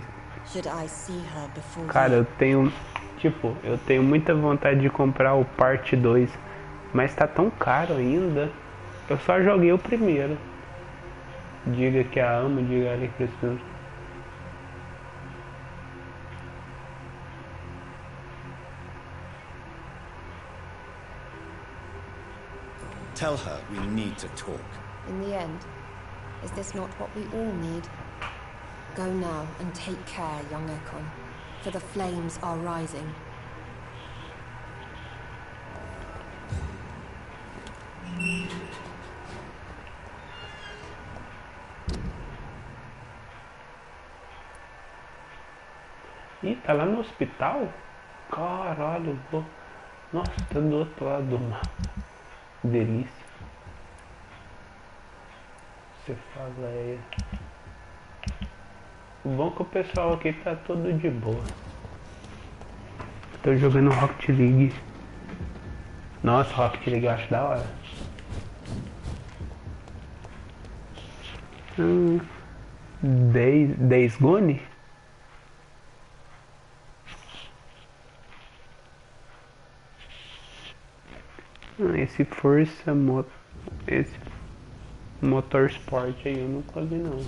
Should I see her before Cara, you? eu tenho... Tipo, eu tenho muita vontade de comprar o Parte 2. Mas tá tão caro ainda. Eu só joguei o primeiro. Diga que a amo, diga ela que precisa. Tell her we need to talk. In the end, is this not what we all need? Go now and take care, young 𝘂𝙗, for the flames are rising. Ih, tá lá no hospital? Caralho, vou... Nossa, tá do outro lado do mapa. Delícia. Você fala aí. O bom é que o pessoal aqui tá todo de boa. Tô jogando Rocket League. Nossa, Rocket League eu acho da hora. 𝙒𝙤𝙢? Esse Força esse Motorsport aí eu nunca vi não.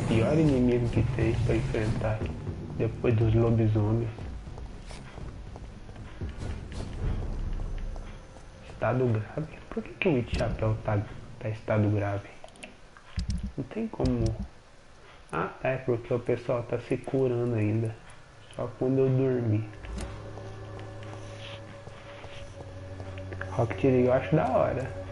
Pior inimigo que tem pra enfrentar depois dos lobisomens. Estado grave? Por que o Chapéu tá estado grave? Não tem como. Ah, é porque o pessoal tá se curando ainda. Só quando eu dormir. Rocket League eu acho da hora.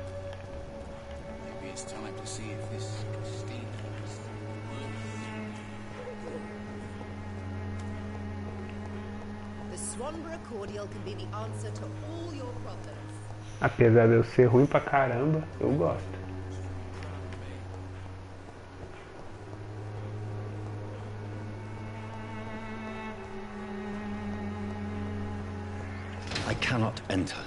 Apesar de eu ser ruim pra caramba, eu gosto. I cannot enter.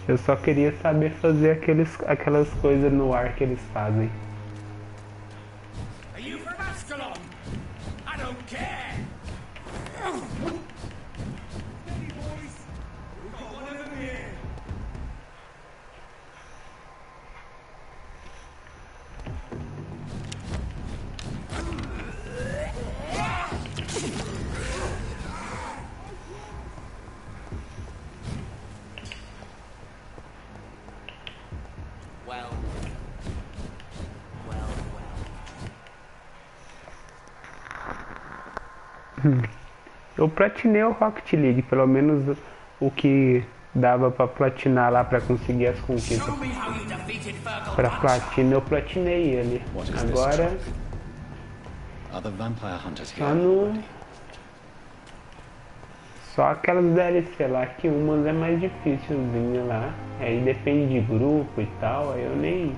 Eu só queria saber fazer aquelas coisas no ar que eles fazem. Are you from Ascalon? I don't care. Steady, boys. We've got one of them here. Eu platinei o Rocket League, pelo menos o que dava pra platinar lá pra conseguir as conquistas. Pra platina eu platinei ele. Agora só aquelas DLC lá que umas é mais dificilzinha lá. Aí depende de grupo e tal, aí eu nem.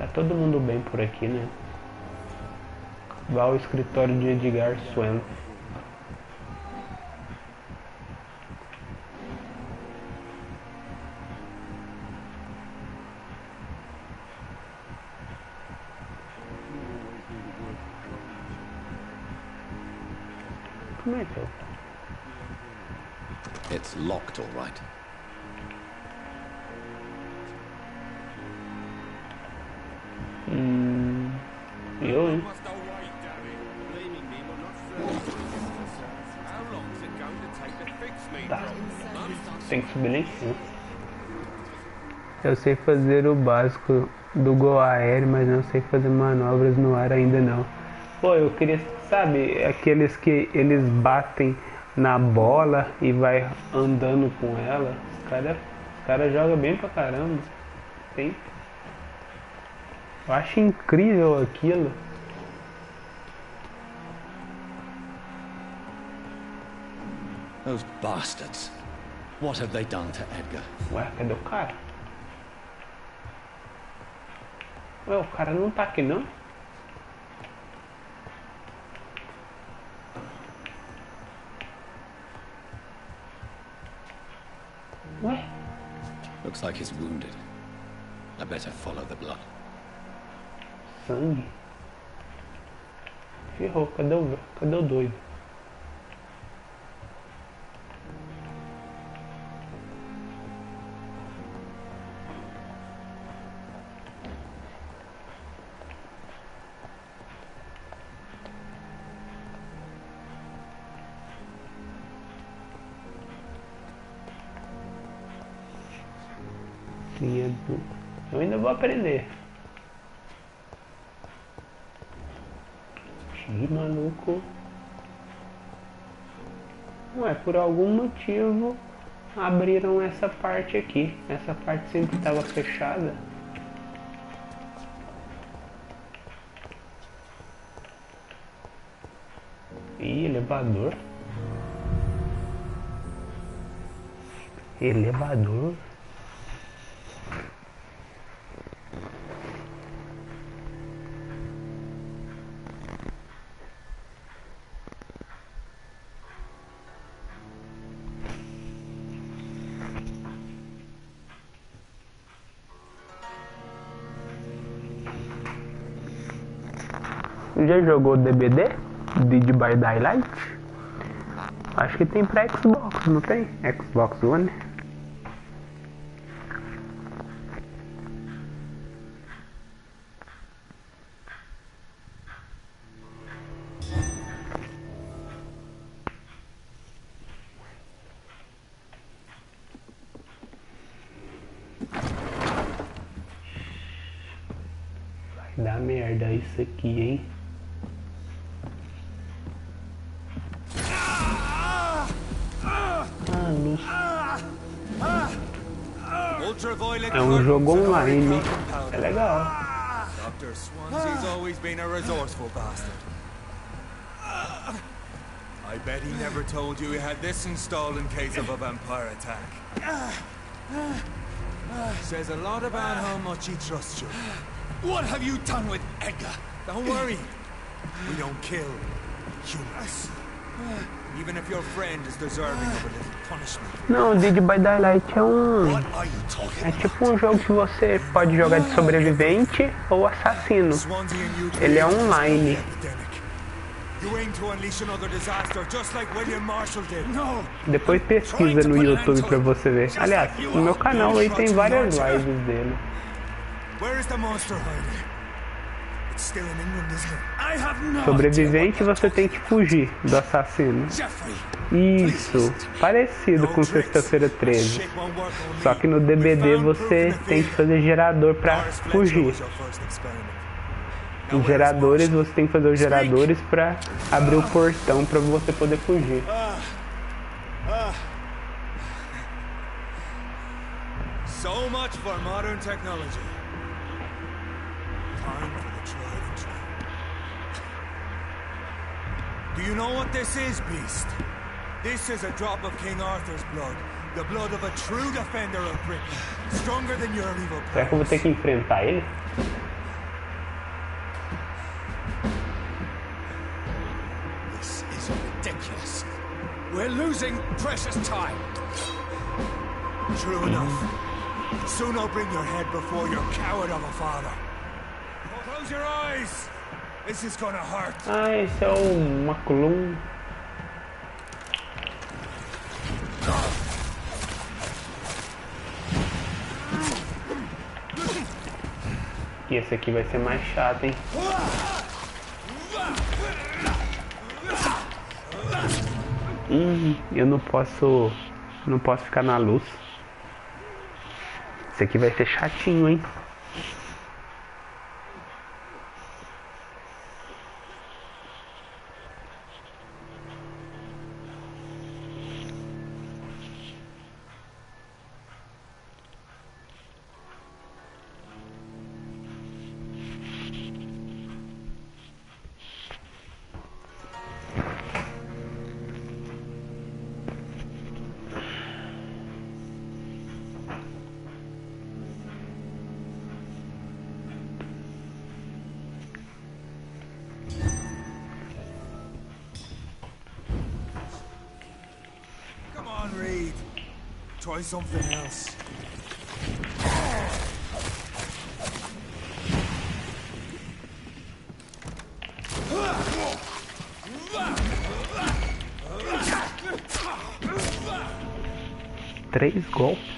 Tá todo mundo bem por aqui, né? Vá ao escritório de Edgar Swan. Como é que eu... It's locked, all right. Eu, hein? Tá. Tem que subir lá em cima. Eu sei fazer o básico do gol aéreo, mas não sei fazer manobras no ar ainda não. Pô, eu queria, sabe, aqueles que eles batem na bola e vai andando com ela. Os cara jogam bem pra caramba. Tem. Eu acho incrível aquilo. Those bastards. What have they done to Edgar? Ué, cadê o cara? Ué, o cara não tá aqui não? Ué? Looks like he's wounded. I better follow the blood. Sangue? Ferrou, cadê o doido? Eu ainda vou aprender. Ih, maluco. Ué, por algum motivo abriram essa parte aqui. Essa parte sempre estava fechada. Ih, elevador. Elevador. Já jogou DBD? Dead by Daylight? Acho que tem pra Xbox, não tem? Xbox One? Vai dar merda isso aqui, hein? É um jogo online, é legal. Dr. Swansea's always been a resourceful bastard. I bet he never told you he had this installed in case of a vampire attack. Says a lot about how much he trusts you. What have you done with Edgar? Don't worry. We don't kill humans. Even if your friend is deserving of a little punishment. Não, Dead by Daylight é tipo um jogo que você pode jogar de sobrevivente ou assassino. Ele é online. Depois pesquisa no YouTube pra você ver. Aliás, no meu canal aí tem várias lives dele. Sobrevivente, você tem que fugir do assassino. Isso, parecido com Sexta-feira 13. Só que no DBD você tem que fazer gerador pra fugir. Os geradores, você tem que fazer os geradores pra abrir o portão pra você poder fugir. So much for modern technology. Time for the tried and true. Do you know what this is, Beast? This is a drop of King Arthur's blood. The blood of a true defender of Britain. Stronger than your evil powers. Será que eu vou ter que enfrentar ele? We're losing precious time. True enough. Soon I'll bring your head before your coward of a father. Close your eyes. This is gonna hurt. Ah, esse é o McCullum. E esse aqui vai ser mais chato, hein? Eu não posso ficar na luz. Esse aqui vai ser chatinho, hein? Try something else. Três golpes.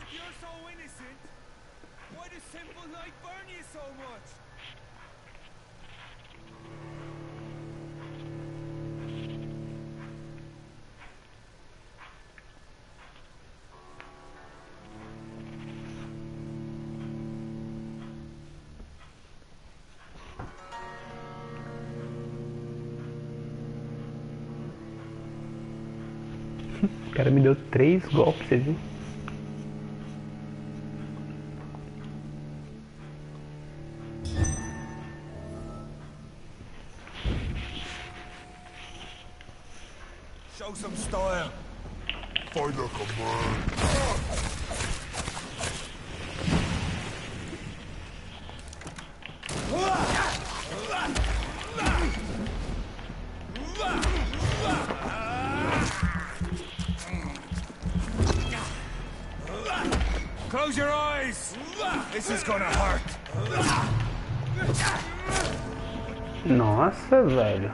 If you're so innocent, why does simple light burn you so much? O cara me deu 3 golpes, você viu? Show some style. Find a command. Close your eyes. This is gonna hurt. Nossa, velho.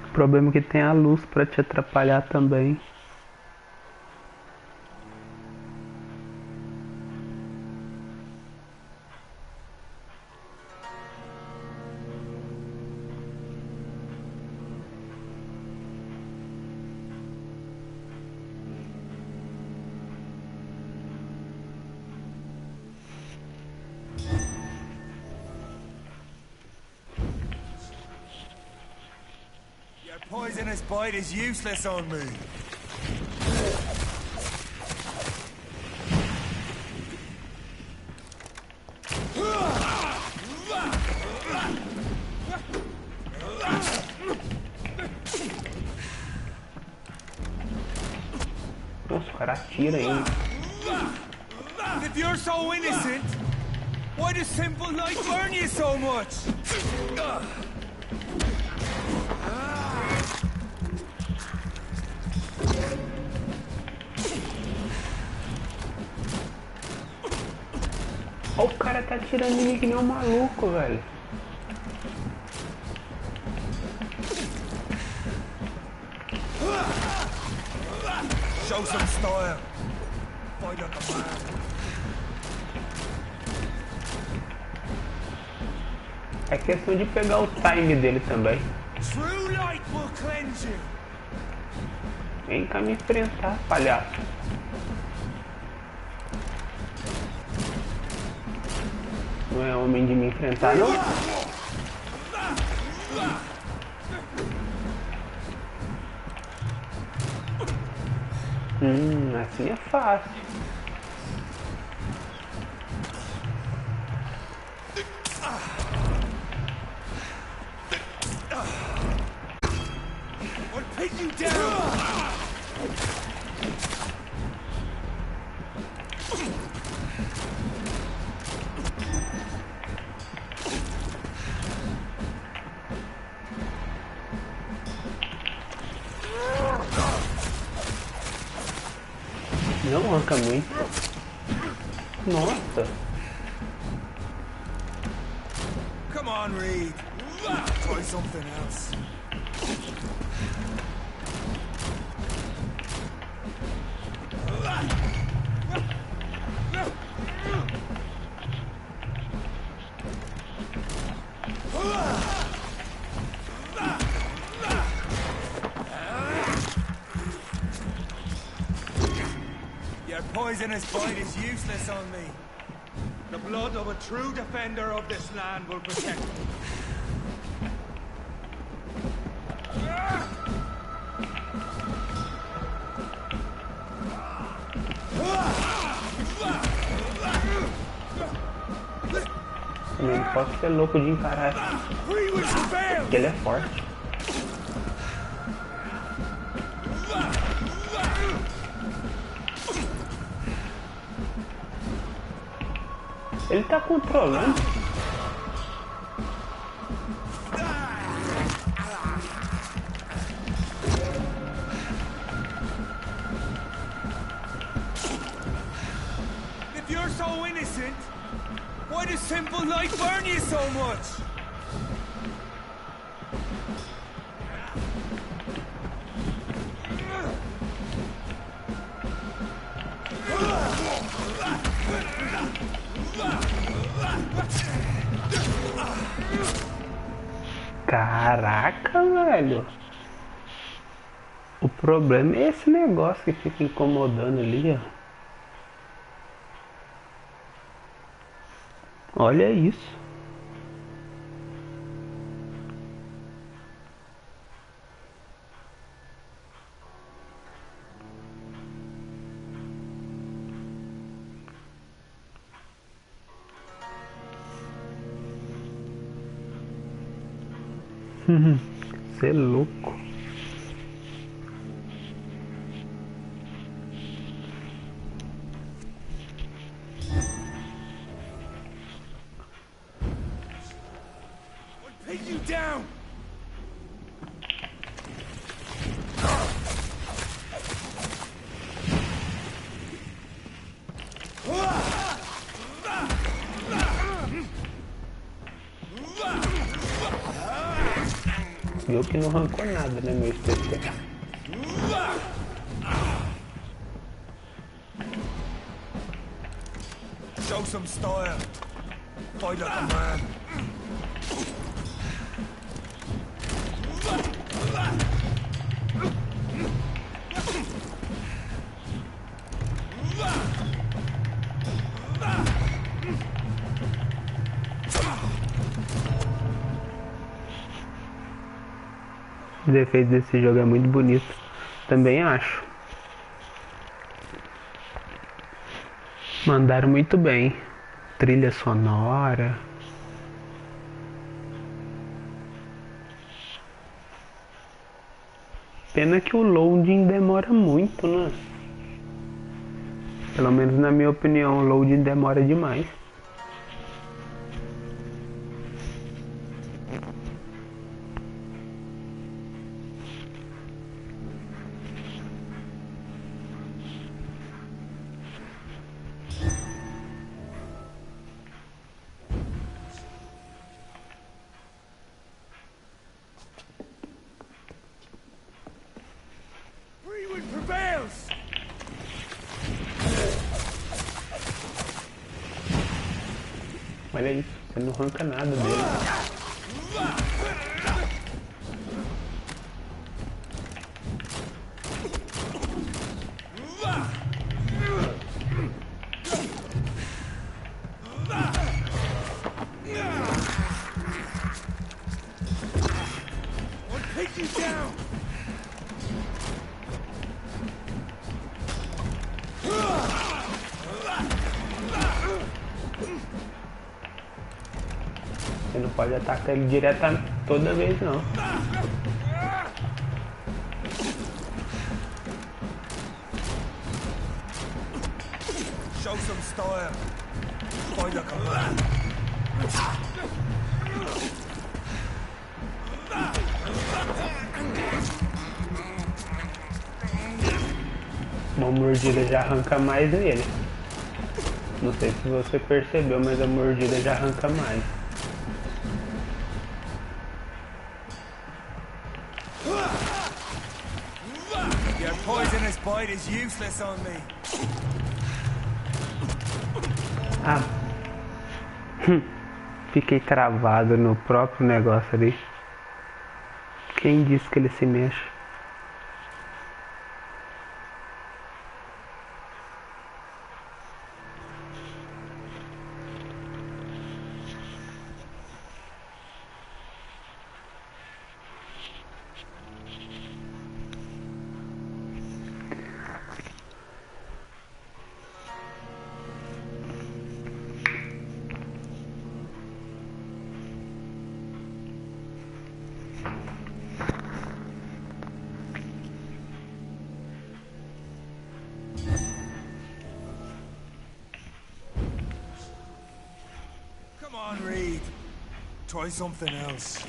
O problema é que tem a luz pra te atrapalhar também. Poisonous bite is useless on me. Nossa, o cara atira aí. If you're so innocent, why does simple light burn you so much? Ó, o cara tá atirando em mim que nem um maluco, velho. Show some style. Fight like a man. É questão de pegar o time dele também. True light will cleanse you. Vem cá me enfrentar, palhaço. Não é homem de me enfrentar, não? Assim é fácil. Não arranca muito. Nossa. Come on, Reed. Try something else. Your poisonous bite is useless on me. The blood of a true defender of this land will protect me. Também não posso ser louco de encarar, porque ele é forte. Ele tá controlando. If you're so innocent, why does simple life burn you so much? Caraca, velho. O problema é esse negócio que fica incomodando ali, ó. Olha isso. Cê é louco. Pin you down. Viu que não arrancou nada, né, meu especial? Show some style. Fight like a man. Os efeitos desse jogo é muito bonito. Também acho. Mandaram muito bem. Trilha sonora. Pena que o loading demora muito, né? Pelo menos na minha opinião, o loading demora demais. Olha isso, você não arranca nada dele. Você não pode atacar ele diretamente toda vez, não. Show some style. Find a command. Uma mordida já arranca mais nele. Não sei se você percebeu, mas a mordida já arranca mais. Your poisonous bite is useless on me. Ah. Fiquei travado no próprio negócio ali. Quem disse que ele se mexe? Try something else.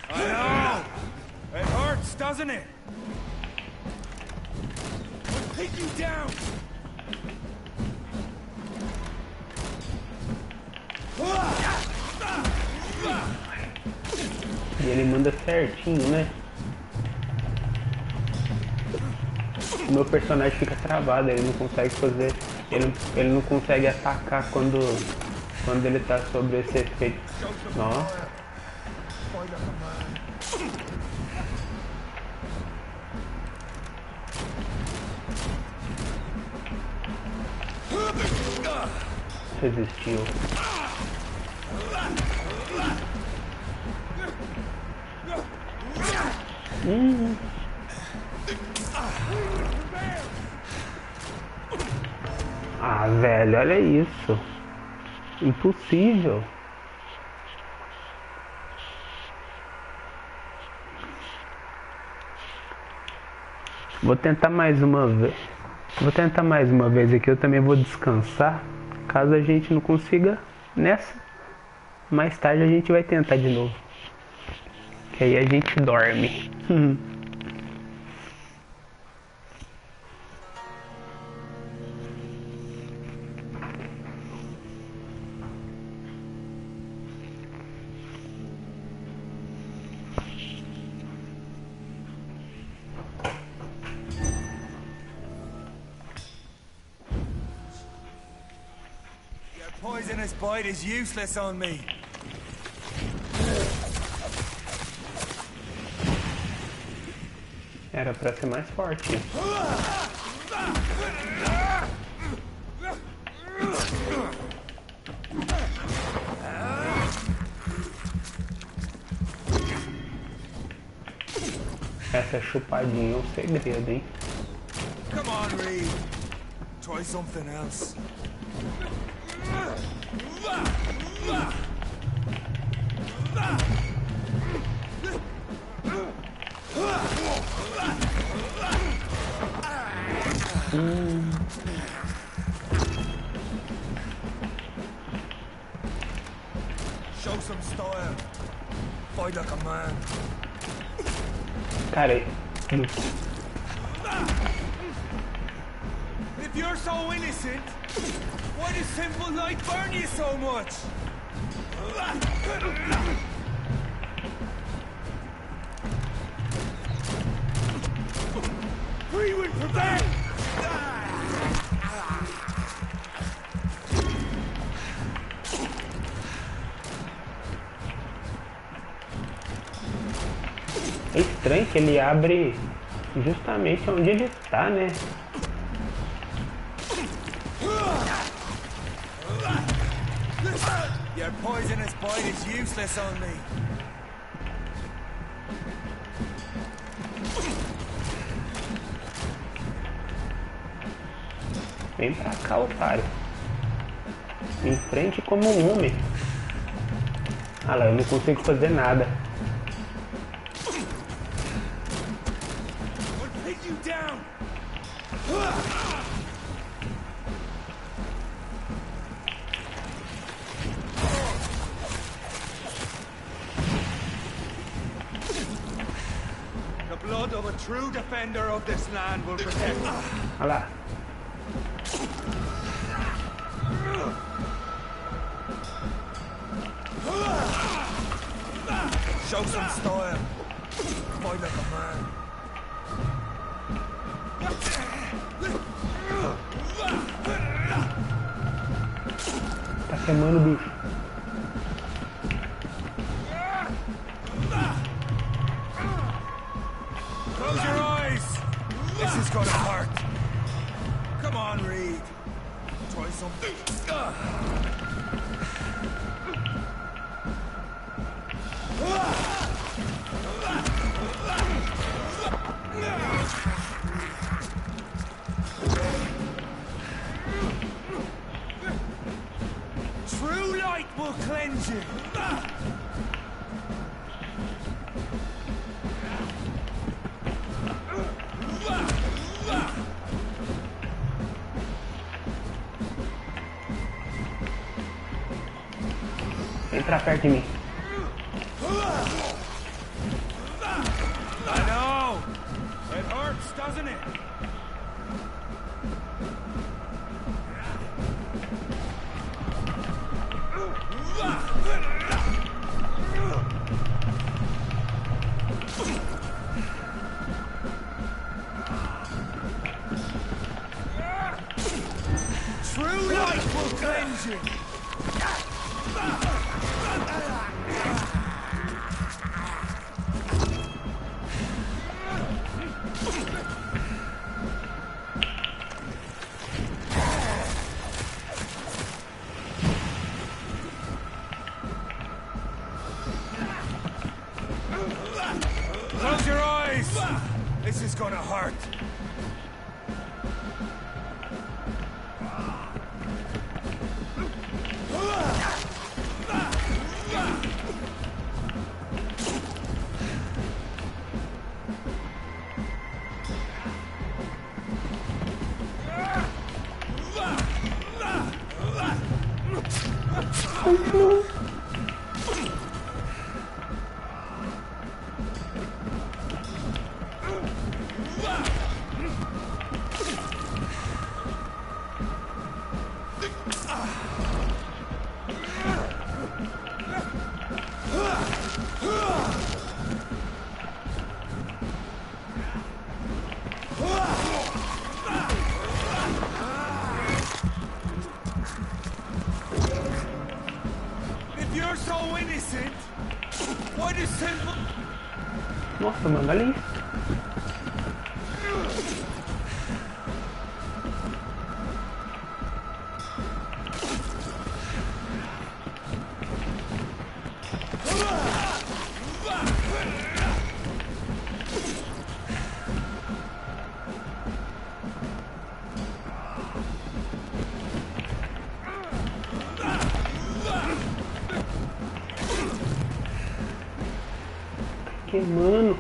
I know! It hurts, doesn't it? I'll take you down! E ele manda certinho, né? O meu personagem fica travado, ele não consegue fazer. Ele não consegue atacar quando ele tá sobre esse efeito. Nossa. Resistiu. Ah, velho, olha isso. Impossível. Vou tentar mais uma vez. Vou tentar mais uma vez aqui. Eu também vou descansar. Caso a gente não consiga nessa, mais tarde a gente vai tentar de novo. Que aí a gente dorme. Poisonous bite is useless on me. Era pra ser mais forte. Essa chupadinha é um segredo, hein? Come on, Reed. Try something else. Show some style. Fight like a man. Cara, if you're so innocent, why does simple light burn you so much? Free will prevent! é estranho que ele abre justamente onde ele está, né? Your poisonous bite is useless on me. Vem pra cá, otário. Me enfrente como um homem. Ah lá, eu não consigo fazer nada. The blood of a true defender of this land will protect. Olha lá. Show some style. Fight like a man. Tá queimando o bicho. Close your eyes. This is gonna hurt. Come on, Reed. Try something. True light will cleanse you. Entra perto de mim. I know. It hurts, doesn't it? True light will cleanse you. Close your eyes. This is gonna hurt. If you're so innocent, why does simple... Nossa, mano, olha isso. Queimando.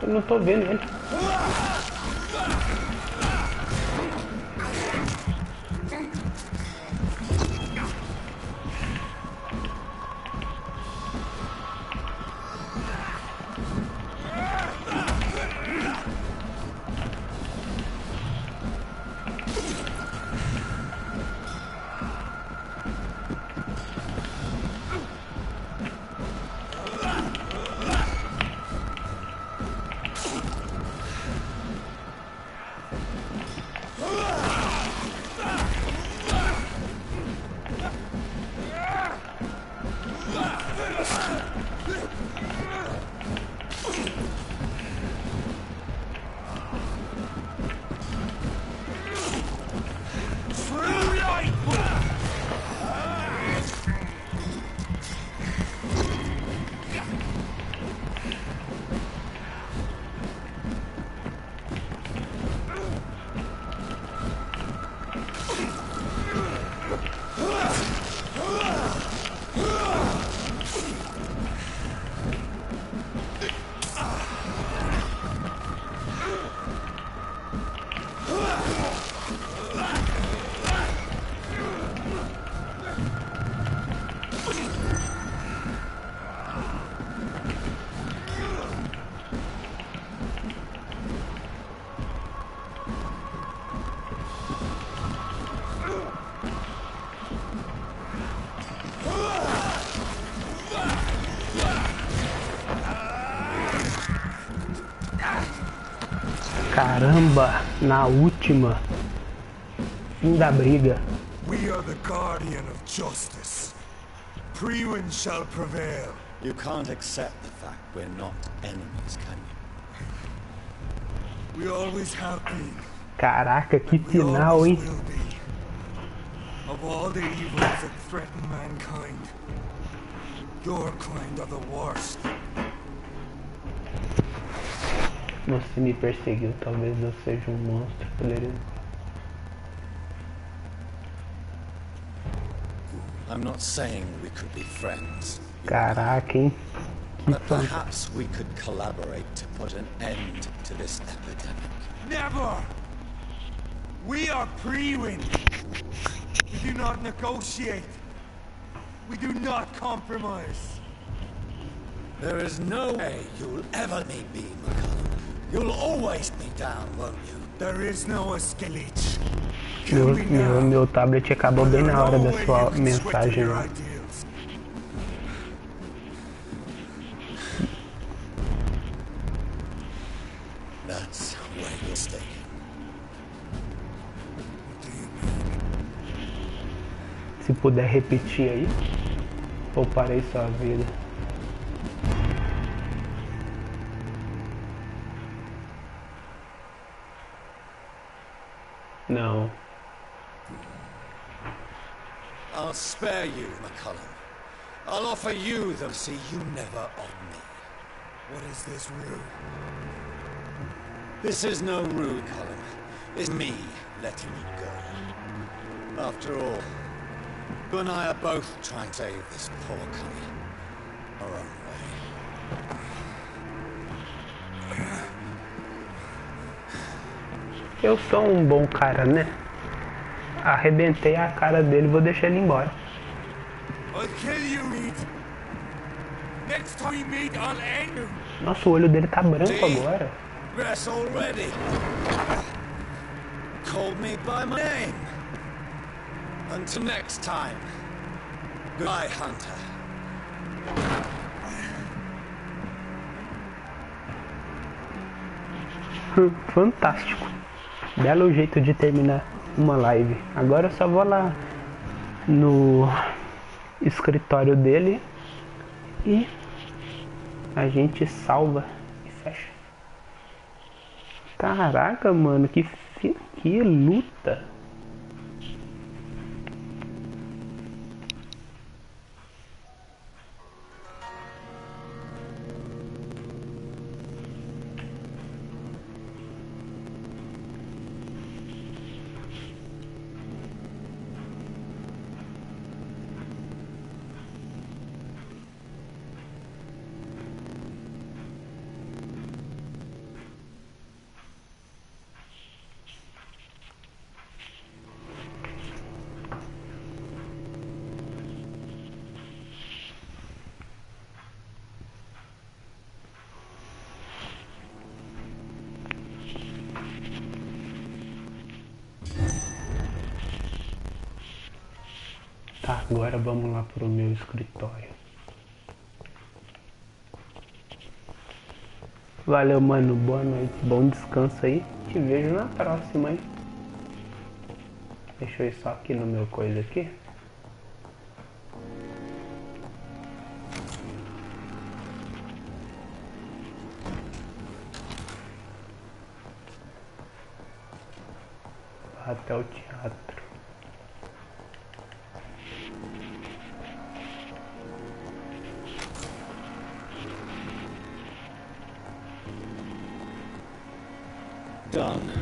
Eu não tô vendo ele. Caramba, na última. Fim da briga. We are the guardian of justice. Priwen shall prevail. You can't accept the fact we're not enemies, can you? We always have been. Caraca, que final, hein? Of all the evils that threaten mankind, your kind are the worst. Você me perseguiu, talvez eu seja um monstro. Poderia... I'm not saying we could be friends. Caraca, hein? But perhaps we could collaborate to put an end to this epidemic. Never! We are Priwen. We do not negotiate. We do not compromise. There is no way you'll ever need me, McCullum. You'll always be down, won't you? There is no escalate. Meu tablet acabou bem na hora da sua mensagem lá. That's where you'll stay. Se puder repetir aí, pouparei sua vida. Não. I'll spare you, McCullum. I'll offer you the see you never of me. What is this ruse? This is no ruse, McCullum. It's me letting you go. After all, you and I are both trying to save this poor country our own way. Eu sou um bom cara, né? Arrebentei a cara dele, vou deixar ele embora. Nossa, o olho dele tá branco agora. Rest already. Called me by my name. Until next time. Goodbye, Hunter. Fantástico. Belo jeito de terminar uma live. Agora eu só vou lá no escritório dele e a gente salva e fecha. Caraca, mano, que luta. Tá, agora vamos lá pro meu escritório. Valeu, mano. Boa noite. Bom descanso aí. Te vejo na próxima, hein? Deixa eu ir só aqui no meu coisa aqui. Até o teatro. Done.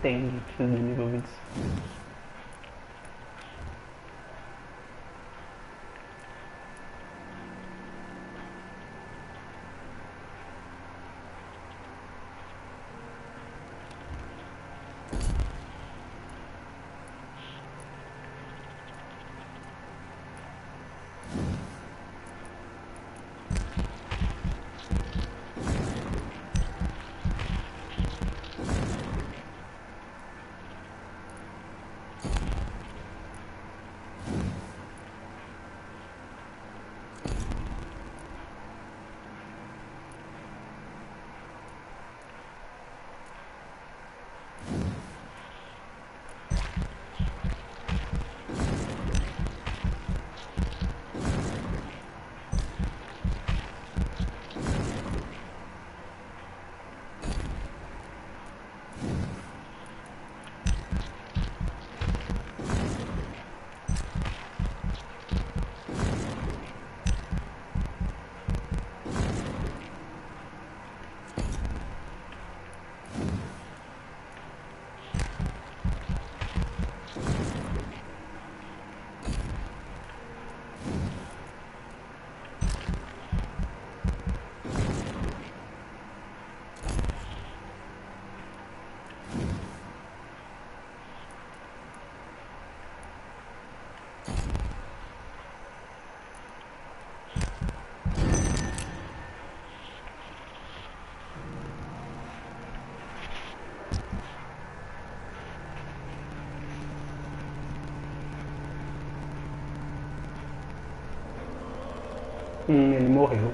entende, precisa do nível 25. Ele morreu.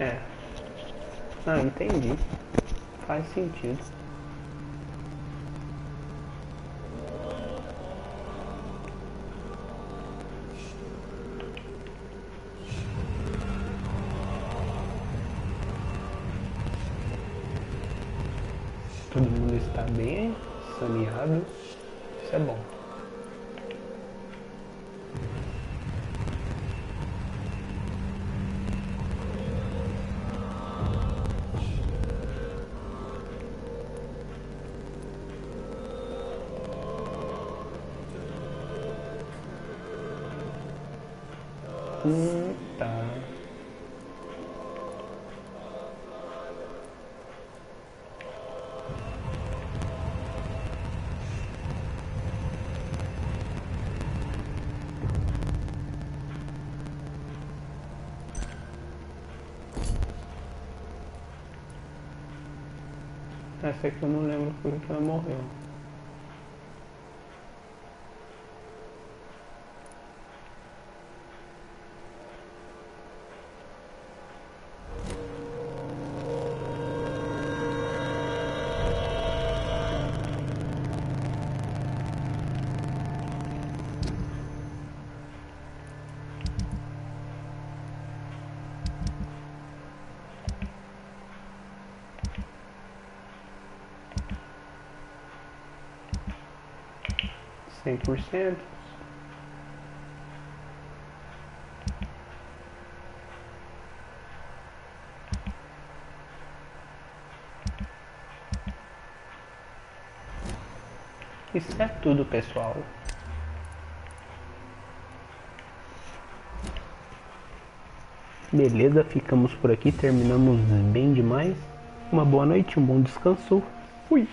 É. Ah, entendi. Faz sentido. Todo mundo está bem, saneado. Isso é bom. Tá. Essa aqui eu não lembro por que ela morreu. Cem por cento. Isso é tudo, pessoal. Beleza, ficamos por aqui, terminamos bem demais. Uma boa noite, um bom descanso. Fui!